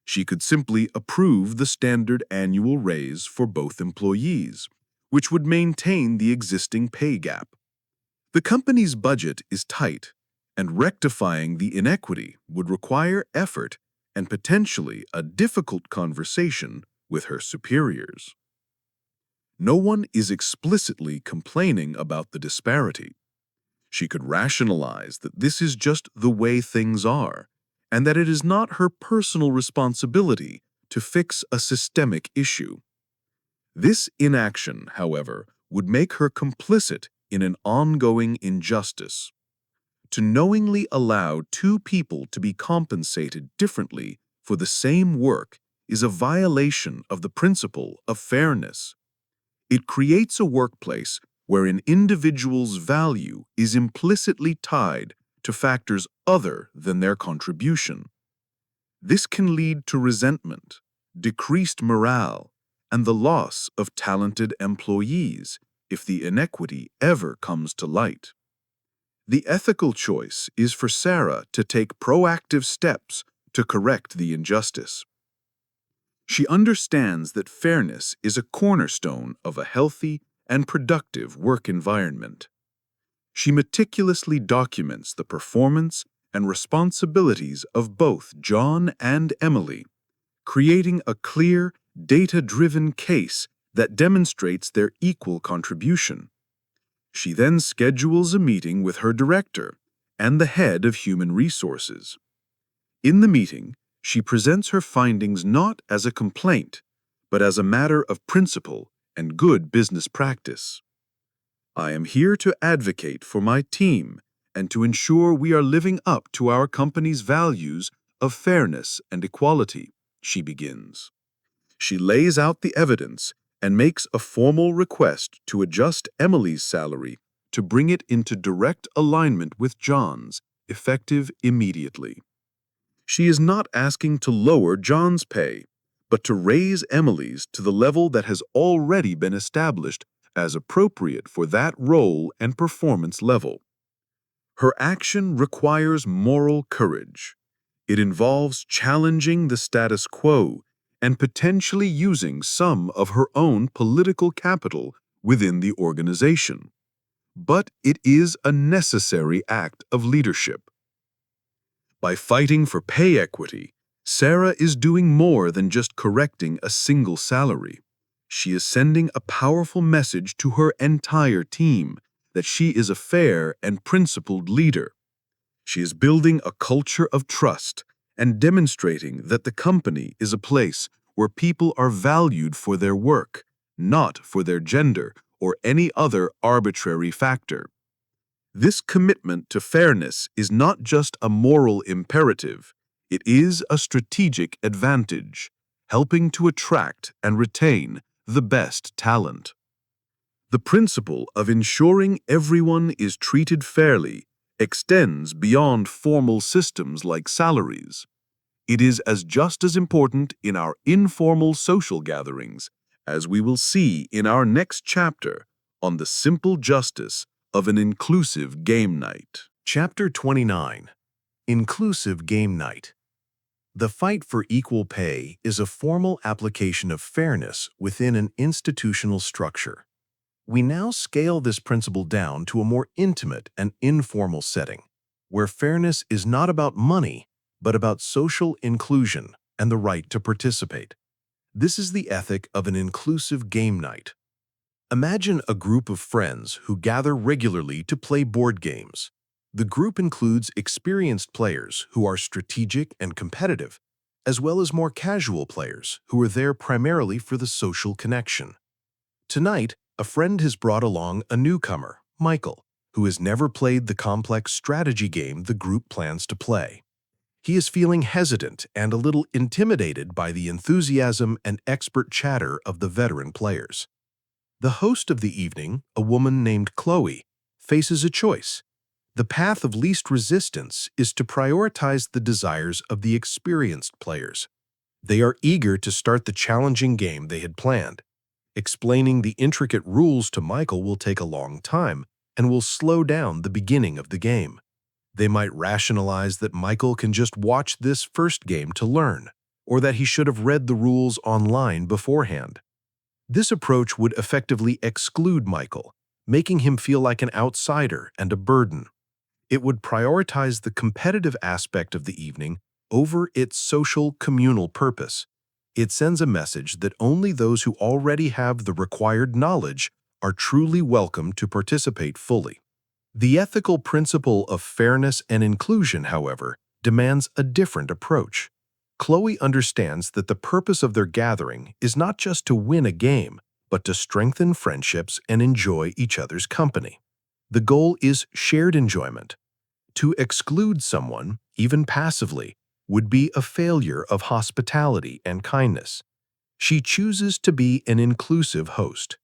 She could simply approve the standard annual raise for both employees, which would maintain the existing pay gap. The company's budget is tight, and rectifying the inequity would require effort and potentially a difficult conversation with her superiors. No one is explicitly complaining about the disparity. She could rationalize that this is just the way things are, and that it is not her personal responsibility to fix a systemic issue. This inaction, however, would make her complicit in an ongoing injustice. To knowingly allow 2 people to be compensated differently for the same work is a violation of the principle of fairness. It creates a workplace where an individual's value is implicitly tied to factors other than their contribution. This can lead to resentment, decreased morale, and the loss of talented employees if the inequity ever comes to light. The ethical choice is for Sarah to take proactive steps to correct the injustice. She understands that fairness is a cornerstone of a healthy and productive work environment. She meticulously documents the performance and responsibilities of both John and Emily, creating a clear, data-driven case that demonstrates their equal contribution. She then schedules a meeting with her director and the head of human resources. In the meeting, she presents her findings not as a complaint, but as a matter of principle and good business practice. I am here to advocate for my team and to ensure we are living up to our company's values of fairness and equality, she begins. She lays out the evidence and makes a formal request to adjust Emily's salary to bring it into direct alignment with John's, effective immediately. She is not asking to lower John's pay, but to raise Emily's to the level that has already been established as appropriate for that role and performance level. Her action requires moral courage. It involves challenging the status quo and potentially using some of her own political capital within the organization. But it is a necessary act of leadership. By fighting for pay equity, Sarah is doing more than just correcting a single salary. She is sending a powerful message to her entire team that she is a fair and principled leader. She is building a culture of trust and demonstrating that the company is a place where people are valued for their work, not for their gender or any other arbitrary factor. This commitment to fairness is not just a moral imperative, it is a strategic advantage, helping to attract and retain the best talent. The principle of ensuring everyone is treated fairly extends beyond formal systems like salaries. It is just as important in our informal social gatherings, as we will see in our next chapter on the simple justice of an inclusive game night. Chapter 29. Inclusive Game Night. The fight for equal pay is a formal application of fairness within an institutional structure. We now scale this principle down to a more intimate and informal setting, where fairness is not about money, but about social inclusion and the right to participate. This is the ethic of an inclusive game night. Imagine a group of friends who gather regularly to play board games. The group includes experienced players who are strategic and competitive, as well as more casual players who are there primarily for the social connection. Tonight, a friend has brought along a newcomer, Michael, who has never played the complex strategy game the group plans to play. He is feeling hesitant and a little intimidated by the enthusiasm and expert chatter of the veteran players. The host of the evening, a woman named Chloe, faces a choice. The path of least resistance is to prioritize the desires of the experienced players. They are eager to start the challenging game they had planned. Explaining the intricate rules to Michael will take a long time and will slow down the beginning of the game. They might rationalize that Michael can just watch this first game to learn, or that he should have read the rules online beforehand. This approach would effectively exclude Michael, making him feel like an outsider and a burden. It would prioritize the competitive aspect of the evening over its social communal purpose. It sends a message that only those who already have the required knowledge are truly welcome to participate fully. The ethical principle of fairness and inclusion, however, demands a different approach. Chloe understands that the purpose of their gathering is not just to win a game, but to strengthen friendships and enjoy each other's company. The goal is shared enjoyment. To exclude someone, even passively, would be a failure of hospitality and kindness. She chooses to be an inclusive host.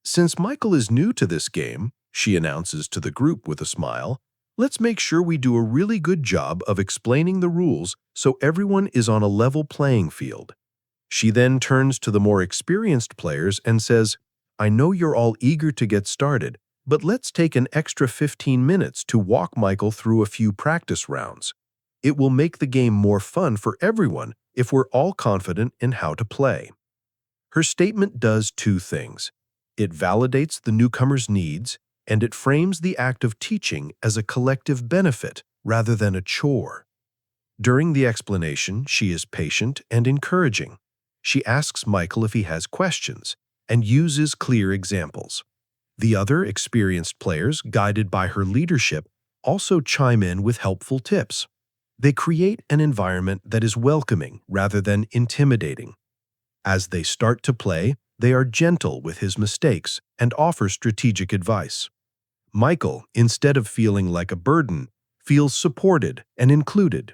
Since Michael is new to this game, she announces to the group with a smile, let's make sure we do a really good job of explaining the rules so everyone is on a level playing field. She then turns to the more experienced players and says, I know you're all eager to get started, but let's take an extra 15 minutes to walk Michael through a few practice rounds. It will make the game more fun for everyone if we're all confident in how to play. Her statement does two things. It validates the newcomer's needs, and it frames the act of teaching as a collective benefit rather than a chore. During the explanation, she is patient and encouraging. She asks Michael if he has questions and uses clear examples. The other experienced players, guided by her leadership, also chime in with helpful tips. They create an environment that is welcoming rather than intimidating. As they start to play, they are gentle with his mistakes and offer strategic advice. Michael, instead of feeling like a burden, feels supported and included.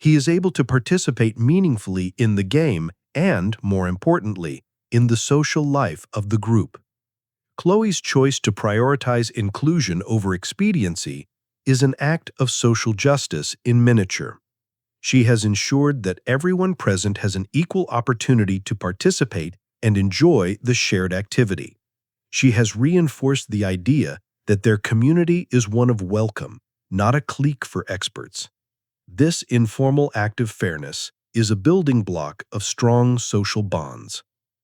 He is able to participate meaningfully in the game and, more importantly, in the social life of the group. Chloe's choice to prioritize inclusion over expediency is an act of social justice in miniature. She has ensured that everyone present has an equal opportunity to participate and enjoy the shared activity. She has reinforced the idea that their community is one of welcome, not a clique for experts. This informal act of fairness is a building block of strong social bonds.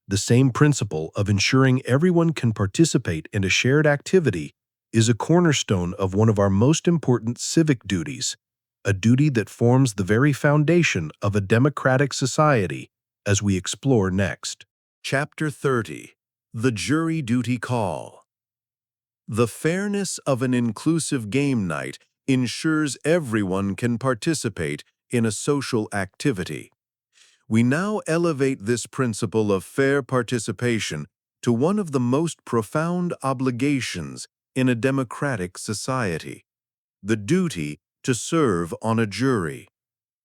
The same principle of ensuring everyone can participate in a shared activity is a cornerstone of one of our most important civic duties, a duty that forms the very foundation of a democratic society, as we explore next. Chapter 30. The Jury Duty Call. The fairness of an inclusive game night ensures everyone can participate in a social activity. We now elevate this principle of fair participation to one of the most profound obligations in a democratic society, the duty to serve on a jury.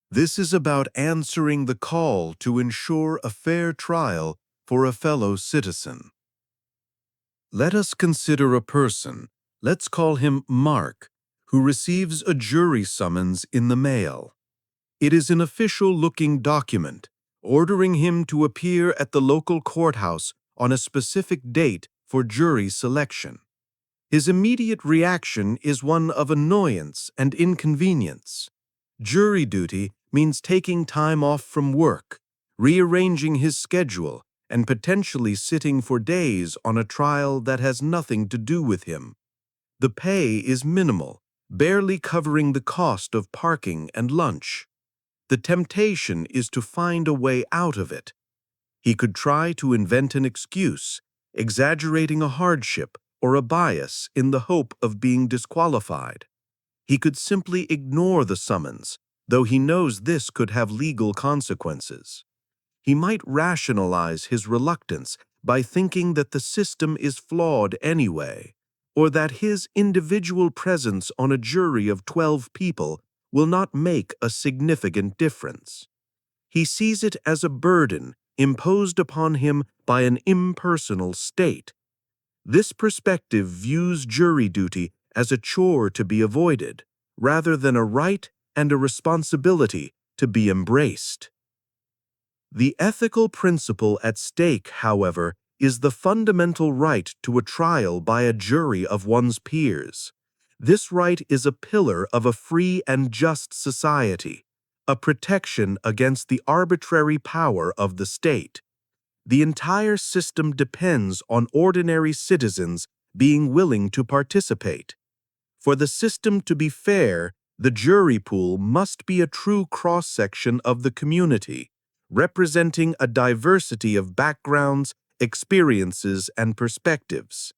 This is about answering the call to ensure a fair trial for a fellow citizen. Let us consider a person, let's call him Mark, who receives a jury summons in the mail. It is an official-looking document ordering him to appear at the local courthouse on a specific date for jury selection. His immediate reaction is one of annoyance and inconvenience. Jury duty means taking time off from work, rearranging his schedule, and potentially sitting for days on a trial that has nothing to do with him. The pay is minimal, barely covering the cost of parking and lunch. The temptation is to find a way out of it. He could try to invent an excuse, exaggerating a hardship or a bias in the hope of being disqualified. He could simply ignore the summons, though he knows this could have legal consequences. He might rationalize his reluctance by thinking that the system is flawed anyway, or that his individual presence on a jury of 12 people will not make a significant difference. He sees it as a burden imposed upon him by an impersonal state. This perspective views jury duty as a chore to be avoided, rather than a right and a responsibility to be embraced. The ethical principle at stake, however, is the fundamental right to a trial by a jury of one's peers. This right is a pillar of a free and just society, a protection against the arbitrary power of the state. The entire system depends on ordinary citizens being willing to participate. For the system to be fair, the jury pool must be a true cross-section of the community, representing a diversity of backgrounds, experiences, and perspectives.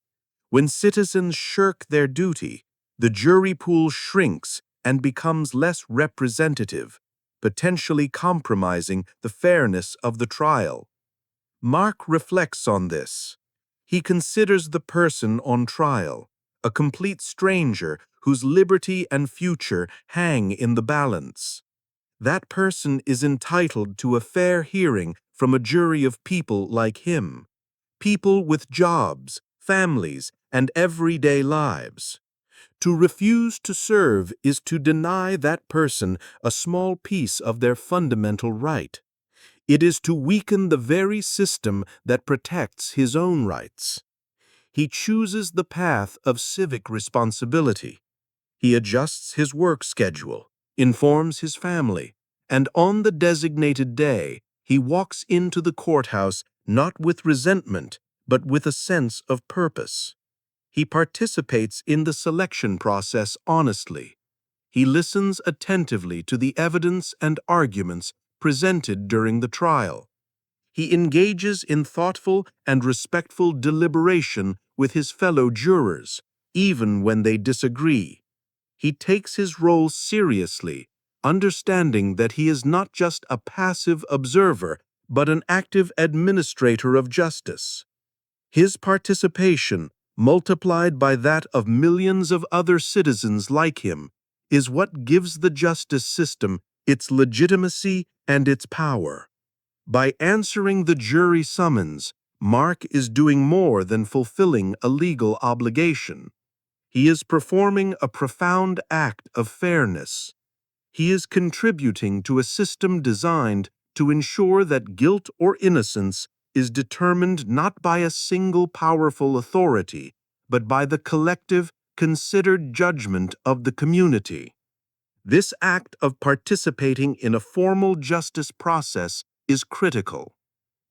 When citizens shirk their duty, the jury pool shrinks and becomes less representative, potentially compromising the fairness of the trial. Mark reflects on this. He considers the person on trial, a complete stranger whose liberty and future hang in the balance. That person is entitled to a fair hearing from a jury of people like him, people with jobs, families, and everyday lives. To refuse to serve is to deny that person a small piece of their fundamental right. It is to weaken the very system that protects his own rights. He chooses the path of civic responsibility. He adjusts his work schedule, informs his family, and on the designated day, he walks into the courthouse not with resentment, but with a sense of purpose. He participates in the selection process honestly. He listens attentively to the evidence and arguments presented during the trial. He engages in thoughtful and respectful deliberation with his fellow jurors, even when they disagree. He takes his role seriously, understanding that he is not just a passive observer, but an active administrator of justice. His participation, multiplied by that of millions of other citizens like him, is what gives the justice system its legitimacy and its power. By answering the jury summons, Mark is doing more than fulfilling a legal obligation. He is performing a profound act of fairness. He is contributing to a system designed to ensure that guilt or innocence is determined not by a single powerful authority, but by the collective, considered judgment of the community. This act of participating in a formal justice process is critical.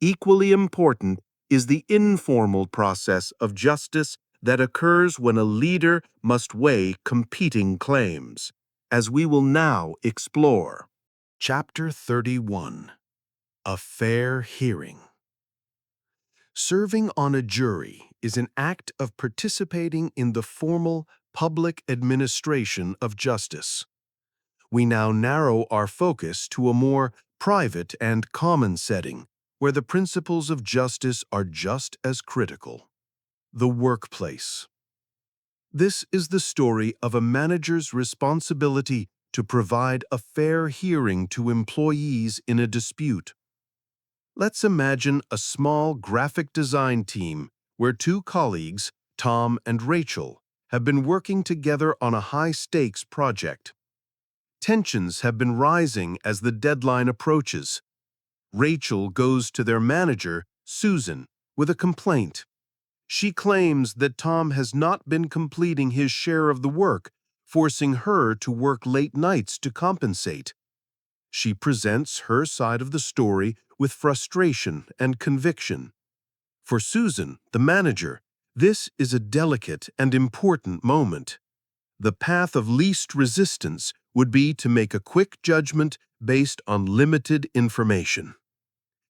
Equally important is the informal process of justice that occurs when a leader must weigh competing claims, as we will now explore. Chapter 31. A Fair Hearing. Serving on a jury is an act of participating in the formal public administration of justice. We now narrow our focus to a more private and common setting where the principles of justice are just as critical. The workplace. This is the story of a manager's responsibility to provide a fair hearing to employees in a dispute. Let's imagine a small graphic design team where two colleagues, Tom and Rachel, have been working together on a high-stakes project. Tensions have been rising as the deadline approaches. Rachel goes to their manager, Susan, with a complaint. She claims that Tom has not been completing his share of the work, forcing her to work late nights to compensate. She presents her side of the story with frustration and conviction. For Susan, the manager, this is a delicate and important moment. The path of least resistance would be to make a quick judgment based on limited information.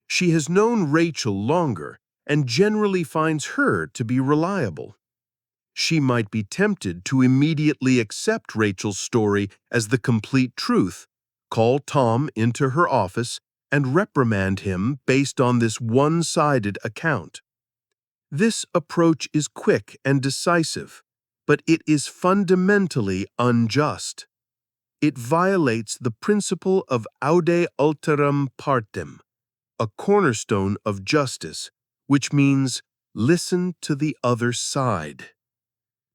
She has known Rachel longer and generally finds her to be reliable. She might be tempted to immediately accept Rachel's story as the complete truth, call Tom into her office, and reprimand him based on this one-sided account. This approach is quick and decisive, but it is fundamentally unjust. It violates the principle of aude alteram partem, a cornerstone of justice, which means listen to the other side.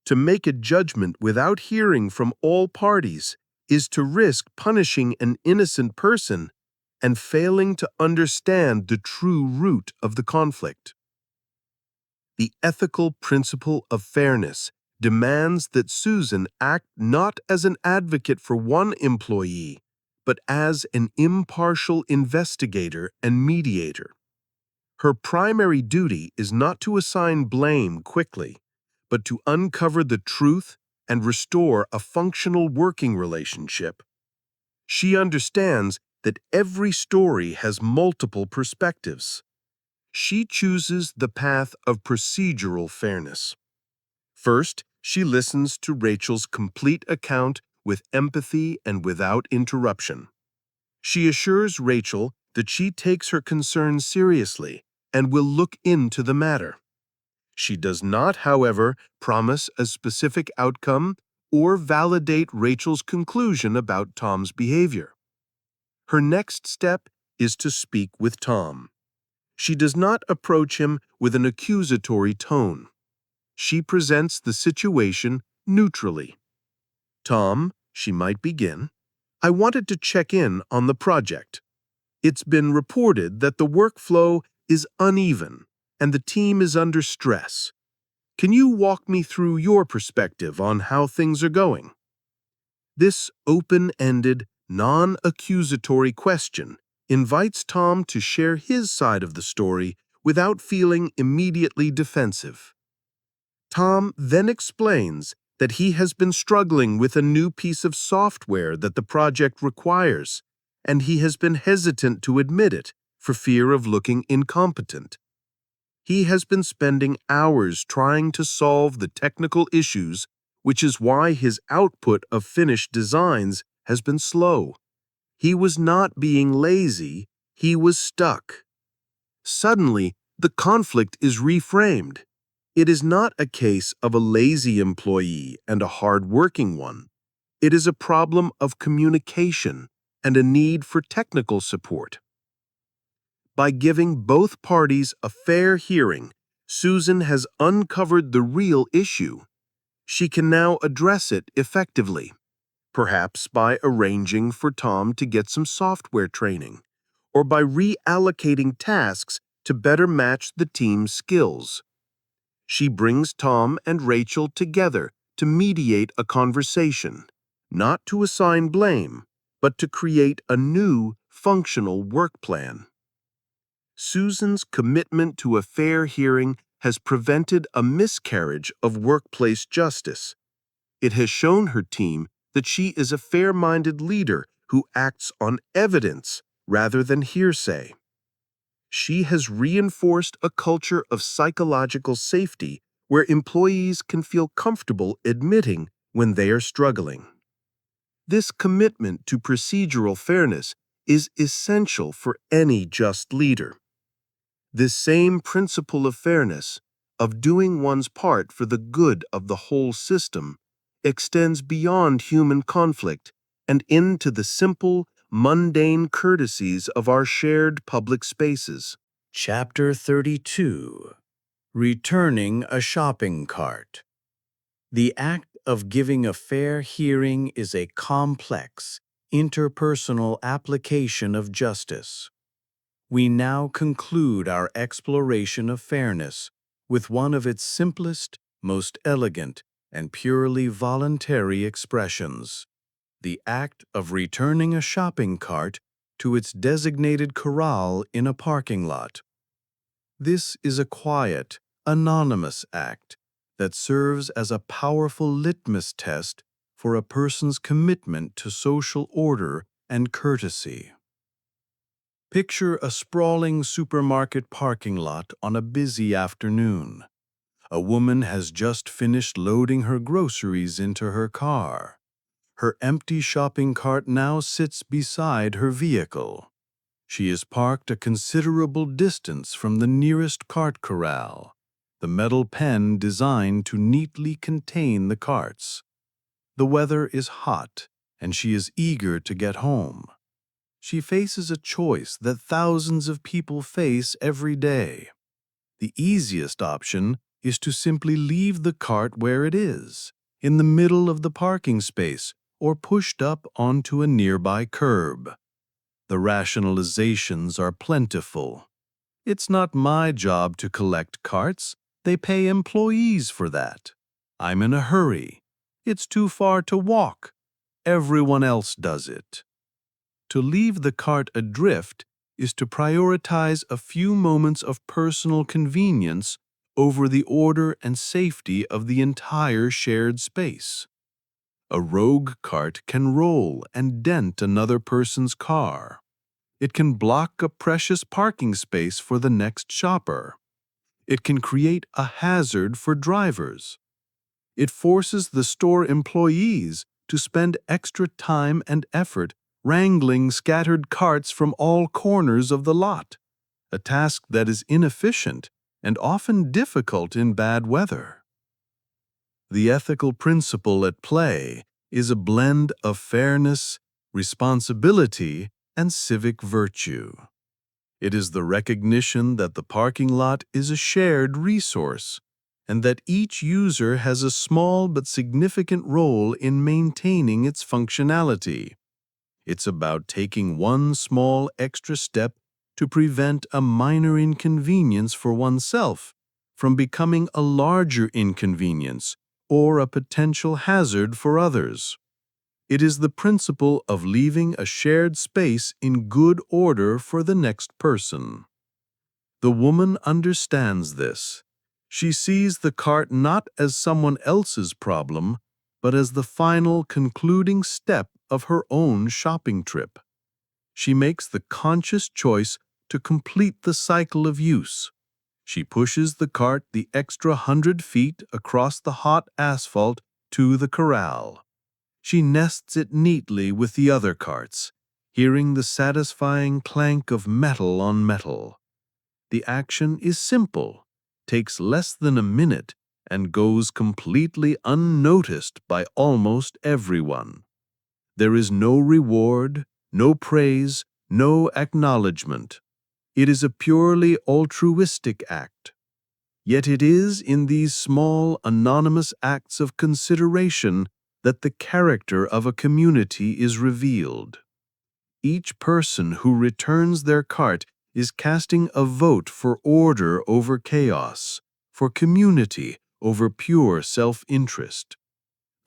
To make a judgment without hearing from all parties is to risk punishing an innocent person and failing to understand the true root of the conflict. The ethical principle of fairness demands that Susan act not as an advocate for one employee, but as an impartial investigator and mediator. Her primary duty is not to assign blame quickly, but to uncover the truth and restore a functional working relationship. She understands that every story has multiple perspectives. She chooses the path of procedural fairness. First, she listens to Rachel's complete account with empathy and without interruption. She assures Rachel that she takes her concerns seriously and will look into the matter. She does not, however, promise a specific outcome or validate Rachel's conclusion about Tom's behavior. Her next step is to speak with Tom. She does not approach him with an accusatory tone. She presents the situation neutrally. Tom, she might begin, I wanted to check in on the project. It's been reported that the workflow is uneven and the team is under stress. Can you walk me through your perspective on how things are going? This open-ended, non-accusatory question invites Tom to share his side of the story without feeling immediately defensive. Tom then explains that he has been struggling with a new piece of software that the project requires, and he has been hesitant to admit it for fear of looking incompetent. He has been spending hours trying to solve the technical issues, which is why his output of finished designs has been slow. He was not being lazy, he was stuck. Suddenly, the conflict is reframed. It is not a case of a lazy employee and a hard-working one. It is a problem of communication and a need for technical support. By giving both parties a fair hearing, Susan has uncovered the real issue. She can now address it effectively, perhaps by arranging for Tom to get some software training, or by reallocating tasks to better match the team's skills. She brings Tom and Rachel together to mediate a conversation, not to assign blame, but to create a new, functional work plan. Susan's commitment to a fair hearing has prevented a miscarriage of workplace justice. It has shown her team that she is a fair-minded leader who acts on evidence rather than hearsay. She has reinforced a culture of psychological safety where employees can feel comfortable admitting when they are struggling. This commitment to procedural fairness is essential for any just leader. This same principle of fairness, of doing one's part for the good of the whole system, extends beyond human conflict and into the simple, mundane courtesies of our shared public spaces. Chapter 32. Returning a shopping cart. The act of giving a fair hearing is a complex, interpersonal application of justice. We now conclude our exploration of fairness with one of its simplest, most elegant, and purely voluntary expressions: the act of returning a shopping cart to its designated corral in a parking lot. This is a quiet, anonymous act that serves as a powerful litmus test for a person's commitment to social order and courtesy. Picture a sprawling supermarket parking lot on a busy afternoon. A woman has just finished loading her groceries into her car. Her empty shopping cart now sits beside her vehicle. She is parked a considerable distance from the nearest cart corral, the metal pen designed to neatly contain the carts. The weather is hot, and she is eager to get home. She faces a choice that thousands of people face every day. The easiest option is to simply leave the cart where it is, in the middle of the parking space or pushed up onto a nearby curb. The rationalizations are plentiful. It's not my job to collect carts. They pay employees for that. I'm in a hurry. It's too far to walk. Everyone else does it. To leave the cart adrift is to prioritize a few moments of personal convenience over the order and safety of the entire shared space. A rogue cart can roll and dent another person's car. It can block a precious parking space for the next shopper. It can create a hazard for drivers. It forces the store employees to spend extra time and effort wrangling scattered carts from all corners of the lot, a task that is inefficient and often difficult in bad weather. The ethical principle at play is a blend of fairness, responsibility, and civic virtue. It is the recognition that the parking lot is a shared resource, and that each user has a small but significant role in maintaining its functionality. It's about taking one small extra step to prevent a minor inconvenience for oneself from becoming a larger inconvenience or a potential hazard for others. It is the principle of leaving a shared space in good order for the next person. The woman understands this. She sees the cart not as someone else's problem, but as the final concluding step of her own shopping trip. She makes the conscious choice to complete the cycle of use. She pushes the cart the extra 100 feet across the hot asphalt to the corral. She nests it neatly with the other carts, hearing the satisfying clank of metal on metal. The action is simple, takes less than a minute, and goes completely unnoticed by almost everyone. There is no reward, no praise, no acknowledgement. It is a purely altruistic act. Yet it is in these small, anonymous acts of consideration that the character of a community is revealed. Each person who returns their cart is casting a vote for order over chaos, for community over pure self-interest.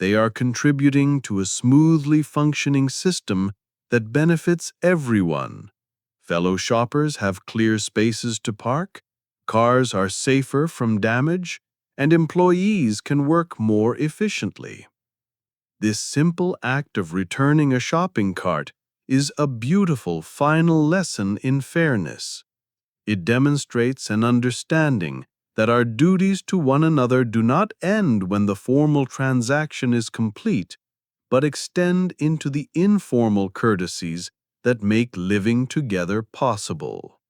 They are contributing to a smoothly functioning system that benefits everyone. Fellow shoppers have clear spaces to park, cars are safer from damage, and employees can work more efficiently. This simple act of returning a shopping cart is a beautiful final lesson in fairness. It demonstrates an understanding that our duties to one another do not end when the formal transaction is complete, but extend into the informal courtesies that make living together possible.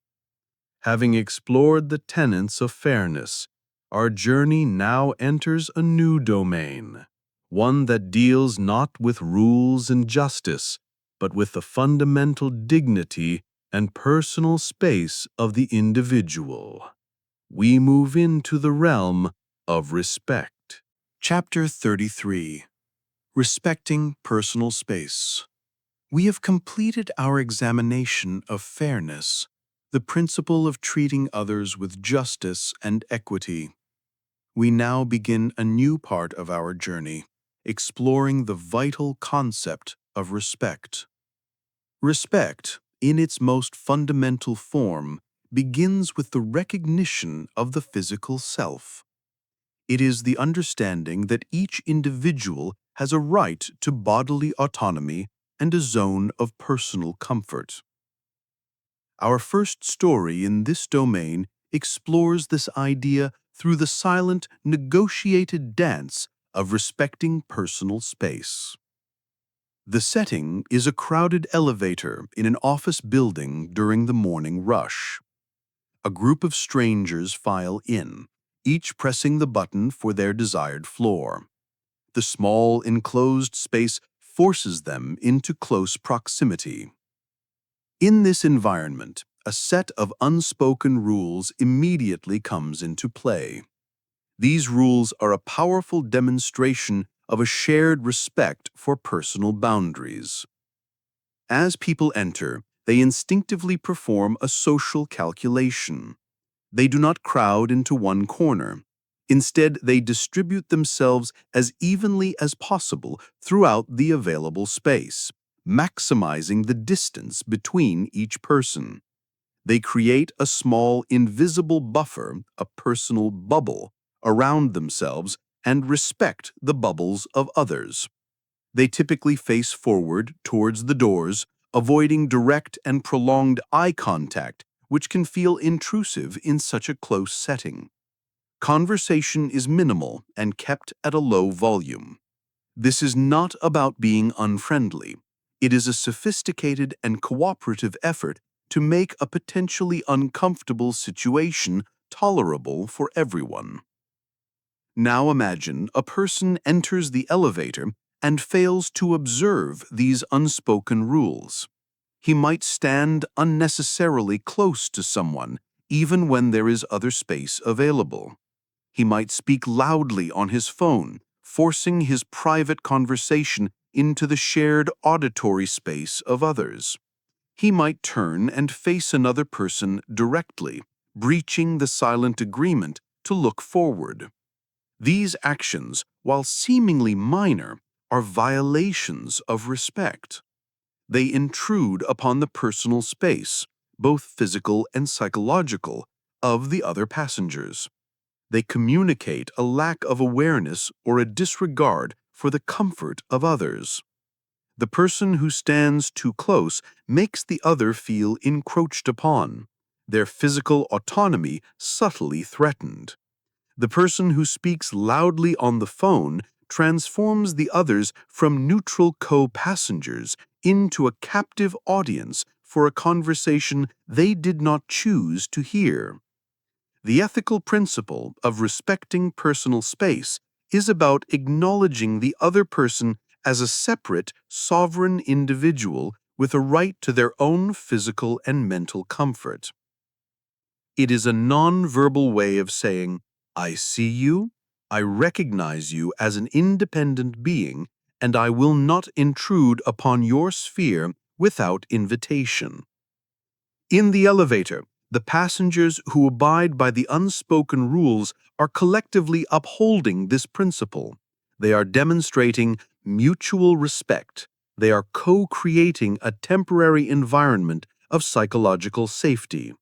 Having explored the tenets of fairness, our journey now enters a new domain, one that deals not with rules and justice, but with the fundamental dignity and personal space of the individual. we move into the realm of respect. Chapter 33. Respecting Personal Space. We have completed our examination of fairness, the principle of treating others with justice and equity. We now begin a new part of our journey, exploring the vital concept of respect. Respect, in its most fundamental form, begins with the recognition of the physical self. It is the understanding that each individual has a right to bodily autonomy and a zone of personal comfort. Our first story in this domain explores this idea through the silent, negotiated dance of respecting personal space. The setting is a crowded elevator in an office building during the morning rush. A group of strangers file in, each pressing the button for their desired floor. The small, enclosed space forces them into close proximity. In this environment, a set of unspoken rules immediately comes into play. These rules are a powerful demonstration of a shared respect for personal boundaries. As people enter, they instinctively perform a social calculation. They do not crowd into one corner. Instead, they distribute themselves as evenly as possible throughout the available space, maximizing the distance between each person. They create a small, invisible buffer, a personal bubble, around themselves and respect the bubbles of others. They typically face forward towards the doors, avoiding direct and prolonged eye contact, which can feel intrusive in such a close setting. Conversation is minimal and kept at a low volume. This is not about being unfriendly. It is a sophisticated and cooperative effort to make a potentially uncomfortable situation tolerable for everyone. Now imagine a person enters the elevator and fails to observe these unspoken rules. He might stand unnecessarily close to someone, even when there is other space available. He might speak loudly on his phone, forcing his private conversation into the shared auditory space of others. He might turn and face another person directly, breaching the silent agreement to look forward. These actions, while seemingly minor, are violations of respect. They intrude upon the personal space, both physical and psychological, of the other passengers. They communicate a lack of awareness or a disregard for the comfort of others. The person who stands too close makes the other feel encroached upon, their physical autonomy subtly threatened. The person who speaks loudly on the phone transforms the others from neutral co-passengers into a captive audience for a conversation they did not choose to hear. The ethical principle of respecting personal space is about acknowledging the other person as a separate, sovereign individual with a right to their own physical and mental comfort. It is a non-verbal way of saying, I see you, I recognize you as an independent being, and I will not intrude upon your sphere without invitation. In the elevator, the passengers who abide by the unspoken rules are collectively upholding this principle. They are demonstrating mutual respect. They are co-creating a temporary environment of psychological safety.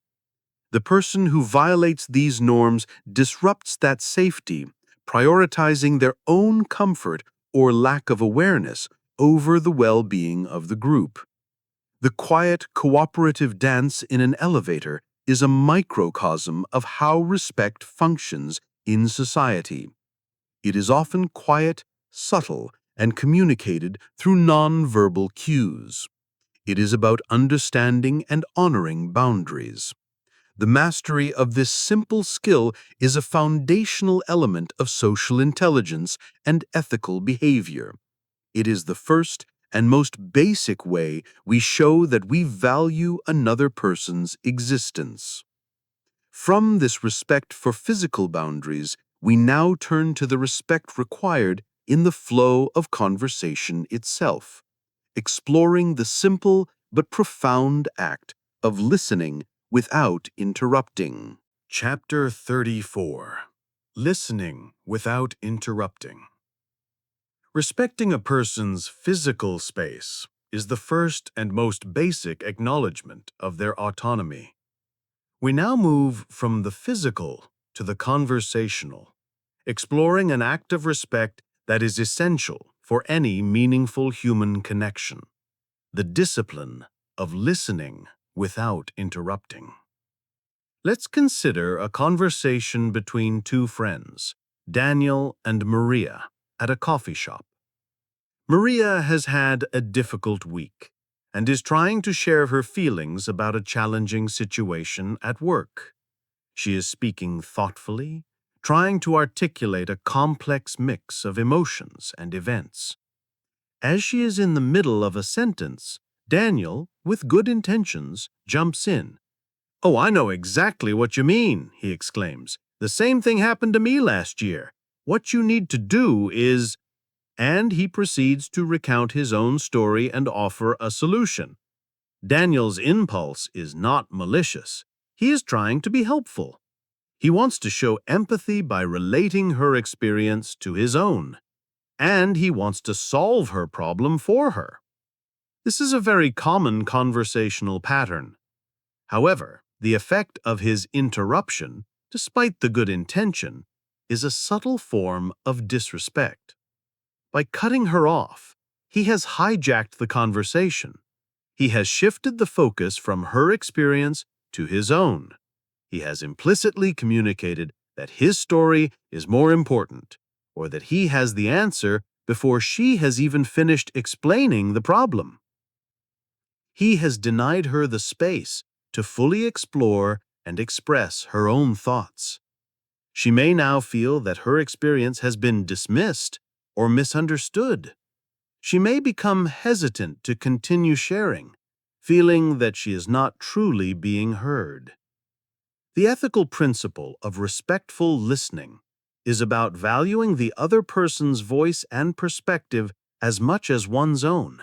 The person who violates these norms disrupts that safety, prioritizing their own comfort or lack of awareness over the well-being of the group. The quiet, cooperative dance in an elevator is a microcosm of how respect functions in society. It is often quiet, subtle, and communicated through non-verbal cues. It is about understanding and honoring boundaries. The mastery of this simple skill is a foundational element of social intelligence and ethical behavior. It is the first and most basic way we show that we value another person's existence. From this respect for physical boundaries, we now turn to the respect required in the flow of conversation itself, exploring the simple but profound act of listening without interrupting. Chapter 34. Listening without interrupting. Respecting a person's physical space is the first and most basic acknowledgement of their autonomy. We now move from the physical to the conversational, exploring an act of respect that is essential for any meaningful human connection, the discipline of listening without interrupting. Let's consider a conversation between two friends, Daniel and Maria, at a coffee shop. Maria has had a difficult week and is trying to share her feelings about a challenging situation at work. She is speaking thoughtfully, trying to articulate a complex mix of emotions and events. As she is in the middle of a sentence, Daniel, with good intentions, jumps in. "Oh, I know exactly what you mean," he exclaims. "The same thing happened to me last year. What you need to do is—" And he proceeds to recount his own story and offer a solution. Daniel's impulse is not malicious. He is trying to be helpful. He wants to show empathy by relating her experience to his own, and he wants to solve her problem for her. This is a very common conversational pattern. However, the effect of his interruption, despite the good intention, is a subtle form of disrespect. By cutting her off, he has hijacked the conversation. He has shifted the focus from her experience to his own. He has implicitly communicated that his story is more important, or that he has the answer before she has even finished explaining the problem. He has denied her the space to fully explore and express her own thoughts. She may now feel that her experience has been dismissed or misunderstood. She may become hesitant to continue sharing, feeling that she is not truly being heard. The ethical principle of respectful listening is about valuing the other person's voice and perspective as much as one's own.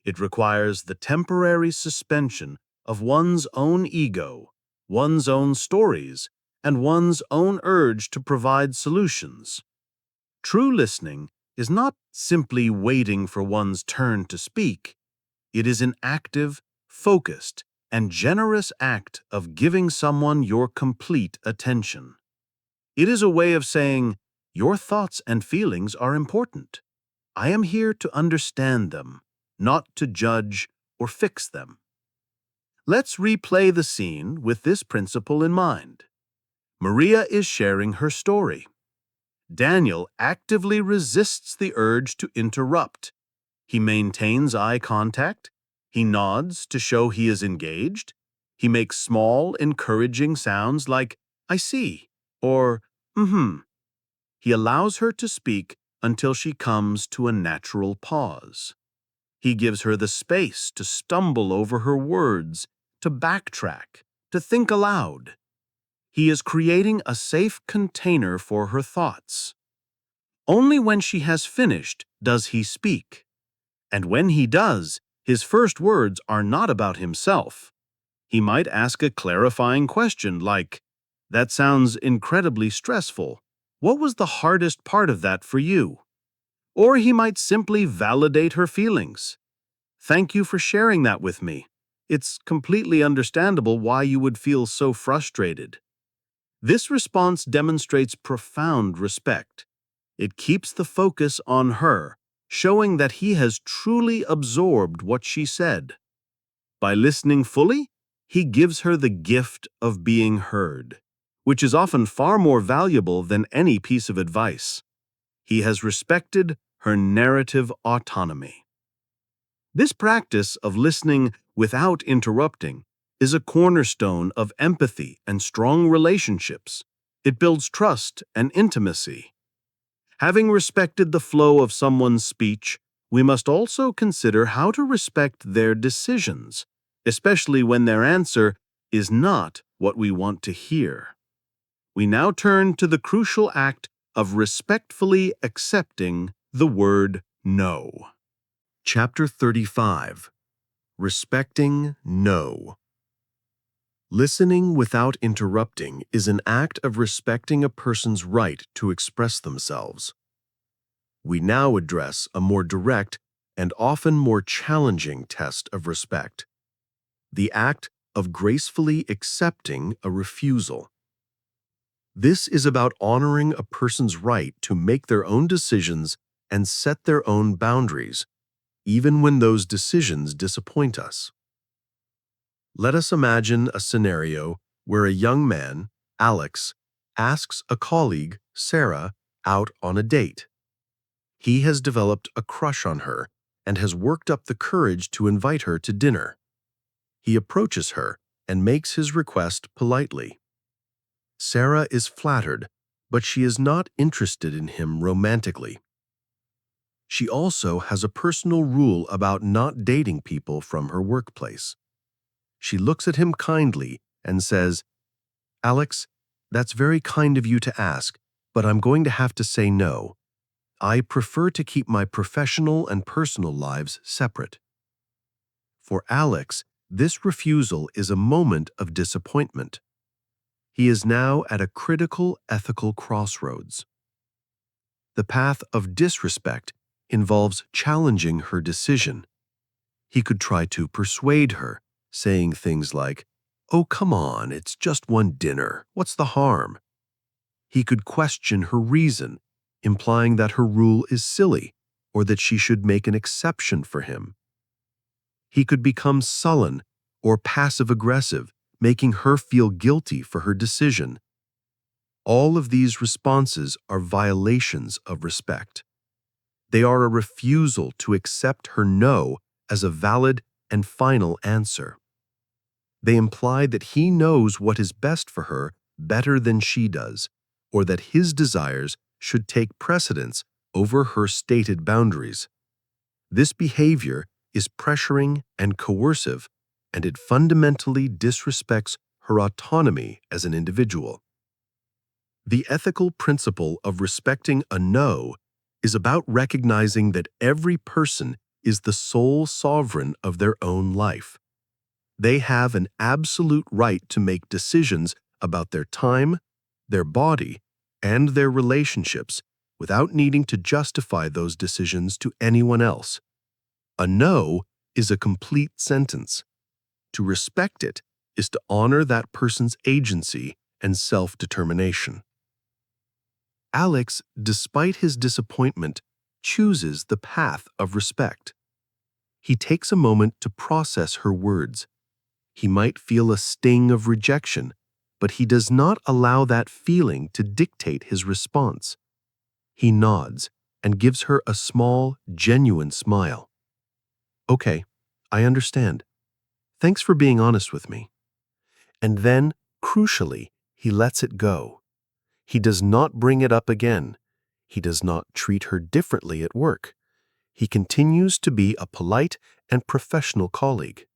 It requires the temporary suspension of one's own ego, one's own stories, and one's own urge to provide solutions. True listening is not simply waiting for one's turn to speak. It is an active, focused, and generous act of giving someone your complete attention. It is a way of saying, "Your thoughts and feelings are important. I am here to understand them, not to judge or fix them." Let's replay the scene with this principle in mind. Maria is sharing her story. Daniel actively resists the urge to interrupt. He maintains eye contact. He nods to show he is engaged. He makes small, encouraging sounds like, "I see," or "mm-hmm." He allows her to speak until she comes to a natural pause. He gives her the space to stumble over her words, to backtrack, to think aloud. He is creating a safe container for her thoughts. Only when she has finished does he speak. And when he does, his first words are not about himself. He might ask a clarifying question like, "That sounds incredibly stressful. What was the hardest part of that for you?" Or he might simply validate her feelings. "Thank you for sharing that with me. It's completely understandable why you would feel so frustrated." This response demonstrates profound respect. It keeps the focus on her, showing that he has truly absorbed what she said. By listening fully, he gives her the gift of being heard, which is often far more valuable than any piece of advice. He has respected her narrative autonomy. This practice of listening without interrupting is a cornerstone of empathy and strong relationships. It builds trust and intimacy. Having respected the flow of someone's speech, we must also consider how to respect their decisions, especially when their answer is not what we want to hear. We now turn to the crucial act of respectfully accepting the word no. Chapter 35. Respecting No. Listening without interrupting is an act of respecting a person's right to express themselves. We now address a more direct and often more challenging test of respect: the act of gracefully accepting a refusal. This is about honoring a person's right to make their own decisions and set their own boundaries, even when those decisions disappoint us. Let us imagine a scenario where a young man, Alex, asks a colleague, Sarah, out on a date. He has developed a crush on her and has worked up the courage to invite her to dinner. He approaches her and makes his request politely. Sarah is flattered, but she is not interested in him romantically. She also has a personal rule about not dating people from her workplace. She looks at him kindly and says, "Alex, that's very kind of you to ask, but I'm going to have to say no. I prefer to keep my professional and personal lives separate." For Alex, this refusal is a moment of disappointment. He is now at a critical ethical crossroads. The path of disrespect involves challenging her decision. He could try to persuade her, saying things like, "Oh, come on, it's just one dinner. What's the harm?" He could question her reason, implying that her rule is silly or that she should make an exception for him. He could become sullen or passive-aggressive, making her feel guilty for her decision. All of these responses are violations of respect. They are a refusal to accept her no as a valid and final answer. They imply that he knows what is best for her better than she does, or that his desires should take precedence over her stated boundaries. This behavior is pressuring and coercive, and it fundamentally disrespects her autonomy as an individual. The ethical principle of respecting a no is about recognizing that every person is the sole sovereign of their own life. They have an absolute right to make decisions about their time, their body, and their relationships without needing to justify those decisions to anyone else. A no is a complete sentence. To respect it is to honor that person's agency and self-determination. Alex, despite his disappointment, chooses the path of respect. He takes a moment to process her words. He might feel a sting of rejection, but he does not allow that feeling to dictate his response. He nods and gives her a small, genuine smile. "Okay, I understand. Thanks for being honest with me." And then, crucially, he lets it go. He does not bring it up again. He does not treat her differently at work. He continues to be a polite and professional colleague.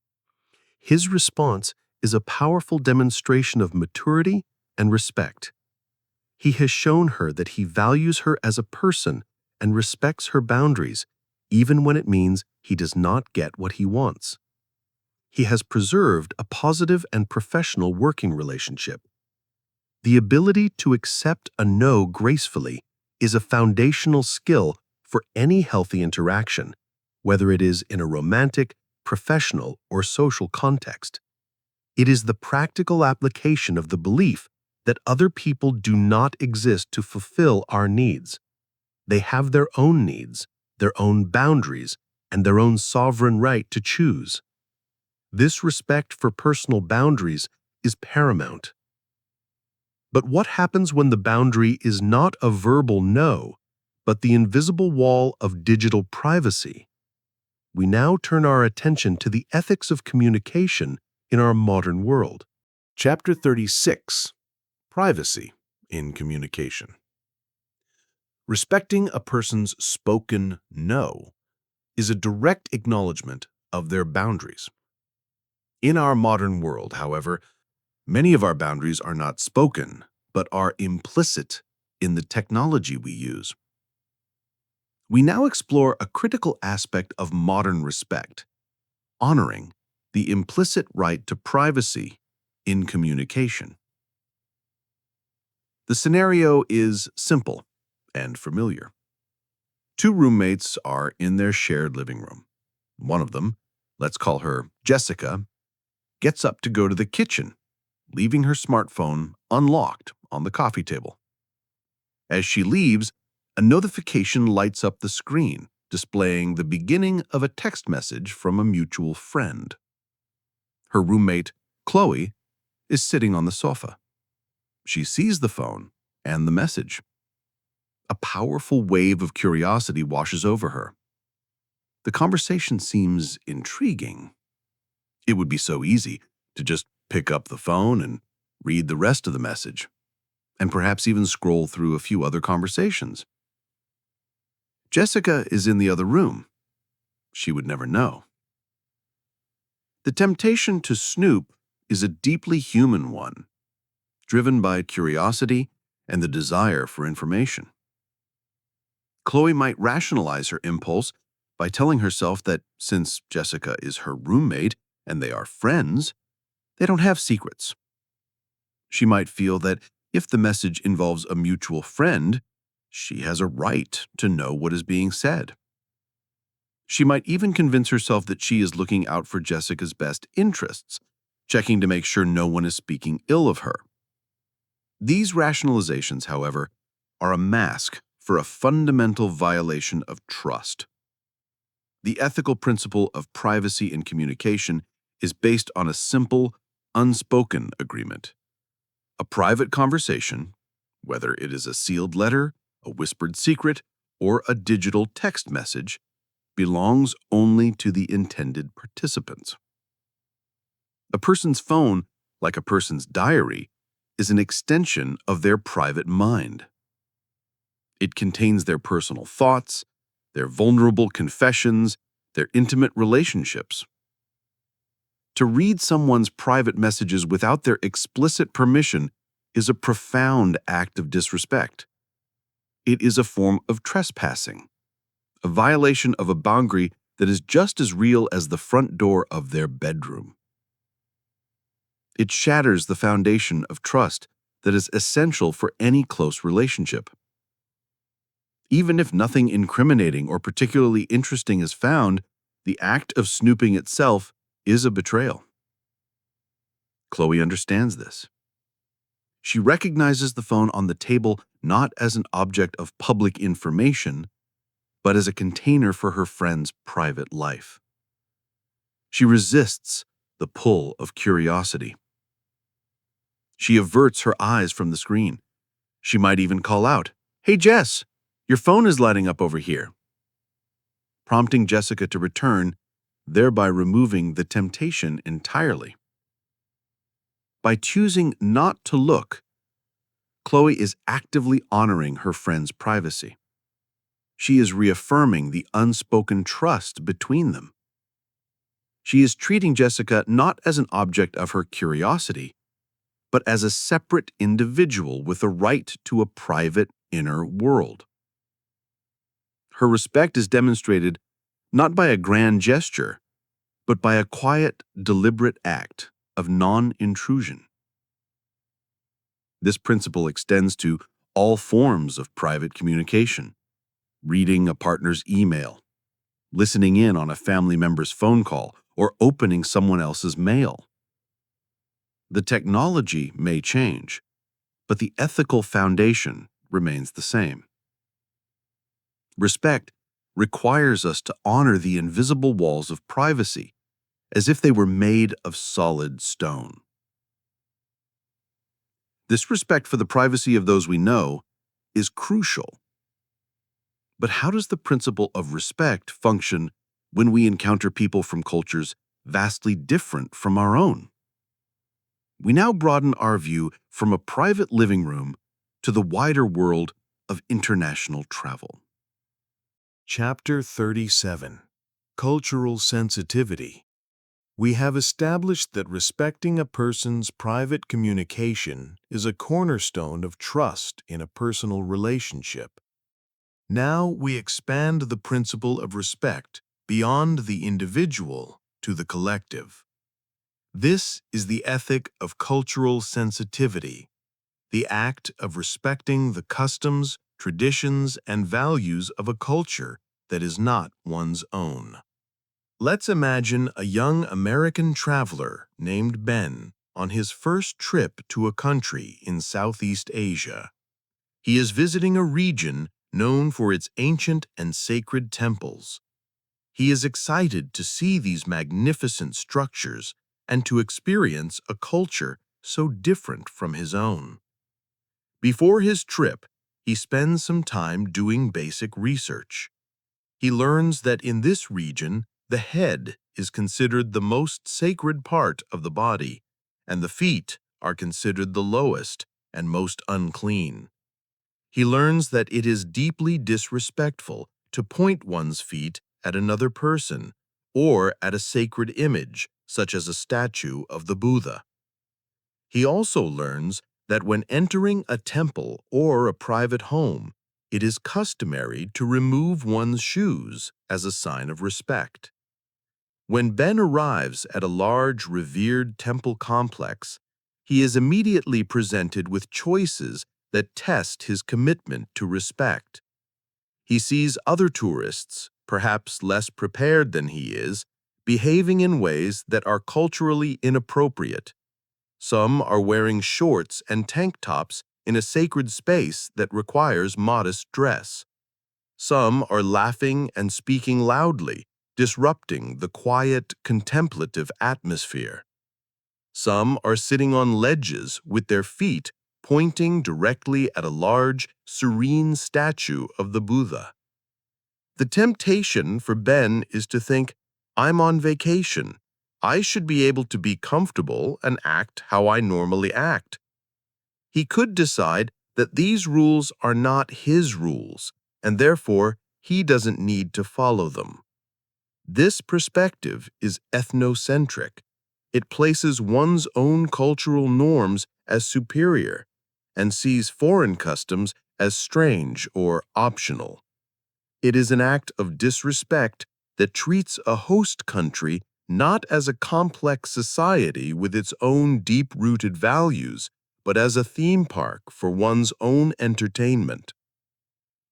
His response is a powerful demonstration of maturity and respect. He has shown her that he values her as a person and respects her boundaries, even when it means he does not get what he wants. He has preserved a positive and professional working relationship. The ability to accept a no gracefully is a foundational skill for any healthy interaction, whether it is in a romantic, professional, or social context. It is the practical application of the belief that other people do not exist to fulfill our needs. They have their own needs, their own boundaries, and their own sovereign right to choose. This respect for personal boundaries is paramount. But what happens when the boundary is not a verbal no, but the invisible wall of digital privacy? We now turn our attention to the ethics of communication in our modern world. Chapter 36. Privacy in Communication. Respecting a person's spoken no is a direct acknowledgement of their boundaries. In our modern world, however, Many of our boundaries are not spoken, but are implicit in the technology we use. We now explore a critical aspect of modern respect, honoring the implicit right to privacy in communication. The scenario is simple and familiar. Two roommates are in their shared living room. One of them, let's call her Jessica, gets up to go to the kitchen, leaving her smartphone unlocked on the coffee table. As she leaves, a notification lights up the screen, displaying the beginning of a text message from a mutual friend. Her roommate, Chloe, is sitting on the sofa. She sees the phone and the message. A powerful wave of curiosity washes over her. The conversation seems intriguing. It would be so easy to just pick up the phone and read the rest of the message, and perhaps even scroll through a few other conversations. Jessica is in the other room. She would never know. The temptation to snoop is a deeply human one, driven by curiosity and the desire for information. Chloe might rationalize her impulse by telling herself that since Jessica is her roommate and they are friends, they don't have secrets. She might feel that if the message involves a mutual friend, she has a right to know what is being said. She might even convince herself that she is looking out for Jessica's best interests, checking to make sure no one is speaking ill of her. These rationalizations, however, are a mask for a fundamental violation of trust. The ethical principle of privacy in communication is based on a simple, unspoken agreement. A private conversation, whether it is a sealed letter, a whispered secret, or a digital text message, belongs only to the intended participants. A person's phone, like a person's diary, is an extension of their private mind. It contains their personal thoughts, their vulnerable confessions, their intimate relationships. To read someone's private messages without their explicit permission is a profound act of disrespect. It is a form of trespassing, a violation of a boundary that is just as real as the front door of their bedroom. It shatters the foundation of trust that is essential for any close relationship. Even if nothing incriminating or particularly interesting is found, the act of snooping itself is a betrayal. Chloe understands this. She recognizes the phone on the table not as an object of public information, but as a container for her friend's private life. She resists the pull of curiosity. She averts her eyes from the screen. She might even call out, "Hey Jess, your phone is lighting up over here," prompting Jessica to return, thereby removing the temptation entirely. By choosing not to look, Chloe is actively honoring her friend's privacy. She is reaffirming the unspoken trust between them. She is treating Jessica not as an object of her curiosity, but as a separate individual with a right to a private inner world. Her respect is demonstrated not by a grand gesture, but by a quiet, deliberate act of non-intrusion. This principle extends to all forms of private communication: reading a partner's email, listening in on a family member's phone call, or opening someone else's mail. The technology may change, but the ethical foundation remains the same. Respect requires us to honor the invisible walls of privacy as if they were made of solid stone. This respect for the privacy of those we know is crucial. But how does the principle of respect function when we encounter people from cultures vastly different from our own? We now broaden our view from a private living room to the wider world of international travel. Chapter 37. Cultural Sensitivity. We have established that respecting a person's private communication is a cornerstone of trust in a personal relationship. Now we expand the principle of respect beyond the individual to the collective. This is the ethic of cultural sensitivity, the act of respecting the customs, traditions, and values of a culture that is not one's own. Let's imagine a young American traveler named Ben on his first trip to a country in Southeast Asia. He is visiting a region known for its ancient and sacred temples. He is excited to see these magnificent structures and to experience a culture so different from his own. Before his trip, he spends some time doing basic research. He learns that in this region, the head is considered the most sacred part of the body, and the feet are considered the lowest and most unclean. He learns that it is deeply disrespectful to point one's feet at another person or at a sacred image, such as a statue of the Buddha. He also learns that when entering a temple or a private home, it is customary to remove one's shoes as a sign of respect. When Ben arrives at a large, revered temple complex, he is immediately presented with choices that test his commitment to respect. He sees other tourists, perhaps less prepared than he is, behaving in ways that are culturally inappropriate. Some are wearing shorts and tank tops in a sacred space that requires modest dress. Some are laughing and speaking loudly, disrupting the quiet, contemplative atmosphere. Some are sitting on ledges with their feet pointing directly at a large, serene statue of the Buddha. The temptation for Ben is to think, "I'm on vacation. I should be able to be comfortable and act how I normally act." He could decide that these rules are not his rules, and therefore he doesn't need to follow them. This perspective is ethnocentric. It places one's own cultural norms as superior and sees foreign customs as strange or optional. It is an act of disrespect that treats a host country not as a complex society with its own deep-rooted values, but as a theme park for one's own entertainment.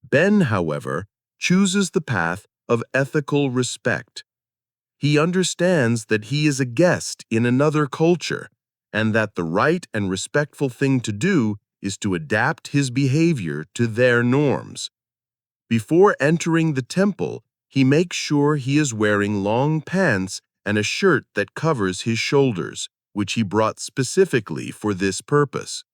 Ben, however, chooses the path of ethical respect. He understands that he is a guest in another culture and that the right and respectful thing to do is to adapt his behavior to their norms. Before entering the temple, he makes sure he is wearing long pants and a shirt that covers his shoulders, which he brought specifically for this purpose.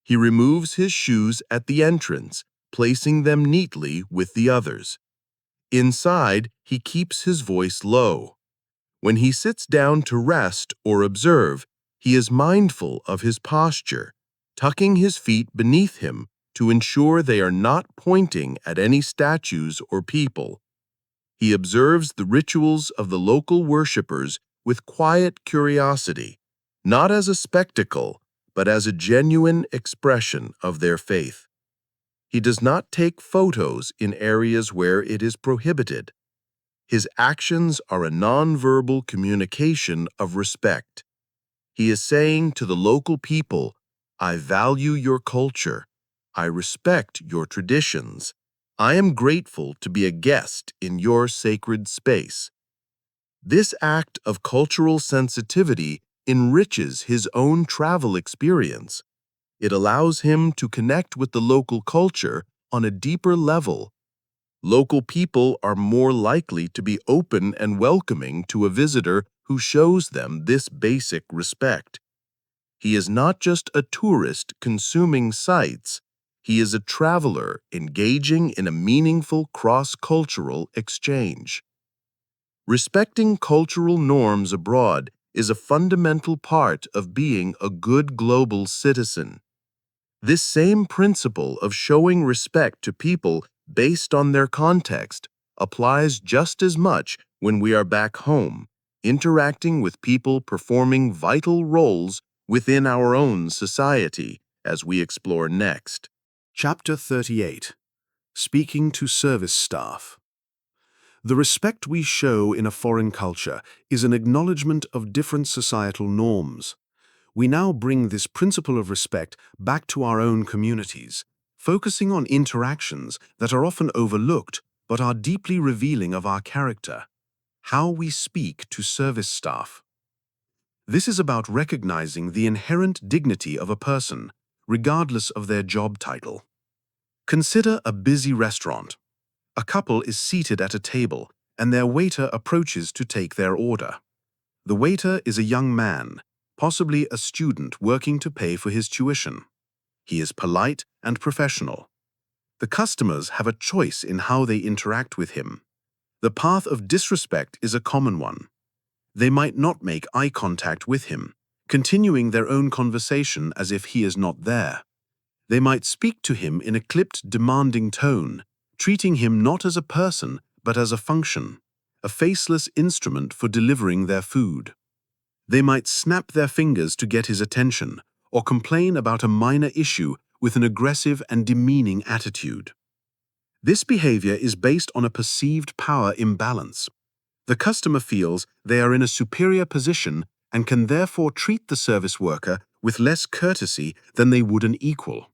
He removes his shoes at the entrance, placing them neatly with the others. Inside, he keeps his voice low. When he sits down to rest or observe, he is mindful of his posture, tucking his feet beneath him to ensure they are not pointing at any statues or people. He observes the rituals of the local worshippers with quiet curiosity, not as a spectacle, but as a genuine expression of their faith. He does not take photos in areas where it is prohibited. His actions are a nonverbal communication of respect. He is saying to the local people, "I value your culture. I respect your traditions. I am grateful to be a guest in your sacred space." This act of cultural sensitivity enriches his own travel experience. It allows him to connect with the local culture on a deeper level. Local people are more likely to be open and welcoming to a visitor who shows them this basic respect. He is not just a tourist consuming sights. He is a traveler engaging in a meaningful cross-cultural exchange. Respecting cultural norms abroad is a fundamental part of being a good global citizen. This same principle of showing respect to people based on their context applies just as much when we are back home, interacting with people performing vital roles within our own society, as we explore next. Chapter 38. Speaking to Service Staff. The respect we show in a foreign culture is an acknowledgement of different societal norms. We now bring this principle of respect back to our own communities, focusing on interactions that are often overlooked but are deeply revealing of our character. How we speak to service staff. This is about recognizing the inherent dignity of a person, regardless of their job title. Consider a busy restaurant. A couple is seated at a table, and their waiter approaches to take their order. The waiter is a young man, possibly a student working to pay for his tuition. He is polite and professional. The customers have a choice in how they interact with him. The path of disrespect is a common one. They might not make eye contact with him, continuing their own conversation as if he is not there. They might speak to him in a clipped, demanding tone, treating him not as a person but as a function, a faceless instrument for delivering their food. They might snap their fingers to get his attention or complain about a minor issue with an aggressive and demeaning attitude. This behavior is based on a perceived power imbalance. The customer feels they are in a superior position and can therefore treat the service worker with less courtesy than they would an equal.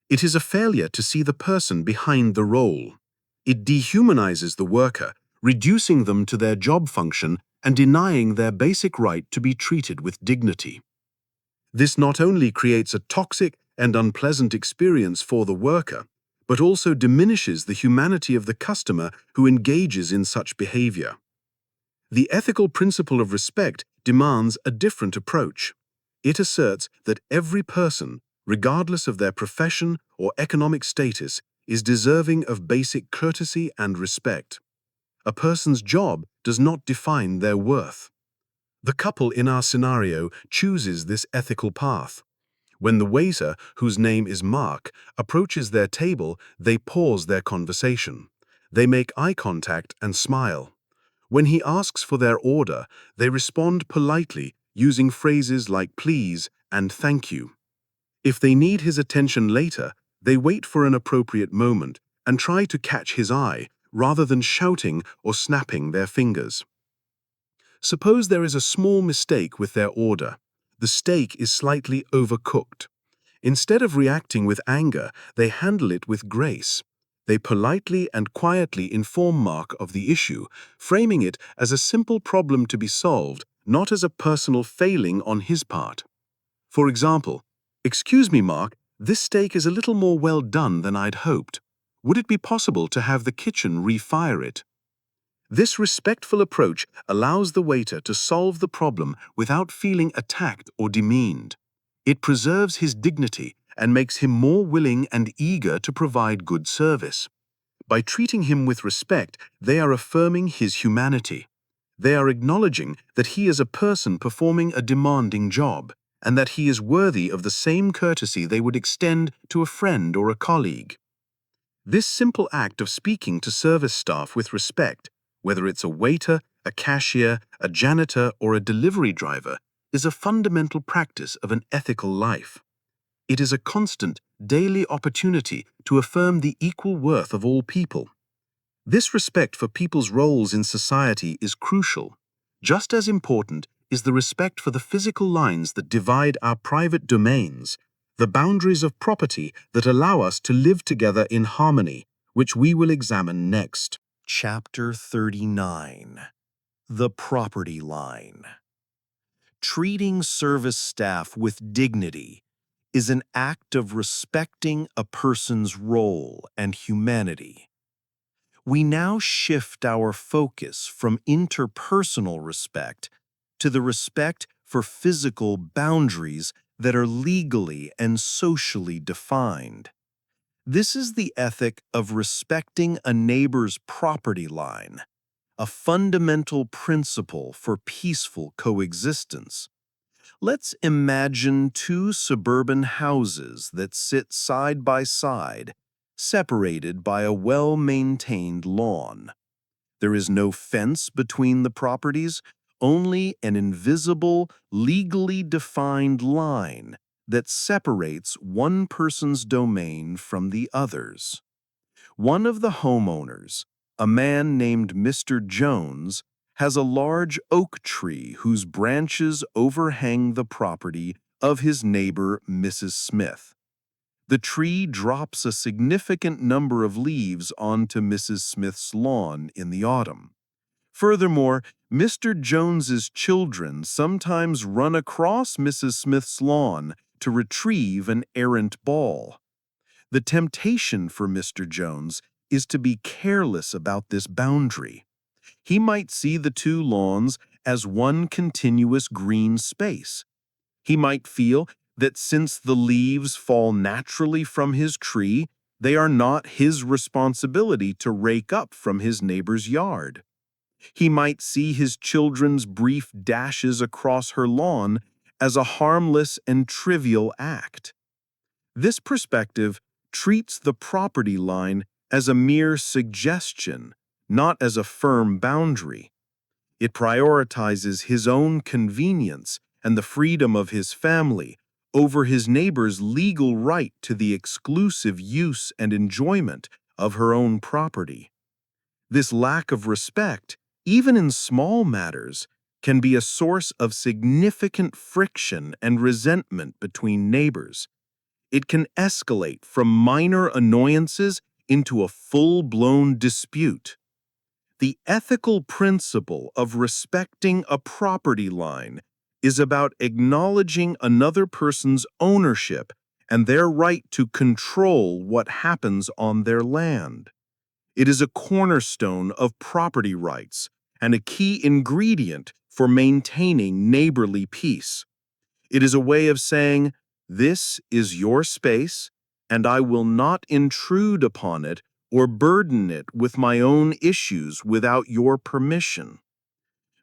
It is a failure to see the person behind the role. It dehumanizes the worker, reducing them to their job function and denying their basic right to be treated with dignity. This not only creates a toxic and unpleasant experience for the worker, but also diminishes the humanity of the customer who engages in such behavior. The ethical principle of respect demands a different approach. It asserts that every person, regardless of their profession or economic status, is deserving of basic courtesy and respect. A person's job does not define their worth. The couple in our scenario chooses this ethical path. When the waiter, whose name is Mark, approaches their table, they pause their conversation. They make eye contact and smile. When he asks for their order, they respond politely, using phrases like please and thank you. If they need his attention later, they wait for an appropriate moment and try to catch his eye, rather than shouting or snapping their fingers. Suppose there is a small mistake with their order. The steak is slightly overcooked. Instead of reacting with anger, they handle it with grace. They politely and quietly inform Mark of the issue, framing it as a simple problem to be solved, not as a personal failing on his part. For example, "Excuse me, Mark, this steak is a little more well done than I'd hoped. Would it be possible to have the kitchen refire it?" This respectful approach allows the waiter to solve the problem without feeling attacked or demeaned. It preserves his dignity and makes him more willing and eager to provide good service. By treating him with respect, they are affirming his humanity. They are acknowledging that he is a person performing a demanding job, and that he is worthy of the same courtesy they would extend to a friend or a colleague. This simple act of speaking to service staff with respect, whether it's a waiter, a cashier, a janitor, or a delivery driver, is a fundamental practice of an ethical life. It is a constant, daily opportunity to affirm the equal worth of all people. This respect for people's roles in society is crucial. Just as important is the respect for the physical lines that divide our private domains, the boundaries of property that allow us to live together in harmony, which we will examine next. Chapter 39. The Property Line. Treating service staff with dignity is an act of respecting a person's role and humanity. We now shift our focus from interpersonal respect to the respect for physical boundaries that are legally and socially defined. This is the ethic of respecting a neighbor's property line, a fundamental principle for peaceful coexistence. Let's imagine two suburban houses that sit side by side, separated by a well-maintained lawn. There is no fence between the properties, only an invisible, legally defined line that separates one person's domain from the other's. One of the homeowners, a man named Mr. Jones, has a large oak tree whose branches overhang the property of his neighbor, Mrs. Smith. The tree drops a significant number of leaves onto Mrs. Smith's lawn in the autumn. Furthermore, Mr. Jones's children sometimes run across Mrs. Smith's lawn to retrieve an errant ball. The temptation for Mr. Jones is to be careless about this boundary. He might see the two lawns as one continuous green space. He might feel that since the leaves fall naturally from his tree, they are not his responsibility to rake up from his neighbor's yard. He might see his children's brief dashes across her lawn as a harmless and trivial act. This perspective treats the property line as a mere suggestion, not as a firm boundary. It prioritizes his own convenience and the freedom of his family over his neighbor's legal right to the exclusive use and enjoyment of her own property. This lack of respect, even in small matters, can be a source of significant friction and resentment between neighbors. It can escalate from minor annoyances into a full-blown dispute. The ethical principle of respecting a property line is about acknowledging another person's ownership and their right to control what happens on their land. It is a cornerstone of property rights and a key ingredient for maintaining neighborly peace. It is a way of saying, "This is your space, and I will not intrude upon it or burden it with my own issues without your permission."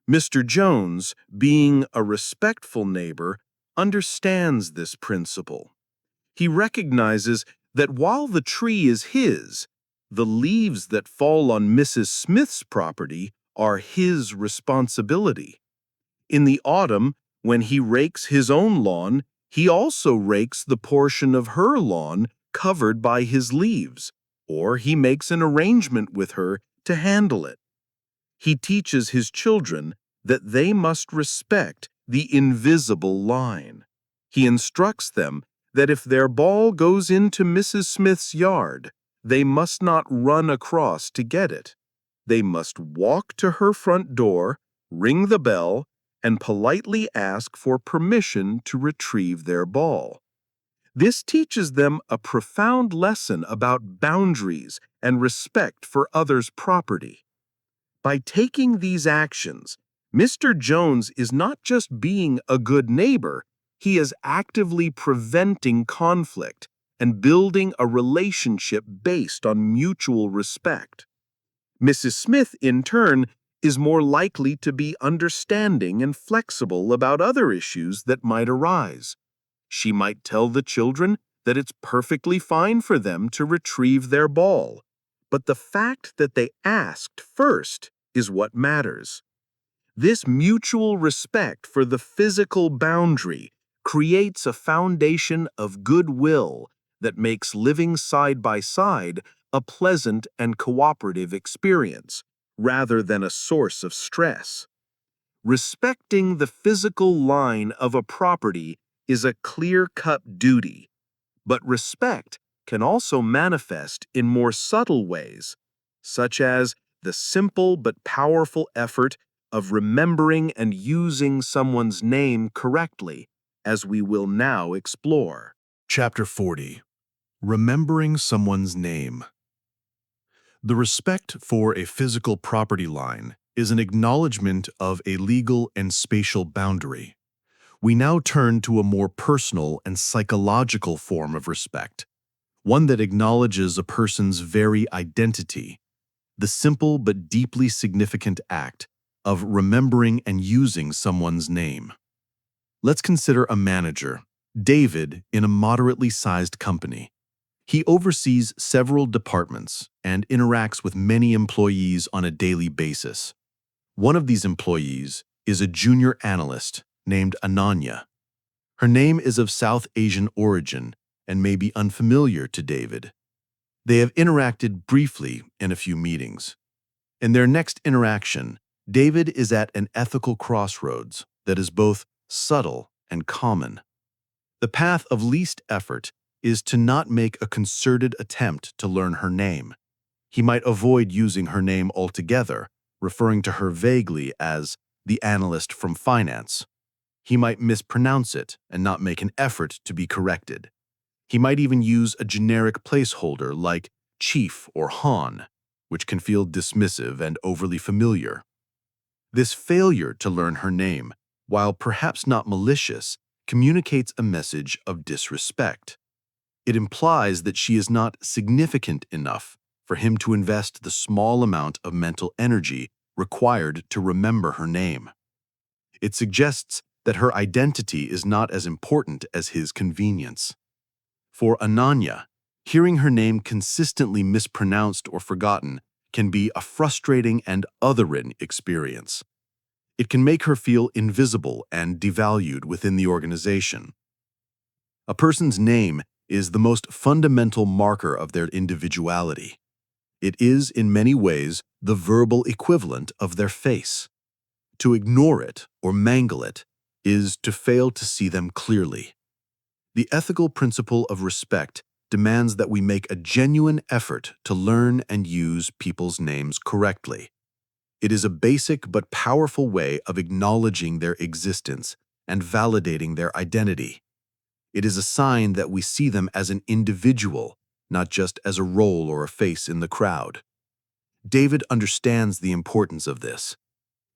Mr. Jones, being a respectful neighbor, understands this principle. He recognizes that while the tree is his, the leaves that fall on Mrs. Smith's property are his responsibility. In the autumn, when he rakes his own lawn, he also rakes the portion of her lawn covered by his leaves, or he makes an arrangement with her to handle it. He teaches his children that they must respect the invisible line. He instructs them that if their ball goes into Mrs. Smith's yard, they must not run across to get it. They must walk to her front door, ring the bell, and politely ask for permission to retrieve their ball. This teaches them a profound lesson about boundaries and respect for others' property. By taking these actions, Mr. Jones is not just being a good neighbor, he is actively preventing conflict and building a relationship based on mutual respect. Mrs. Smith, in turn, is more likely to be understanding and flexible about other issues that might arise. She might tell the children that it's perfectly fine for them to retrieve their ball, but the fact that they asked first is what matters. This mutual respect for the physical boundary creates a foundation of goodwill that makes living side by side a pleasant and cooperative experience, rather than a source of stress. Respecting the physical line of a property is a clear-cut duty, but respect can also manifest in more subtle ways, such as the simple but powerful effort of remembering and using someone's name correctly, as we will now explore. Chapter 40. Remembering someone's name. The respect for a physical property line is an acknowledgement of a legal and spatial boundary. We now turn to a more personal and psychological form of respect, one that acknowledges a person's very identity, the simple but deeply significant act of remembering and using someone's name. Let's consider a manager, David, in a moderately sized company. He oversees several departments and interacts with many employees on a daily basis. One of these employees is a junior analyst named Ananya. Her name is of South Asian origin and may be unfamiliar to David. They have interacted briefly in a few meetings. In their next interaction, David is at an ethical crossroads that is both subtle and common. The path of least effort is to not make a concerted attempt to learn her name. He might avoid using her name altogether, referring to her vaguely as the analyst from finance. He might mispronounce it and not make an effort to be corrected. He might even use a generic placeholder like Chief or Han, which can feel dismissive and overly familiar. This failure to learn her name, while perhaps not malicious, communicates a message of disrespect. It implies that she is not significant enough for him to invest the small amount of mental energy required to remember her name. It suggests that her identity is not as important as his convenience. For Ananya, hearing her name consistently mispronounced or forgotten can be a frustrating and othering experience. It can make her feel invisible and devalued within the organization. A person's name is the most fundamental marker of their individuality. It is, in many ways, the verbal equivalent of their face. To ignore it or mangle it is to fail to see them clearly. The ethical principle of respect demands that we make a genuine effort to learn and use people's names correctly. It is a basic but powerful way of acknowledging their existence and validating their identity. It is a sign that we see them as an individual, not just as a role or a face in the crowd. David understands the importance of this.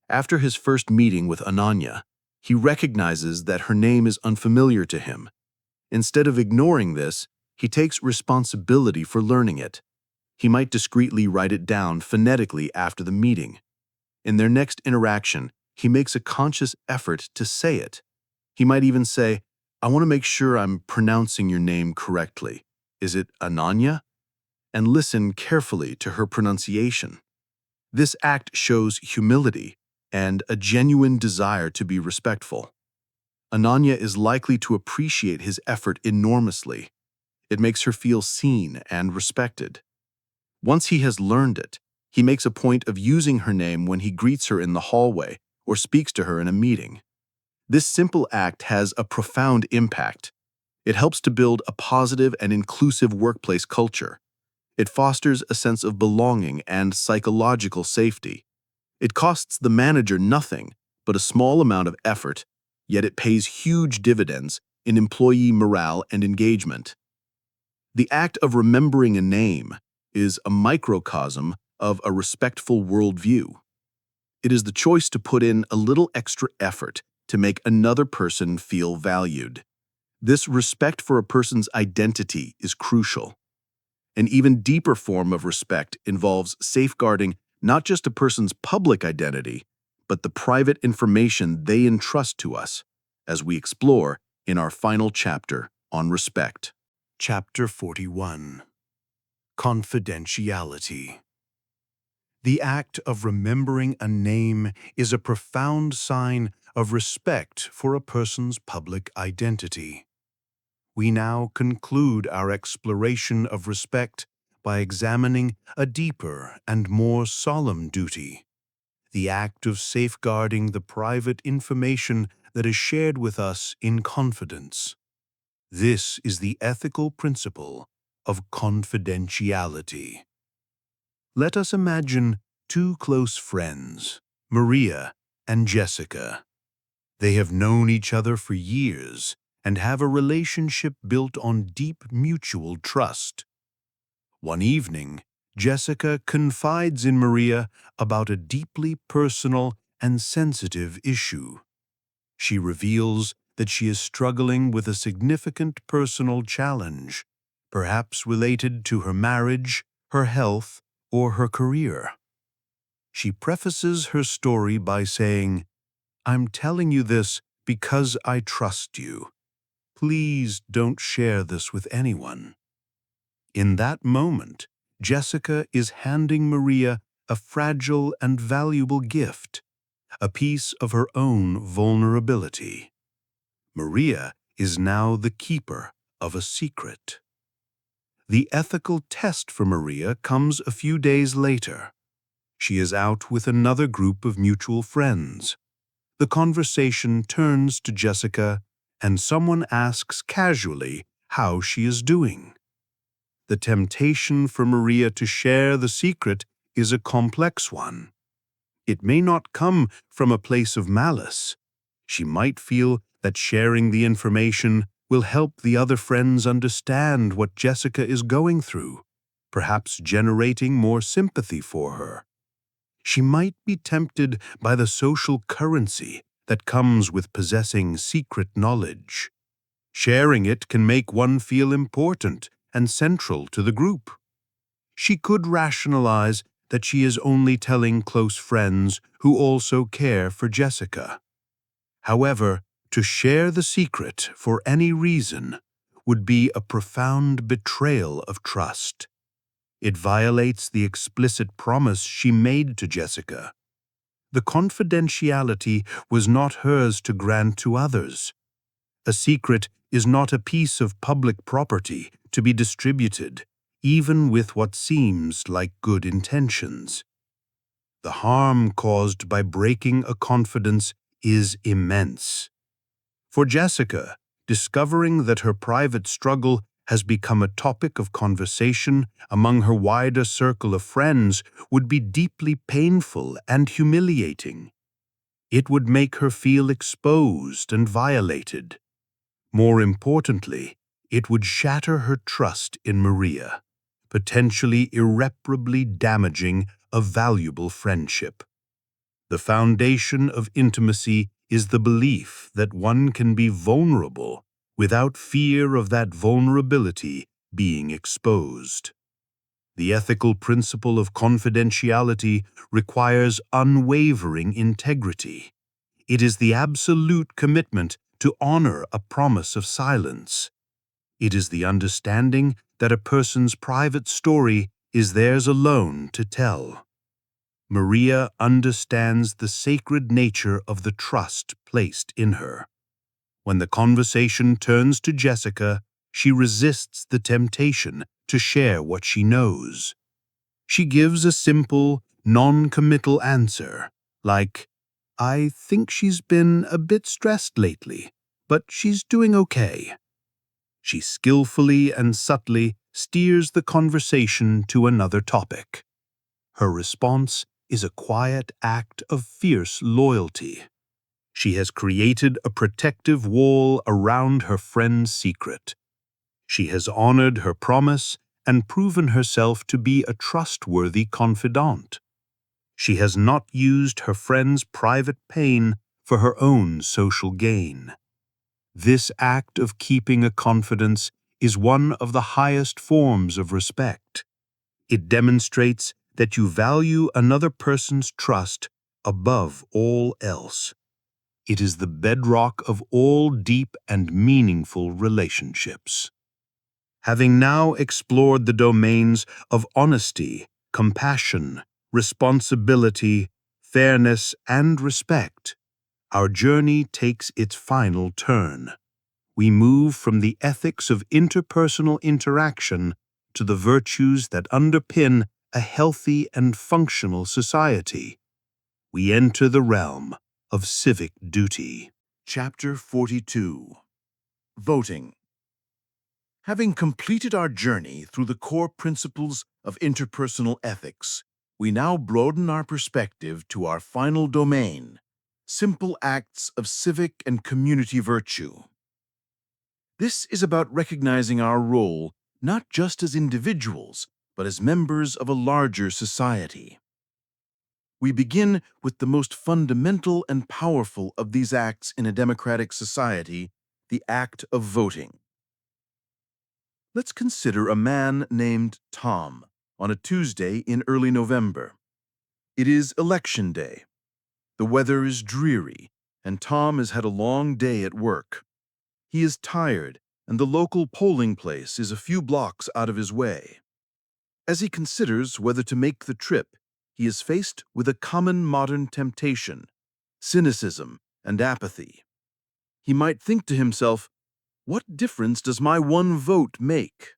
After his first meeting with Ananya, he recognizes that her name is unfamiliar to him. Instead of ignoring this, he takes responsibility for learning it. He might discreetly write it down phonetically after the meeting. In their next interaction, he makes a conscious effort to say it. He might even say, "I want to make sure I'm pronouncing your name correctly. Is it Ananya?" And listen carefully to her pronunciation. This act shows humility and a genuine desire to be respectful. Ananya is likely to appreciate his effort enormously. It makes her feel seen and respected. Once he has learned it, he makes a point of using her name when he greets her in the hallway or speaks to her in a meeting. This simple act has a profound impact. It helps to build a positive and inclusive workplace culture. It fosters a sense of belonging and psychological safety. It costs the manager nothing but a small amount of effort, yet it pays huge dividends in employee morale and engagement. The act of remembering a name is a microcosm of a respectful worldview. It is the choice to put in a little extra effort to make another person feel valued. This respect for a person's identity is crucial. An even deeper form of respect involves safeguarding not just a person's public identity, but the private information they entrust to us, as we explore in our final chapter on respect. Chapter 41. Confidentiality. The act of remembering a name is a profound sign of respect for a person's public identity. We now conclude our exploration of respect by examining a deeper and more solemn duty, the act of safeguarding the private information that is shared with us in confidence. This is the ethical principle of confidentiality. Let us imagine two close friends, Maria and Jessica. They have known each other for years and have a relationship built on deep mutual trust. One evening, Jessica confides in Maria about a deeply personal and sensitive issue. She reveals that she is struggling with a significant personal challenge, perhaps related to her marriage, her health, or her career. She prefaces her story by saying, "I'm telling you this because I trust you. Please don't share this with anyone." In that moment, Jessica is handing Maria a fragile and valuable gift, a piece of her own vulnerability. Maria is now the keeper of a secret. The ethical test for Maria comes a few days later. She is out with another group of mutual friends. The conversation turns to Jessica, and someone asks casually how she is doing. The temptation for Maria to share the secret is a complex one. It may not come from a place of malice. She might feel that sharing the information will help the other friends understand what Jessica is going through, perhaps generating more sympathy for her. She might be tempted by the social currency that comes with possessing secret knowledge. Sharing it can make one feel important and central to the group. She could rationalize that she is only telling close friends who also care for Jessica. However, to share the secret for any reason would be a profound betrayal of trust. It violates the explicit promise she made to Jessica. The confidentiality was not hers to grant to others. A secret is not a piece of public property to be distributed, even with what seems like good intentions. The harm caused by breaking a confidence is immense. For Jessica, discovering that her private struggle has become a topic of conversation among her wider circle of friends would be deeply painful and humiliating. It would make her feel exposed and violated. More importantly, it would shatter her trust in Maria, potentially irreparably damaging a valuable friendship. The foundation of intimacy is the belief that one can be vulnerable without fear of that vulnerability being exposed. The ethical principle of confidentiality requires unwavering integrity. It is the absolute commitment to honor a promise of silence. It is the understanding that a person's private story is theirs alone to tell. Maria understands the sacred nature of the trust placed in her. When the conversation turns to Jessica, she resists the temptation to share what she knows. She gives a simple, non-committal answer, like, "I think she's been a bit stressed lately, but she's doing okay." She skillfully and subtly steers the conversation to another topic. Her response is a quiet act of fierce loyalty. She has created a protective wall around her friend's secret. She has honored her promise and proven herself to be a trustworthy confidant. She has not used her friend's private pain for her own social gain. This act of keeping a confidence is one of the highest forms of respect. It demonstrates that you value another person's trust above all else. It is the bedrock of all deep and meaningful relationships. Having now explored the domains of honesty, compassion, responsibility, fairness, and respect, our journey takes its final turn. We move from the ethics of interpersonal interaction to the virtues that underpin a healthy and functional society. We enter the realm of civic duty. Chapter 42. Voting. Having completed our journey through the core principles of interpersonal ethics, we now broaden our perspective to our final domain, simple acts of civic and community virtue. This is about recognizing our role not just as individuals, but as members of a larger society. We begin with the most fundamental and powerful of these acts in a democratic society, the act of voting. Let's consider a man named Tom on a Tuesday in early November. It is election day. The weather is dreary, and Tom has had a long day at work. He is tired, and the local polling place is a few blocks out of his way. As he considers whether to make the trip, he is faced with a common modern temptation: cynicism, and apathy. He might think to himself, "What difference does my one vote make?"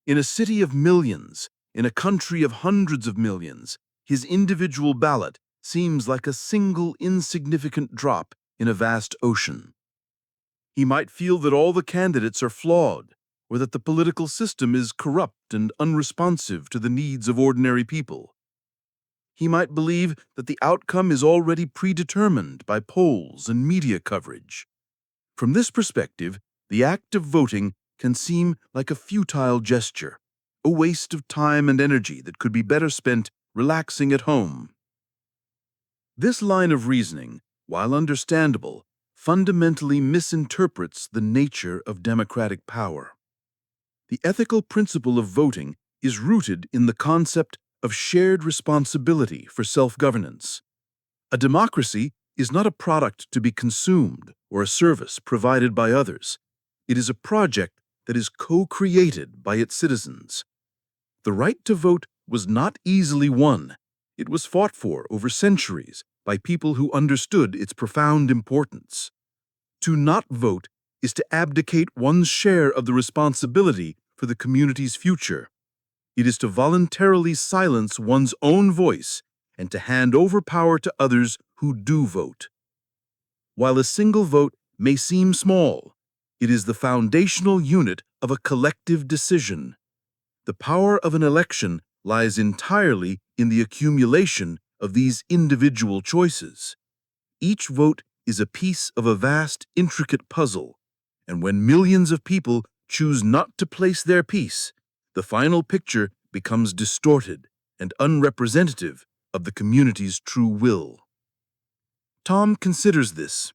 In a city of millions, in a country of hundreds of millions, his individual ballot seems like a single insignificant drop in a vast ocean. He might feel that all the candidates are flawed, or that the political system is corrupt and unresponsive to the needs of ordinary people. He might believe that the outcome is already predetermined by polls and media coverage. From this perspective, the act of voting can seem like a futile gesture, a waste of time and energy that could be better spent relaxing at home. This line of reasoning, while understandable, fundamentally misinterprets the nature of democratic power. The ethical principle of voting is rooted in the concept of shared responsibility for self-governance. A democracy is not a product to be consumed or a service provided by others. It is a project that is co-created by its citizens. The right to vote was not easily won. It was fought for over centuries by people who understood its profound importance. To not vote is to abdicate one's share of the responsibility for the community's future. It is to voluntarily silence one's own voice and to hand over power to others who do vote. While a single vote may seem small, it is the foundational unit of a collective decision. The power of an election lies entirely in the accumulation of these individual choices. Each vote is a piece of a vast, intricate puzzle, and when millions of people choose not to place their piece, the final picture becomes distorted and unrepresentative of the community's true will. Tom considers this.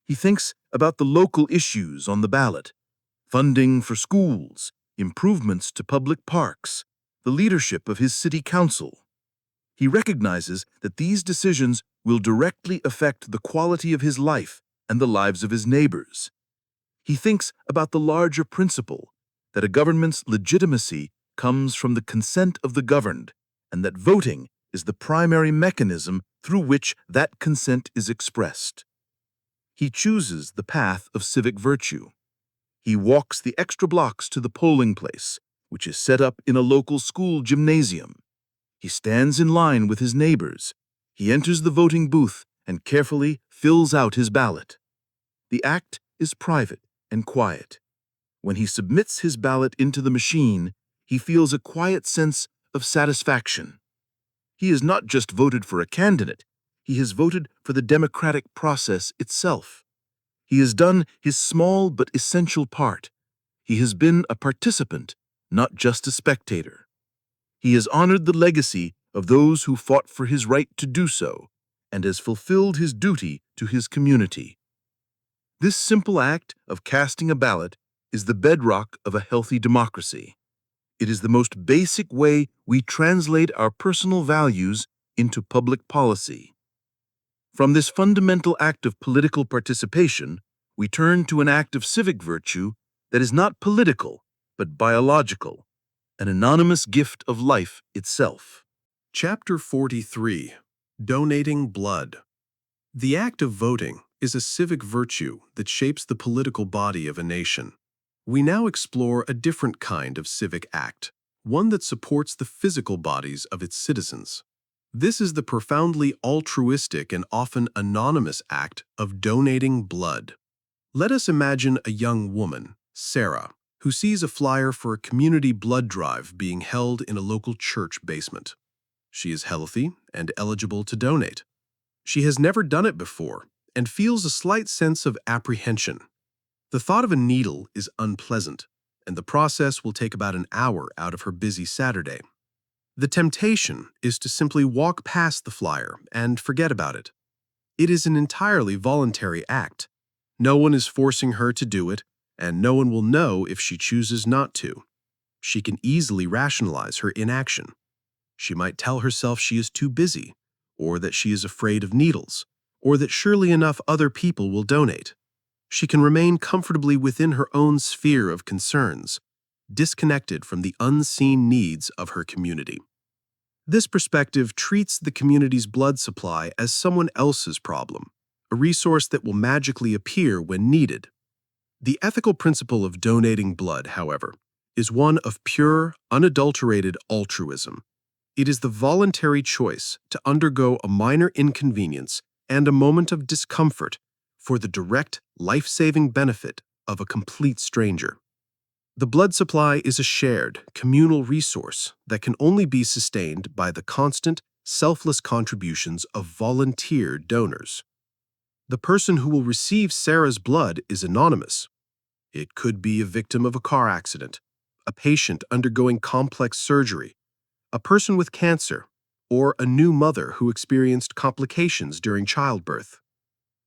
He thinks about the local issues on the ballot: funding for schools, improvements to public parks, the leadership of his city council. He recognizes that these decisions will directly affect the quality of his life and the lives of his neighbors. He thinks about the larger principle that a government's legitimacy comes from the consent of the governed, and that voting is the primary mechanism through which that consent is expressed. He chooses the path of civic virtue. He walks the extra blocks to the polling place, which is set up in a local school gymnasium. He stands in line with his neighbors. He enters the voting booth and carefully fills out his ballot. The act is private and quiet. When he submits his ballot into the machine, he feels a quiet sense of satisfaction. He has not just voted for a candidate, he has voted for the democratic process itself. He has done his small but essential part. He has been a participant, not just a spectator. He has honored the legacy of those who fought for his right to do so, and has fulfilled his duty to his community. This simple act of casting a ballot is the bedrock of a healthy democracy. It is the most basic way we translate our personal values into public policy. From this fundamental act of political participation, we turn to an act of civic virtue that is not political, but biological, an anonymous gift of life itself. Chapter 43. Donating Blood. The act of voting is a civic virtue that shapes the political body of a nation. We now explore a different kind of civic act, one that supports the physical bodies of its citizens. This is the profoundly altruistic and often anonymous act of donating blood. Let us imagine a young woman, Sarah, who sees a flyer for a community blood drive being held in a local church basement. She is healthy and eligible to donate. She has never done it before and feels a slight sense of apprehension. The thought of a needle is unpleasant, and the process will take about an hour out of her busy Saturday. The temptation is to simply walk past the flyer and forget about it. It is an entirely voluntary act. No one is forcing her to do it, and no one will know if she chooses not to. She can easily rationalize her inaction. She might tell herself she is too busy, or that she is afraid of needles, or that surely enough other people will donate. She can remain comfortably within her own sphere of concerns, disconnected from the unseen needs of her community. This perspective treats the community's blood supply as someone else's problem, a resource that will magically appear when needed. The ethical principle of donating blood, however, is one of pure, unadulterated altruism. It is the voluntary choice to undergo a minor inconvenience and a moment of discomfort for the direct, life-saving benefit of a complete stranger. The blood supply is a shared, communal resource that can only be sustained by the constant, selfless contributions of volunteer donors. The person who will receive Sarah's blood is anonymous. It could be a victim of a car accident, a patient undergoing complex surgery, a person with cancer, or a new mother who experienced complications during childbirth.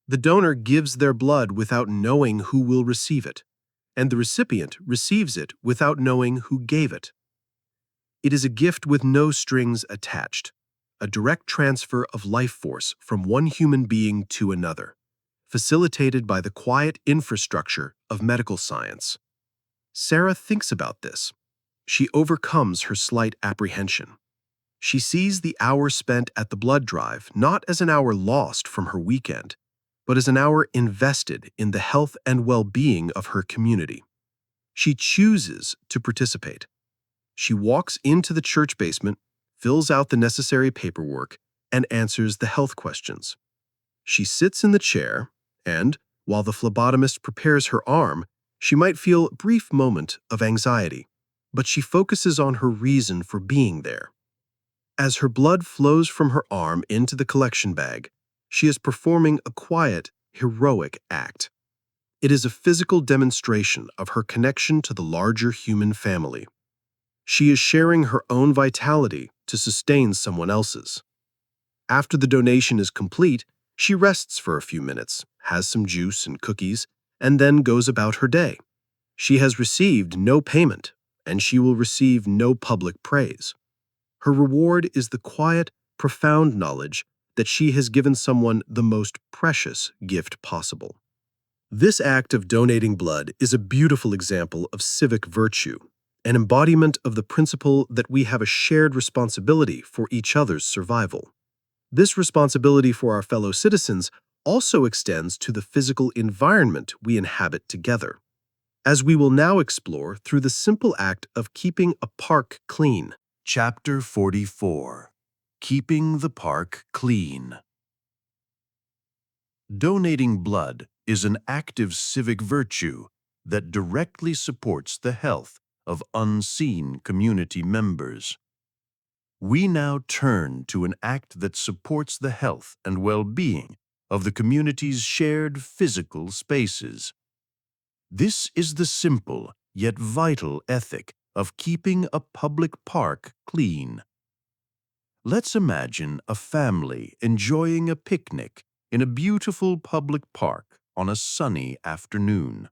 The donor gives their blood without knowing who will receive it, and the recipient receives it without knowing who gave it. It is a gift with no strings attached, a direct transfer of life force from one human being to another, facilitated by the quiet infrastructure of medical science. Sarah thinks about this. She overcomes her slight apprehension. She sees the hour spent at the blood drive not as an hour lost from her weekend, but as an hour invested in the health and well-being of her community. She chooses to participate. She walks into the church basement, fills out the necessary paperwork, and answers the health questions. She sits in the chair, and, while the phlebotomist prepares her arm, she might feel a brief moment of anxiety, but she focuses on her reason for being there. As her blood flows from her arm into the collection bag, she is performing a quiet, heroic act. It is a physical demonstration of her connection to the larger human family. She is sharing her own vitality to sustain someone else's. After the donation is complete, she rests for a few minutes, has some juice and cookies, and then goes about her day. She has received no payment, and she will receive no public praise. Her reward is the quiet, profound knowledge that she has given someone the most precious gift possible. This act of donating blood is a beautiful example of civic virtue, an embodiment of the principle that we have a shared responsibility for each other's survival. This responsibility for our fellow citizens also extends to the physical environment we inhabit together, as we will now explore through the simple act of keeping a park clean. Chapter 44. Keeping the Park Clean. Donating blood is an active civic virtue that directly supports the health of unseen community members. We now turn to an act that supports the health and well-being of the community's shared physical spaces. This is the simple yet vital ethic of keeping a public park clean. Let's imagine a family enjoying a picnic in a beautiful public park on a sunny afternoon.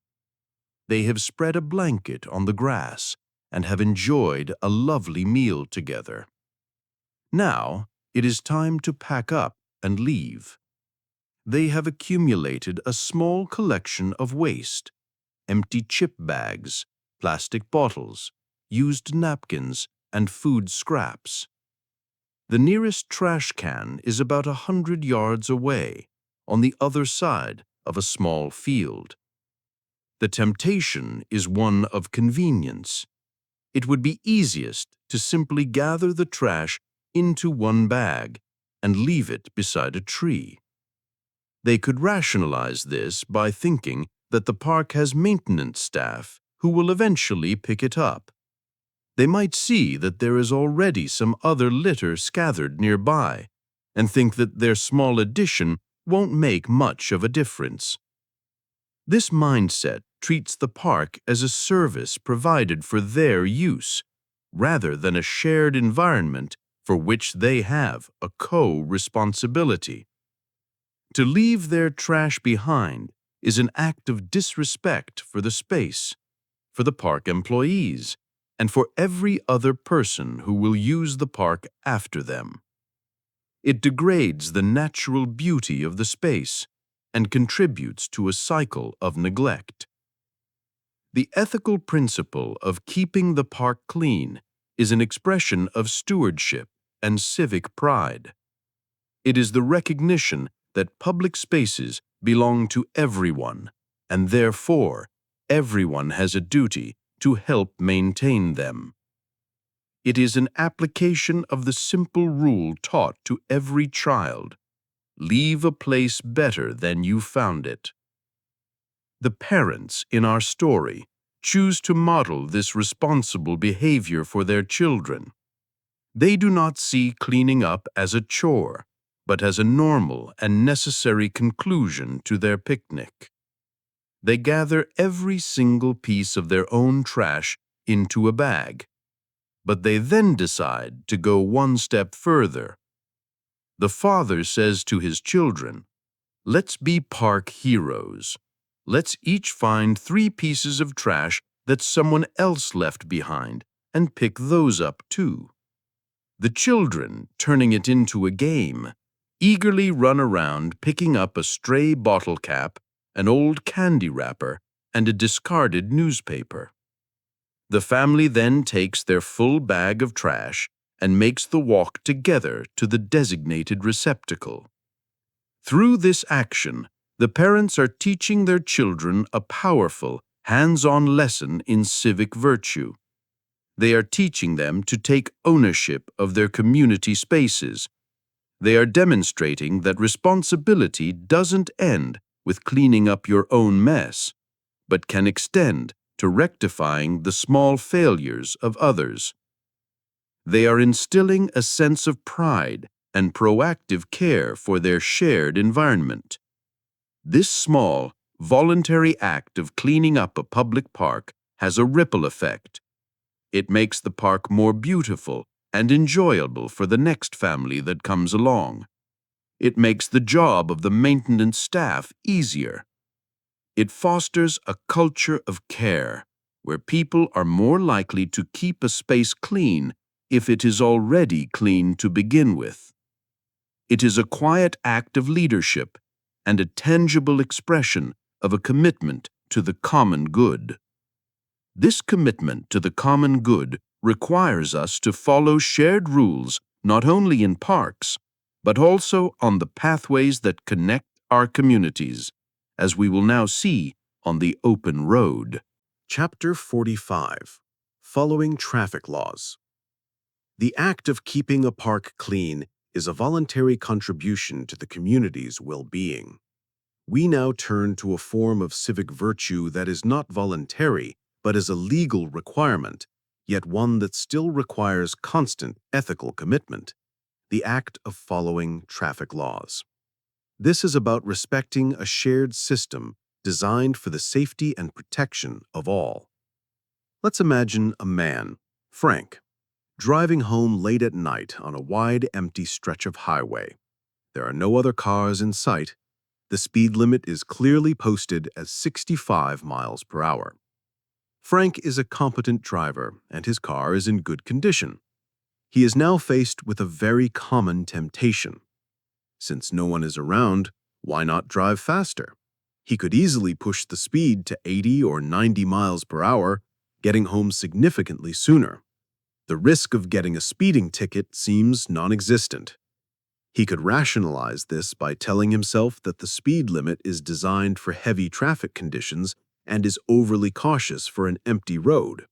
They have spread a blanket on the grass and have enjoyed a lovely meal together. Now, it is time to pack up and leave. They have accumulated a small collection of waste, empty chip bags, plastic bottles, used napkins, and food scraps. The nearest trash can is about 100 yards away, on the other side of a small field. The temptation is one of convenience. It would be easiest to simply gather the trash into one bag and leave it beside a tree. They could rationalize this by thinking that the park has maintenance staff who will eventually pick it up. They might see that there is already some other litter scattered nearby and think that their small addition won't make much of a difference. This mindset treats the park as a service provided for their use, rather than a shared environment for which they have a co-responsibility. To leave their trash behind is an act of disrespect for the space, for the park employees, and for every other person who will use the park after them. It degrades the natural beauty of the space and contributes to a cycle of neglect. The ethical principle of keeping the park clean is an expression of stewardship and civic pride. It is the recognition that public spaces belong to everyone, and therefore everyone has a duty to help maintain them. It is an application of the simple rule taught to every child: leave a place better than you found it. The parents in our story choose to model this responsible behavior for their children. They do not see cleaning up as a chore, but as a normal and necessary conclusion to their picnic. They gather every single piece of their own trash into a bag, but they then decide to go one step further. The father says to his children, "Let's be park heroes. Let's each find 3 pieces of trash that someone else left behind and pick those up too." The children, turning it into a game, eagerly run around picking up a stray bottle cap, an old candy wrapper, and a discarded newspaper. The family then takes their full bag of trash and makes the walk together to the designated receptacle. Through this action, the parents are teaching their children a powerful, hands-on lesson in civic virtue. They are teaching them to take ownership of their community spaces. They are demonstrating that responsibility doesn't end with cleaning up your own mess, but can extend to rectifying the small failures of others. They are instilling a sense of pride and proactive care for their shared environment. This small, voluntary act of cleaning up a public park has a ripple effect. It makes the park more beautiful and enjoyable for the next family that comes along. It makes the job of the maintenance staff easier. It fosters a culture of care, where people are more likely to keep a space clean if it is already clean to begin with. It is a quiet act of leadership and a tangible expression of a commitment to the common good. This commitment to the common good requires us to follow shared rules not only in parks, but also on the pathways that connect our communities, as we will now see on the open road. Chapter 45. Following Traffic Laws. The act of keeping a park clean is a voluntary contribution to the community's well-being. We now turn to a form of civic virtue that is not voluntary, but is a legal requirement, yet one that still requires constant ethical commitment: the act of following traffic laws. This is about respecting a shared system designed for the safety and protection of all. Let's imagine a man, Frank, driving home late at night on a wide, empty stretch of highway. There are no other cars in sight. The speed limit is clearly posted as 65 miles per hour. Frank is a competent driver, and his car is in good condition. He is now faced with a very common temptation. Since no one is around, why not drive faster? He could easily push the speed to 80 or 90 miles per hour, getting home significantly sooner. The risk of getting a speeding ticket seems non-existent. He could rationalize this by telling himself that the speed limit is designed for heavy traffic conditions and is overly cautious for an empty road.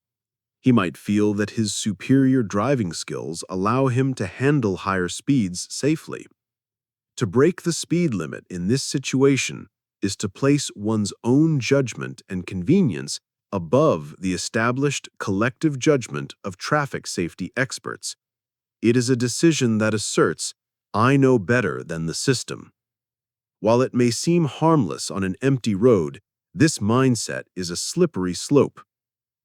He might feel that his superior driving skills allow him to handle higher speeds safely. To break the speed limit in this situation is to place one's own judgment and convenience above the established collective judgment of traffic safety experts. It is a decision that asserts, "I know better than the system." While it may seem harmless on an empty road, this mindset is a slippery slope.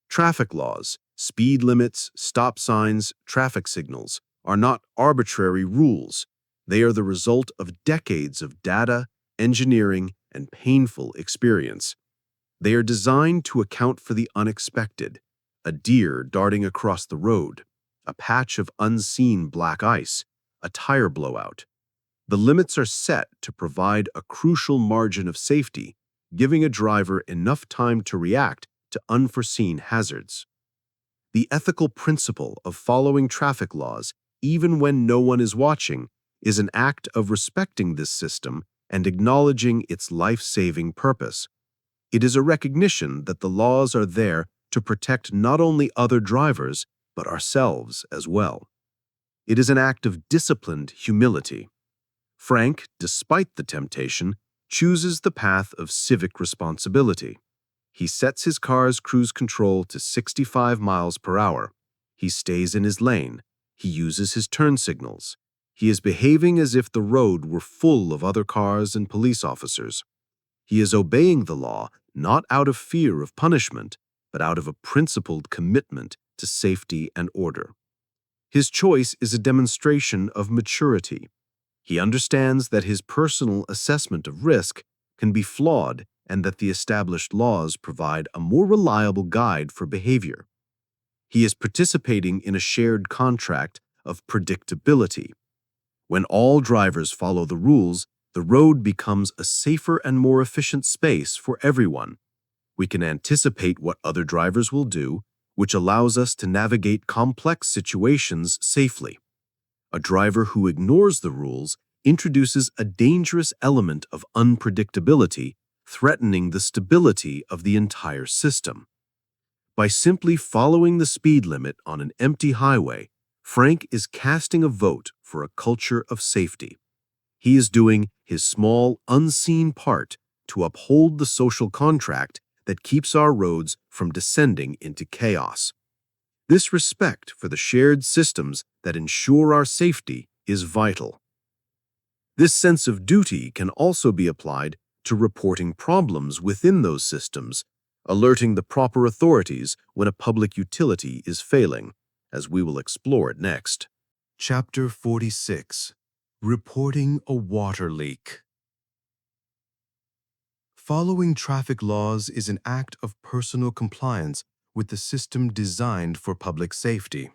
Traffic laws, speed limits, stop signs, traffic signals are not arbitrary rules. They are the result of decades of data, engineering, and painful experience. They are designed to account for the unexpected: a deer darting across the road, a patch of unseen black ice, a tire blowout. The limits are set to provide a crucial margin of safety, giving a driver enough time to react to unforeseen hazards. The ethical principle of following traffic laws even when no one is watching, is an act of respecting this system and acknowledging its life-saving purpose. It is a recognition that the laws are there to protect not only other drivers, but ourselves as well. It is an act of disciplined humility. Frank, despite the temptation, chooses the path of civic responsibility. He sets his car's cruise control to 65 miles per hour. He stays in his lane. He uses his turn signals. He is behaving as if the road were full of other cars and police officers. He is obeying the law not out of fear of punishment, but out of a principled commitment to safety and order. His choice is a demonstration of maturity. He understands that his personal assessment of risk can be flawed and that the established laws provide a more reliable guide for behavior. He is participating in a shared contract of predictability. When all drivers follow the rules, the road becomes a safer and more efficient space for everyone. We can anticipate what other drivers will do, which allows us to navigate complex situations safely. A driver who ignores the rules introduces a dangerous element of unpredictability, threatening the stability of the entire system. By simply following the speed limit on an empty highway, Frank is casting a vote for a culture of safety. He is doing his small, unseen part to uphold the social contract that keeps our roads from descending into chaos. This respect for the shared systems that ensure our safety is vital. This sense of duty can also be applied to reporting problems within those systems, alerting the proper authorities when a public utility is failing, as we will explore it next. Chapter 46. Reporting a water leak. Following traffic laws is an act of personal compliance with the system designed for public safety.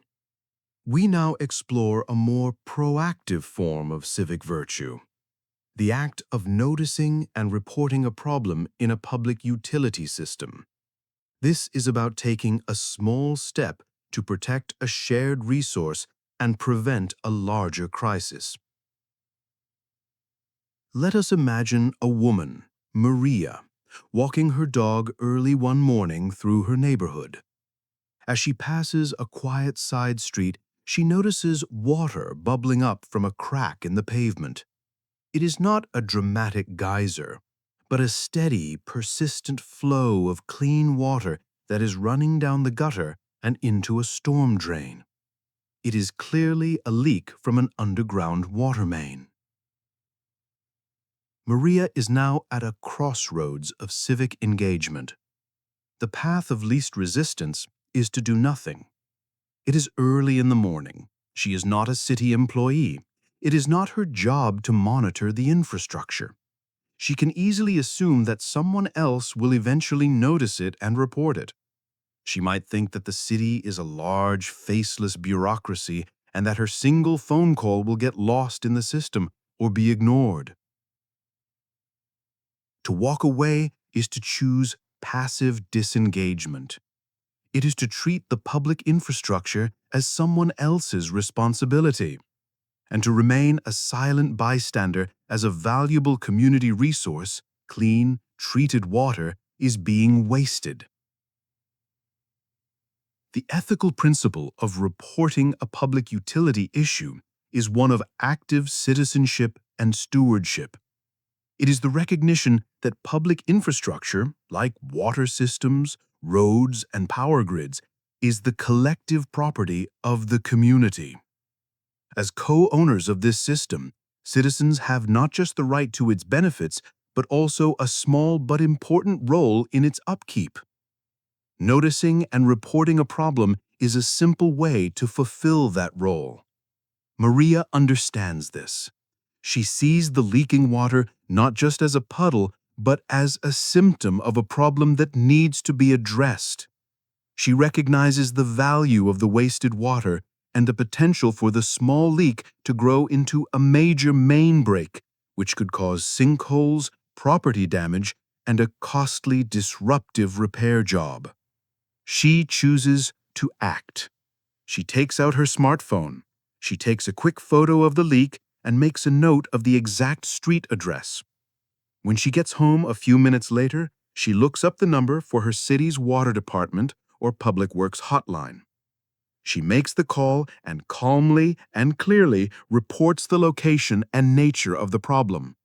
We now explore a more proactive form of civic virtue, the act of noticing and reporting a problem in a public utility system. This is about taking a small step to protect a shared resource and prevent a larger crisis. Let us imagine a woman, Maria, walking her dog early one morning through her neighborhood. As she passes a quiet side street, she notices water bubbling up from a crack in the pavement. It is not a dramatic geyser, but a steady, persistent flow of clean water that is running down the gutter and into a storm drain. It is clearly a leak from an underground water main. Maria is now at a crossroads of civic engagement. The path of least resistance is to do nothing. It is early in the morning. She is not a city employee. It is not her job to monitor the infrastructure. She can easily assume that someone else will eventually notice it and report it. She might think that the city is a large, faceless bureaucracy and that her single phone call will get lost in the system or be ignored. To walk away is to choose passive disengagement. It is to treat the public infrastructure as someone else's responsibility, and to remain a silent bystander as a valuable community resource, clean, treated water, is being wasted. The ethical principle of reporting a public utility issue is one of active citizenship and stewardship. It is the recognition that public infrastructure, like water systems, roads, and power grids, is the collective property of the community. As co-owners of this system, citizens have not just the right to its benefits, but also a small but important role in its upkeep. Noticing and reporting a problem is a simple way to fulfill that role. Maria understands this. She sees the leaking water not just as a puddle, but as a symptom of a problem that needs to be addressed. She recognizes the value of the wasted water and the potential for the small leak to grow into a major main break, which could cause sinkholes, property damage, and a costly, disruptive repair job. She chooses to act. She takes out her smartphone. She takes a quick photo of the leak and makes a note of the exact street address. When she gets home a few minutes later, she looks up the number for her city's water department or public works hotline. She makes the call and calmly and clearly reports the location and nature of the problem.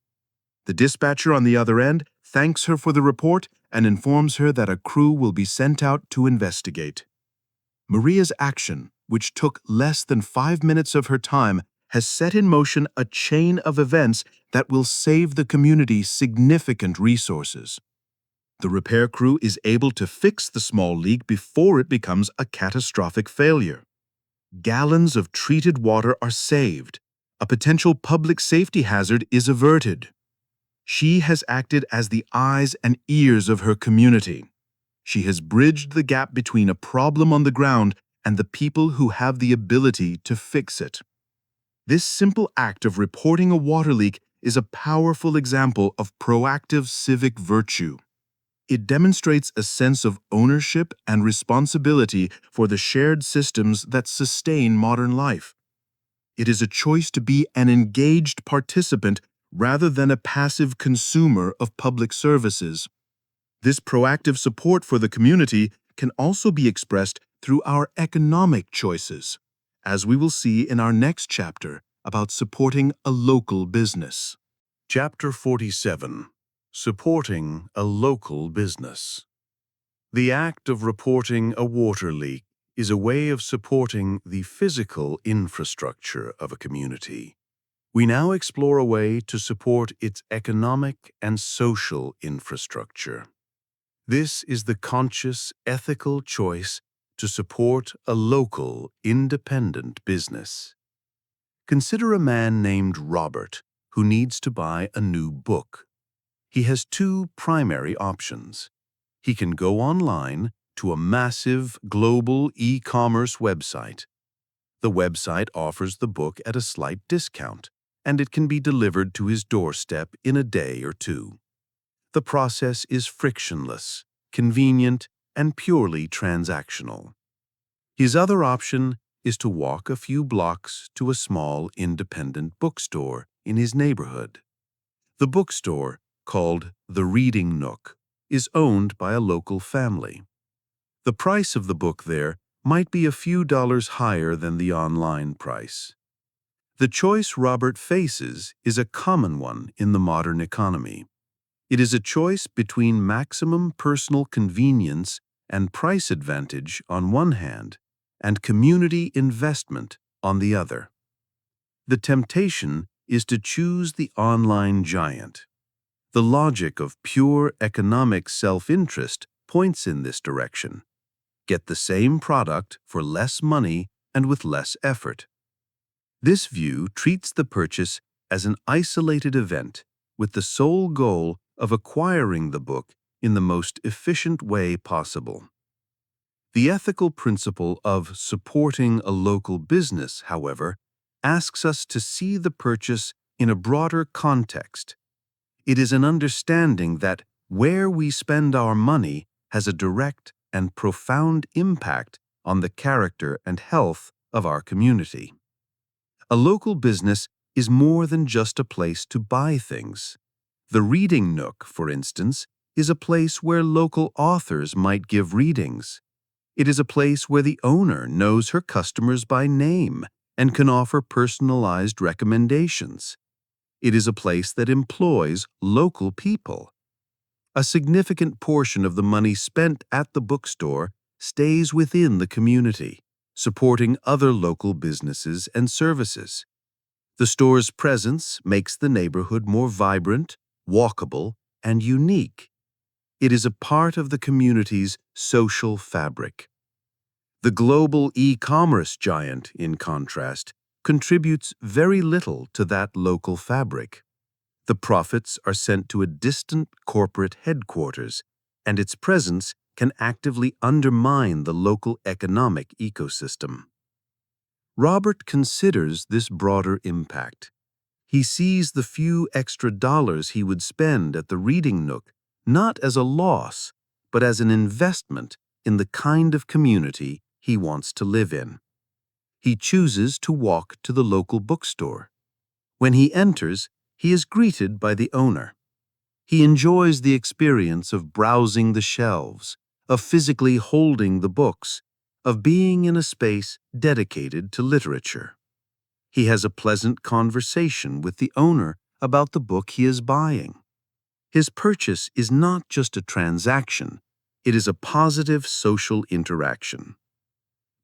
The dispatcher on the other end thanks her for the report and informs her that a crew will be sent out to investigate. Maria's action, which took less than 5 minutes of her time, has set in motion a chain of events that will save the community significant resources. The repair crew is able to fix the small leak before it becomes a catastrophic failure. Gallons of treated water are saved. A potential public safety hazard is averted. She has acted as the eyes and ears of her community. She has bridged the gap between a problem on the ground and the people who have the ability to fix it. This simple act of reporting a water leak is a powerful example of proactive civic virtue. It demonstrates a sense of ownership and responsibility for the shared systems that sustain modern life. It is a choice to be an engaged participant rather than a passive consumer of public services. This proactive support for the community can also be expressed through our economic choices, as we will see in our next chapter about supporting a local business. Chapter 47. Supporting a local business. The act of reporting a water leak is a way of supporting the physical infrastructure of a community. We now explore a way to support its economic and social infrastructure. This is the conscious, ethical choice to support a local, independent business. Consider a man named Robert who needs to buy a new book. He has two primary options. He can go online to a massive global e-commerce website. The website offers the book at a slight discount, and it can be delivered to his doorstep in a day or two. The process is frictionless, convenient, and purely transactional. His other option is to walk a few blocks to a small independent bookstore in his neighborhood. The bookstore, called the Reading Nook, is owned by a local family. The price of the book there might be a few dollars higher than the online price. The choice Robert faces is a common one in the modern economy. It is a choice between maximum personal convenience and price advantage on one hand, and community investment on the other. The temptation is to choose the online giant. The logic of pure economic self-interest points in this direction. Get the same product for less money and with less effort. This view treats the purchase as an isolated event with the sole goal of acquiring the book in the most efficient way possible. The ethical principle of supporting a local business, however, asks us to see the purchase in a broader context. It is an understanding that where we spend our money has a direct and profound impact on the character and health of our community. A local business is more than just a place to buy things. The Reading Nook, for instance, is a place where local authors might give readings. It is a place where the owner knows her customers by name and can offer personalized recommendations. It is a place that employs local people. A significant portion of the money spent at the bookstore stays within the community, supporting other local businesses and services. The store's presence makes the neighborhood more vibrant, walkable, and unique. It is a part of the community's social fabric. The global e-commerce giant, in contrast, contributes very little to that local fabric. The profits are sent to a distant corporate headquarters, and its presence can actively undermine the local economic ecosystem. Robert considers this broader impact. He sees the few extra dollars he would spend at the Reading Nook not as a loss, but as an investment in the kind of community he wants to live in. He chooses to walk to the local bookstore. When he enters, he is greeted by the owner. He enjoys the experience of browsing the shelves, of physically holding the books, of being in a space dedicated to literature. He has a pleasant conversation with the owner about the book he is buying. His purchase is not just a transaction, it is a positive social interaction.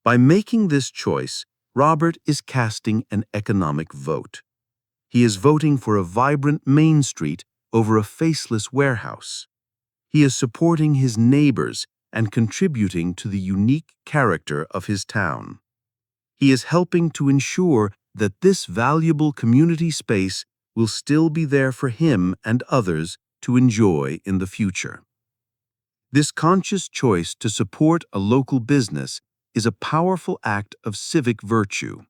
By making this choice, Robert is casting an economic vote. He is voting for a vibrant Main Street over a faceless warehouse. He is supporting his neighbors and contributing to the unique character of his town. He is helping to ensure that this valuable community space will still be there for him and others to enjoy in the future. This conscious choice to support a local business is a powerful act of civic virtue.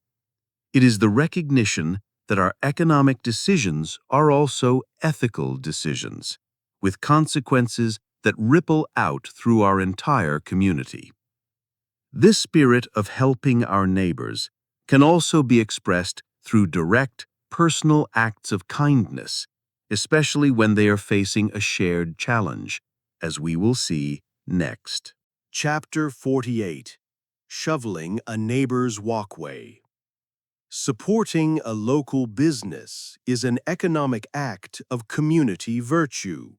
It is the recognition that our economic decisions are also ethical decisions, with consequences that ripple out through our entire community. This spirit of helping our neighbors can also be expressed through direct, personal acts of kindness, especially when they are facing a shared challenge, as we will see next. Chapter 48. Shoveling a Neighbor's Walkway. Supporting a local business is an economic act of community virtue.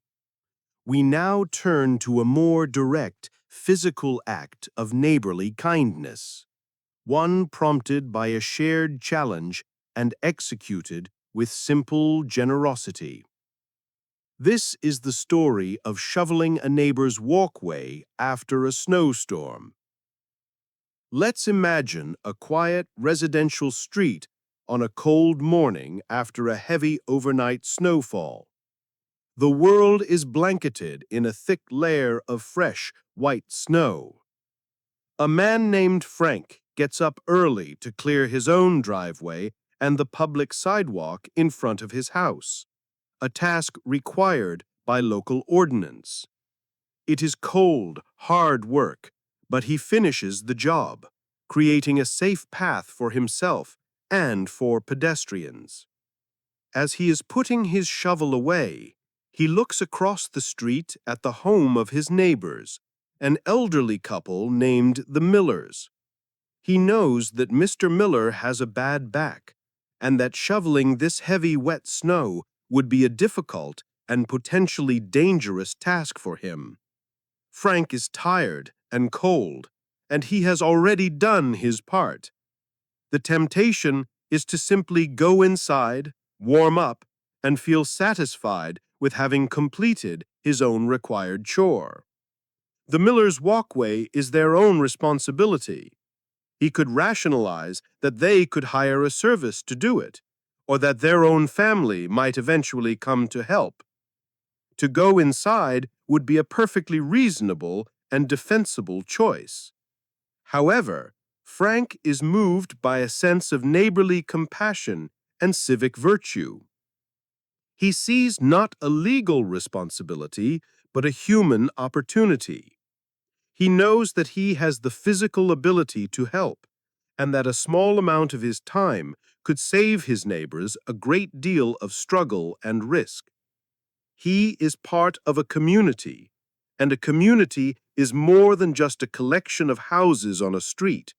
We now turn to a more direct, physical act of neighborly kindness, one prompted by a shared challenge and executed with simple generosity. This is the story of shoveling a neighbor's walkway after a snowstorm. Let's imagine a quiet residential street on a cold morning after a heavy overnight snowfall. The world is blanketed in a thick layer of fresh, white snow. A man named Frank gets up early to clear his own driveway and the public sidewalk in front of his house, a task required by local ordinance. It is cold, hard work, but he finishes the job, creating a safe path for himself and for pedestrians. As he is putting his shovel away, he looks across the street at the home of his neighbors, an elderly couple named the Millers. He knows that Mr. Miller has a bad back, and that shoveling this heavy wet snow would be a difficult and potentially dangerous task for him. Frank is tired and cold, and he has already done his part. The temptation is to simply go inside, warm up, and feel satisfied with having completed his own required chore. The Miller's walkway is their own responsibility. He could rationalize that they could hire a service to do it, or that their own family might eventually come to help. To go inside would be a perfectly reasonable and defensible choice. However, Frank is moved by a sense of neighborly compassion and civic virtue. He sees not a legal responsibility, but a human opportunity. He knows that he has the physical ability to help, and that a small amount of his time could save his neighbors a great deal of struggle and risk. He is part of a community, and a community is more than just a collection of houses on a street.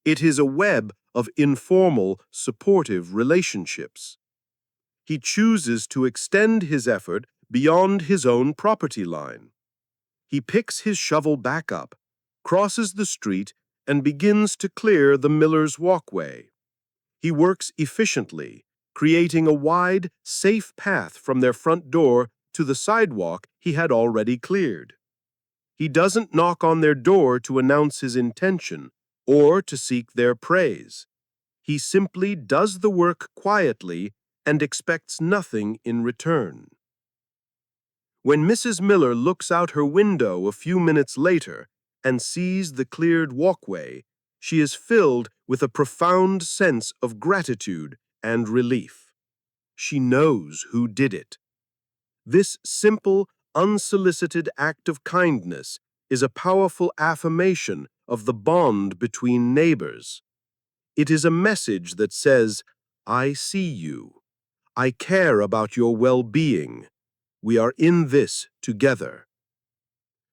It is a web of informal, supportive relationships. He chooses to extend his effort beyond his own property line. He picks his shovel back up, crosses the street, and begins to clear the Miller's walkway. He works efficiently, creating a wide, safe path from their front door to the sidewalk he had already cleared. He doesn't knock on their door to announce his intention or to seek their praise. He simply does the work quietly and expects nothing in return. When Mrs. Miller looks out her window a few minutes later and sees the cleared walkway, she is filled with a profound sense of gratitude and relief. She knows who did it. This simple, unsolicited act of kindness is a powerful affirmation of the bond between neighbors. It is a message that says, I see you. I care about your well-being. We are in this together.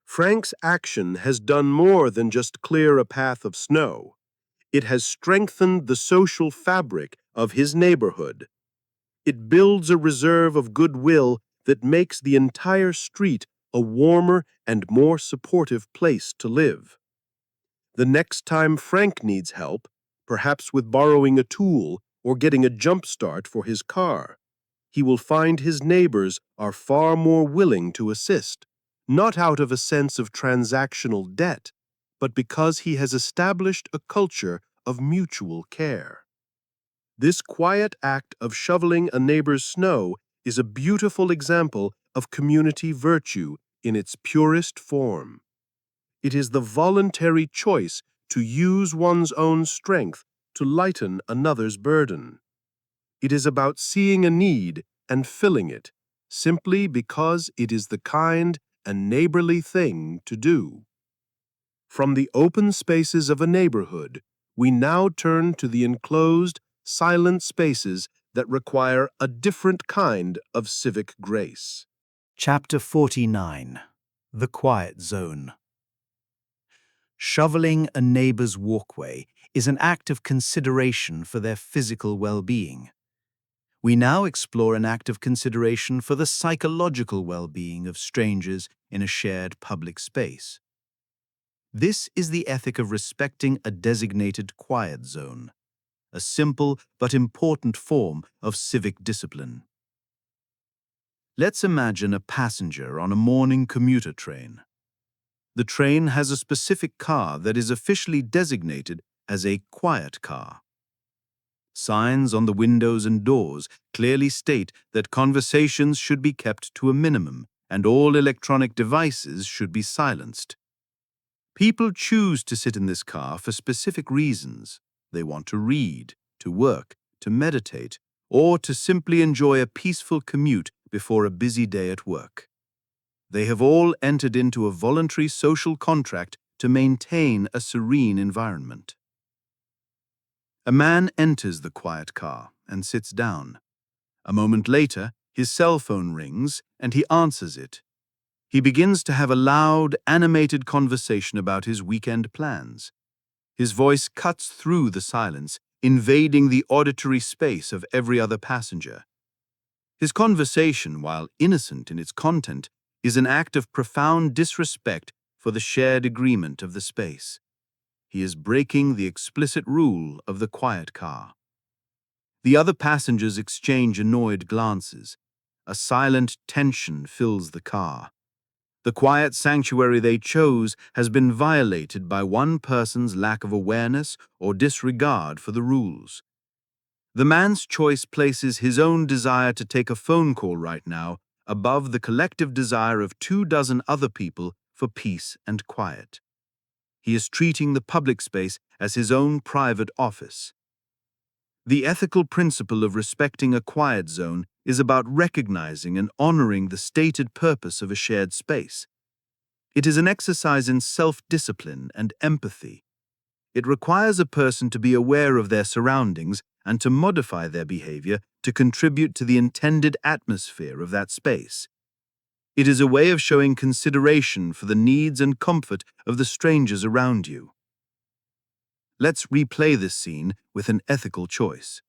Frank's action has done more than just clear a path of snow. It has strengthened the social fabric of his neighborhood. It builds a reserve of goodwill that makes the entire street a warmer and more supportive place to live. The next time Frank needs help, perhaps with borrowing a tool or getting a jump start for his car, he will find his neighbors are far more willing to assist, not out of a sense of transactional debt, but because he has established a culture of mutual care. This quiet act of shoveling a neighbor's snow is a beautiful example of community virtue in its purest form. It is the voluntary choice to use one's own strength to lighten another's burden. It is about seeing a need and filling it, simply because it is the kind and neighborly thing to do. From the open spaces of a neighborhood, we now turn to the enclosed, silent spaces that require a different kind of civic grace. Chapter 49. The Quiet Zone. Shoveling a neighbor's walkway is an act of consideration for their physical well-being. We now explore an act of consideration for the psychological well-being of strangers in a shared public space. This is the ethic of respecting a designated quiet zone, a simple but important form of civic discipline. Let's imagine a passenger on a morning commuter train. The train has a specific car that is officially designated as a quiet car. Signs on the windows and doors clearly state that conversations should be kept to a minimum and all electronic devices should be silenced. People choose to sit in this car for specific reasons. They want to read, to work, to meditate, or to simply enjoy a peaceful commute before a busy day at work. They have all entered into a voluntary social contract to maintain a serene environment. A man enters the quiet car and sits down. A moment later, his cell phone rings and he answers it. He begins to have a loud, animated conversation about his weekend plans. His voice cuts through the silence, invading the auditory space of every other passenger. His conversation, while innocent in its content, is an act of profound disrespect for the shared agreement of the space. He is breaking the explicit rule of the quiet car. The other passengers exchange annoyed glances. A silent tension fills the car. The quiet sanctuary they chose has been violated by one person's lack of awareness or disregard for the rules. The man's choice places his own desire to take a phone call right now above the collective desire of 24 other people for peace and quiet. He is treating the public space as his own private office. The ethical principle of respecting a quiet zone is about recognizing and honoring the stated purpose of a shared space. It is an exercise in self-discipline and empathy. It requires a person to be aware of their surroundings and to modify their behavior to contribute to the intended atmosphere of that space. It is a way of showing consideration for the needs and comfort of the strangers around you. Let's replay this scene with an ethical choice.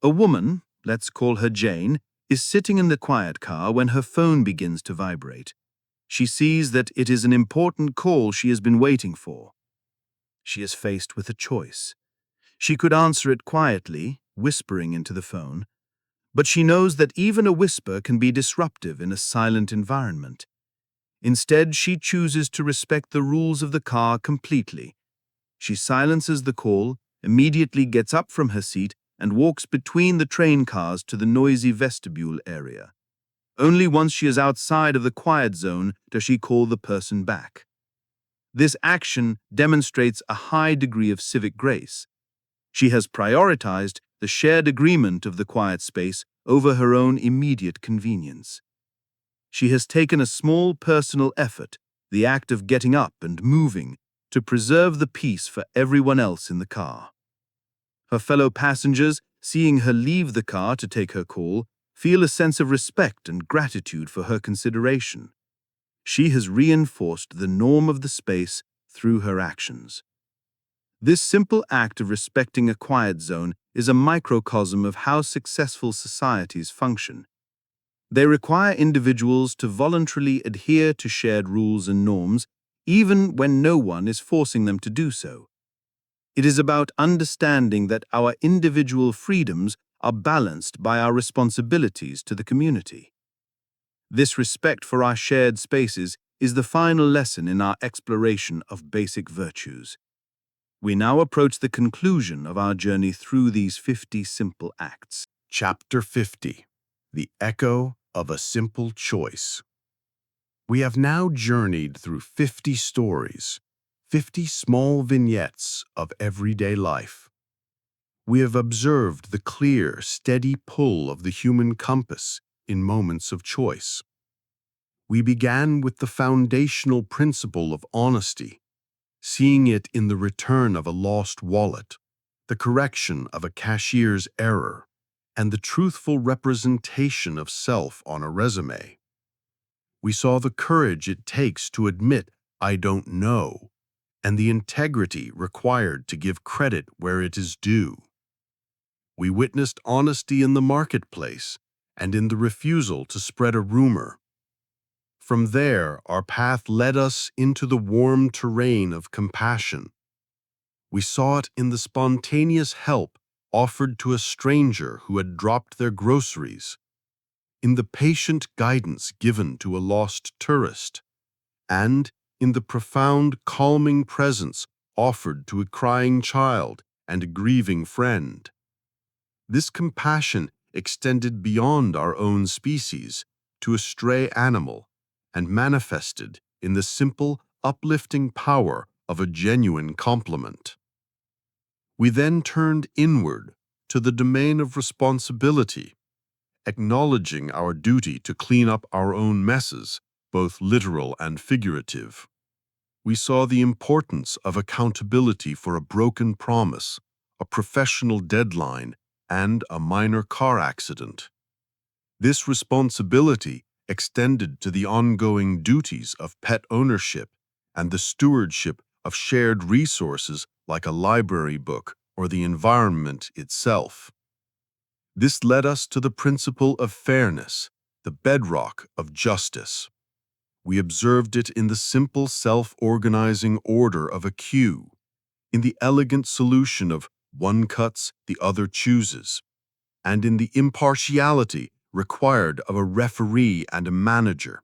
A woman, let's call her Jane, is sitting in the quiet car when her phone begins to vibrate. She sees that it is an important call she has been waiting for. She is faced with a choice. She could answer it quietly, whispering into the phone, but she knows that even a whisper can be disruptive in a silent environment. Instead, she chooses to respect the rules of the car completely. She silences the call, immediately gets up from her seat, and walks between the train cars to the noisy vestibule area. Only once she is outside of the quiet zone does she call the person back. This action demonstrates a high degree of civic grace. She has prioritized the shared agreement of the quiet space over her own immediate convenience. She has taken a small personal effort, the act of getting up and moving, to preserve the peace for everyone else in the car. Her fellow passengers, seeing her leave the car to take her call, feel a sense of respect and gratitude for her consideration. She has reinforced the norm of the space through her actions. This simple act of respecting a quiet zone is a microcosm of how successful societies function. They require individuals to voluntarily adhere to shared rules and norms, even when no one is forcing them to do so. It is about understanding that our individual freedoms are balanced by our responsibilities to the community. This respect for our shared spaces is the final lesson in our exploration of basic virtues. We now approach the conclusion of our journey through these 50 simple acts. Chapter 50. The Echo of a Simple Choice. We have now journeyed through 50 stories, 50 small vignettes of everyday life. We have observed the clear, steady pull of the human compass in moments of choice. We began with the foundational principle of honesty, seeing it in the return of a lost wallet, the correction of a cashier's error, and the truthful representation of self on a resume. We saw the courage it takes to admit, "I don't know," and the integrity required to give credit where it is due. We witnessed honesty in the marketplace and in the refusal to spread a rumor. From there, our path led us into the warm terrain of compassion. We saw it in the spontaneous help offered to a stranger who had dropped their groceries, in the patient guidance given to a lost tourist, and in the profound, calming presence offered to a crying child and a grieving friend. This compassion extended beyond our own species to a stray animal and manifested in the simple, uplifting power of a genuine compliment. We then turned inward to the domain of responsibility, acknowledging our duty to clean up our own messes, both literal and figurative. We saw the importance of accountability for a broken promise, a professional deadline, and a minor car accident. This responsibility extended to the ongoing duties of pet ownership and the stewardship of shared resources like a library book or the environment itself. This led us to the principle of fairness, the bedrock of justice. We observed it in the simple self-organizing order of a queue, in the elegant solution of one cuts, the other chooses, and in the impartiality required of a referee and a manager.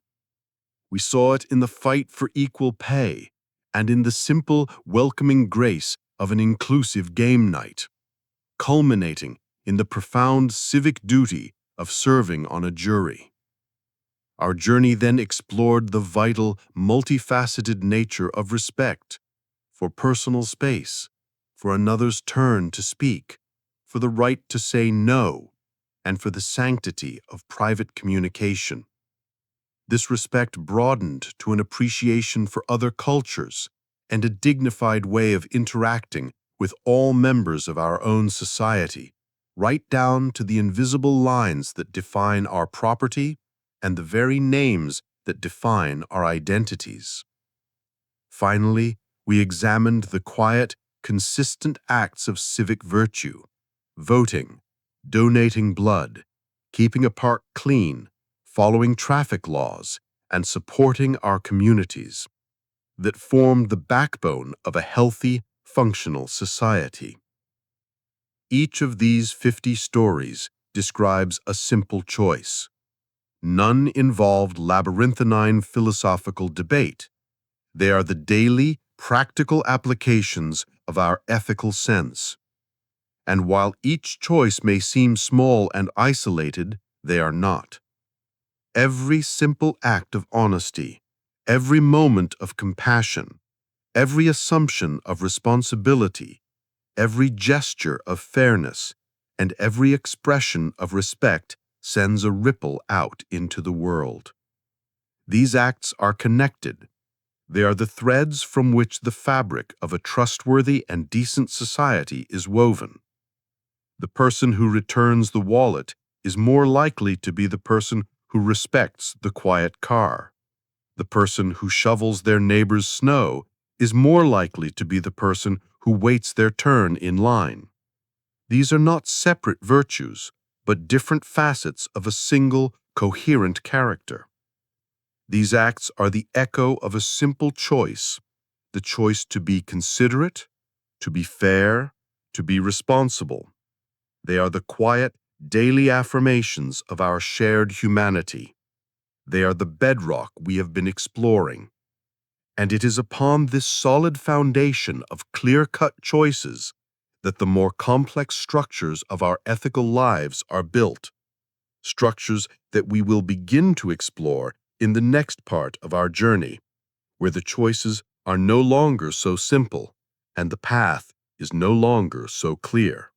We saw it in the fight for equal pay and in the simple, welcoming grace of an inclusive game night, culminating in the profound civic duty of serving on a jury. Our journey then explored the vital, multifaceted nature of respect for personal space, for another's turn to speak, for the right to say no, and for the sanctity of private communication. This respect broadened to an appreciation for other cultures and a dignified way of interacting with all members of our own society, right down to the invisible lines that define our property and the very names that define our identities. Finally, we examined the quiet, consistent acts of civic virtue: voting, donating blood, keeping a park clean, following traffic laws, and supporting our communities, that formed the backbone of a healthy, functional society. Each of these 50 stories describes a simple choice. None involved labyrinthine philosophical debate. They are the daily, practical applications of our ethical sense. And while each choice may seem small and isolated, they are not. Every simple act of honesty, every moment of compassion, every assumption of responsibility, every gesture of fairness, and every expression of respect sends a ripple out into the world. These acts are connected. They are the threads from which the fabric of a trustworthy and decent society is woven. The person who returns the wallet is more likely to be the person who respects the quiet car. The person who shovels their neighbor's snow is more likely to be the person who waits their turn in line. These are not separate virtues, but different facets of a single, coherent character. These acts are the echo of a simple choice, the choice to be considerate, to be fair, to be responsible. They are the quiet, daily affirmations of our shared humanity. They are the bedrock we have been exploring. And it is upon this solid foundation of clear-cut choices that the more complex structures of our ethical lives are built, structures that we will begin to explore in the next part of our journey, where the choices are no longer so simple and the path is no longer so clear.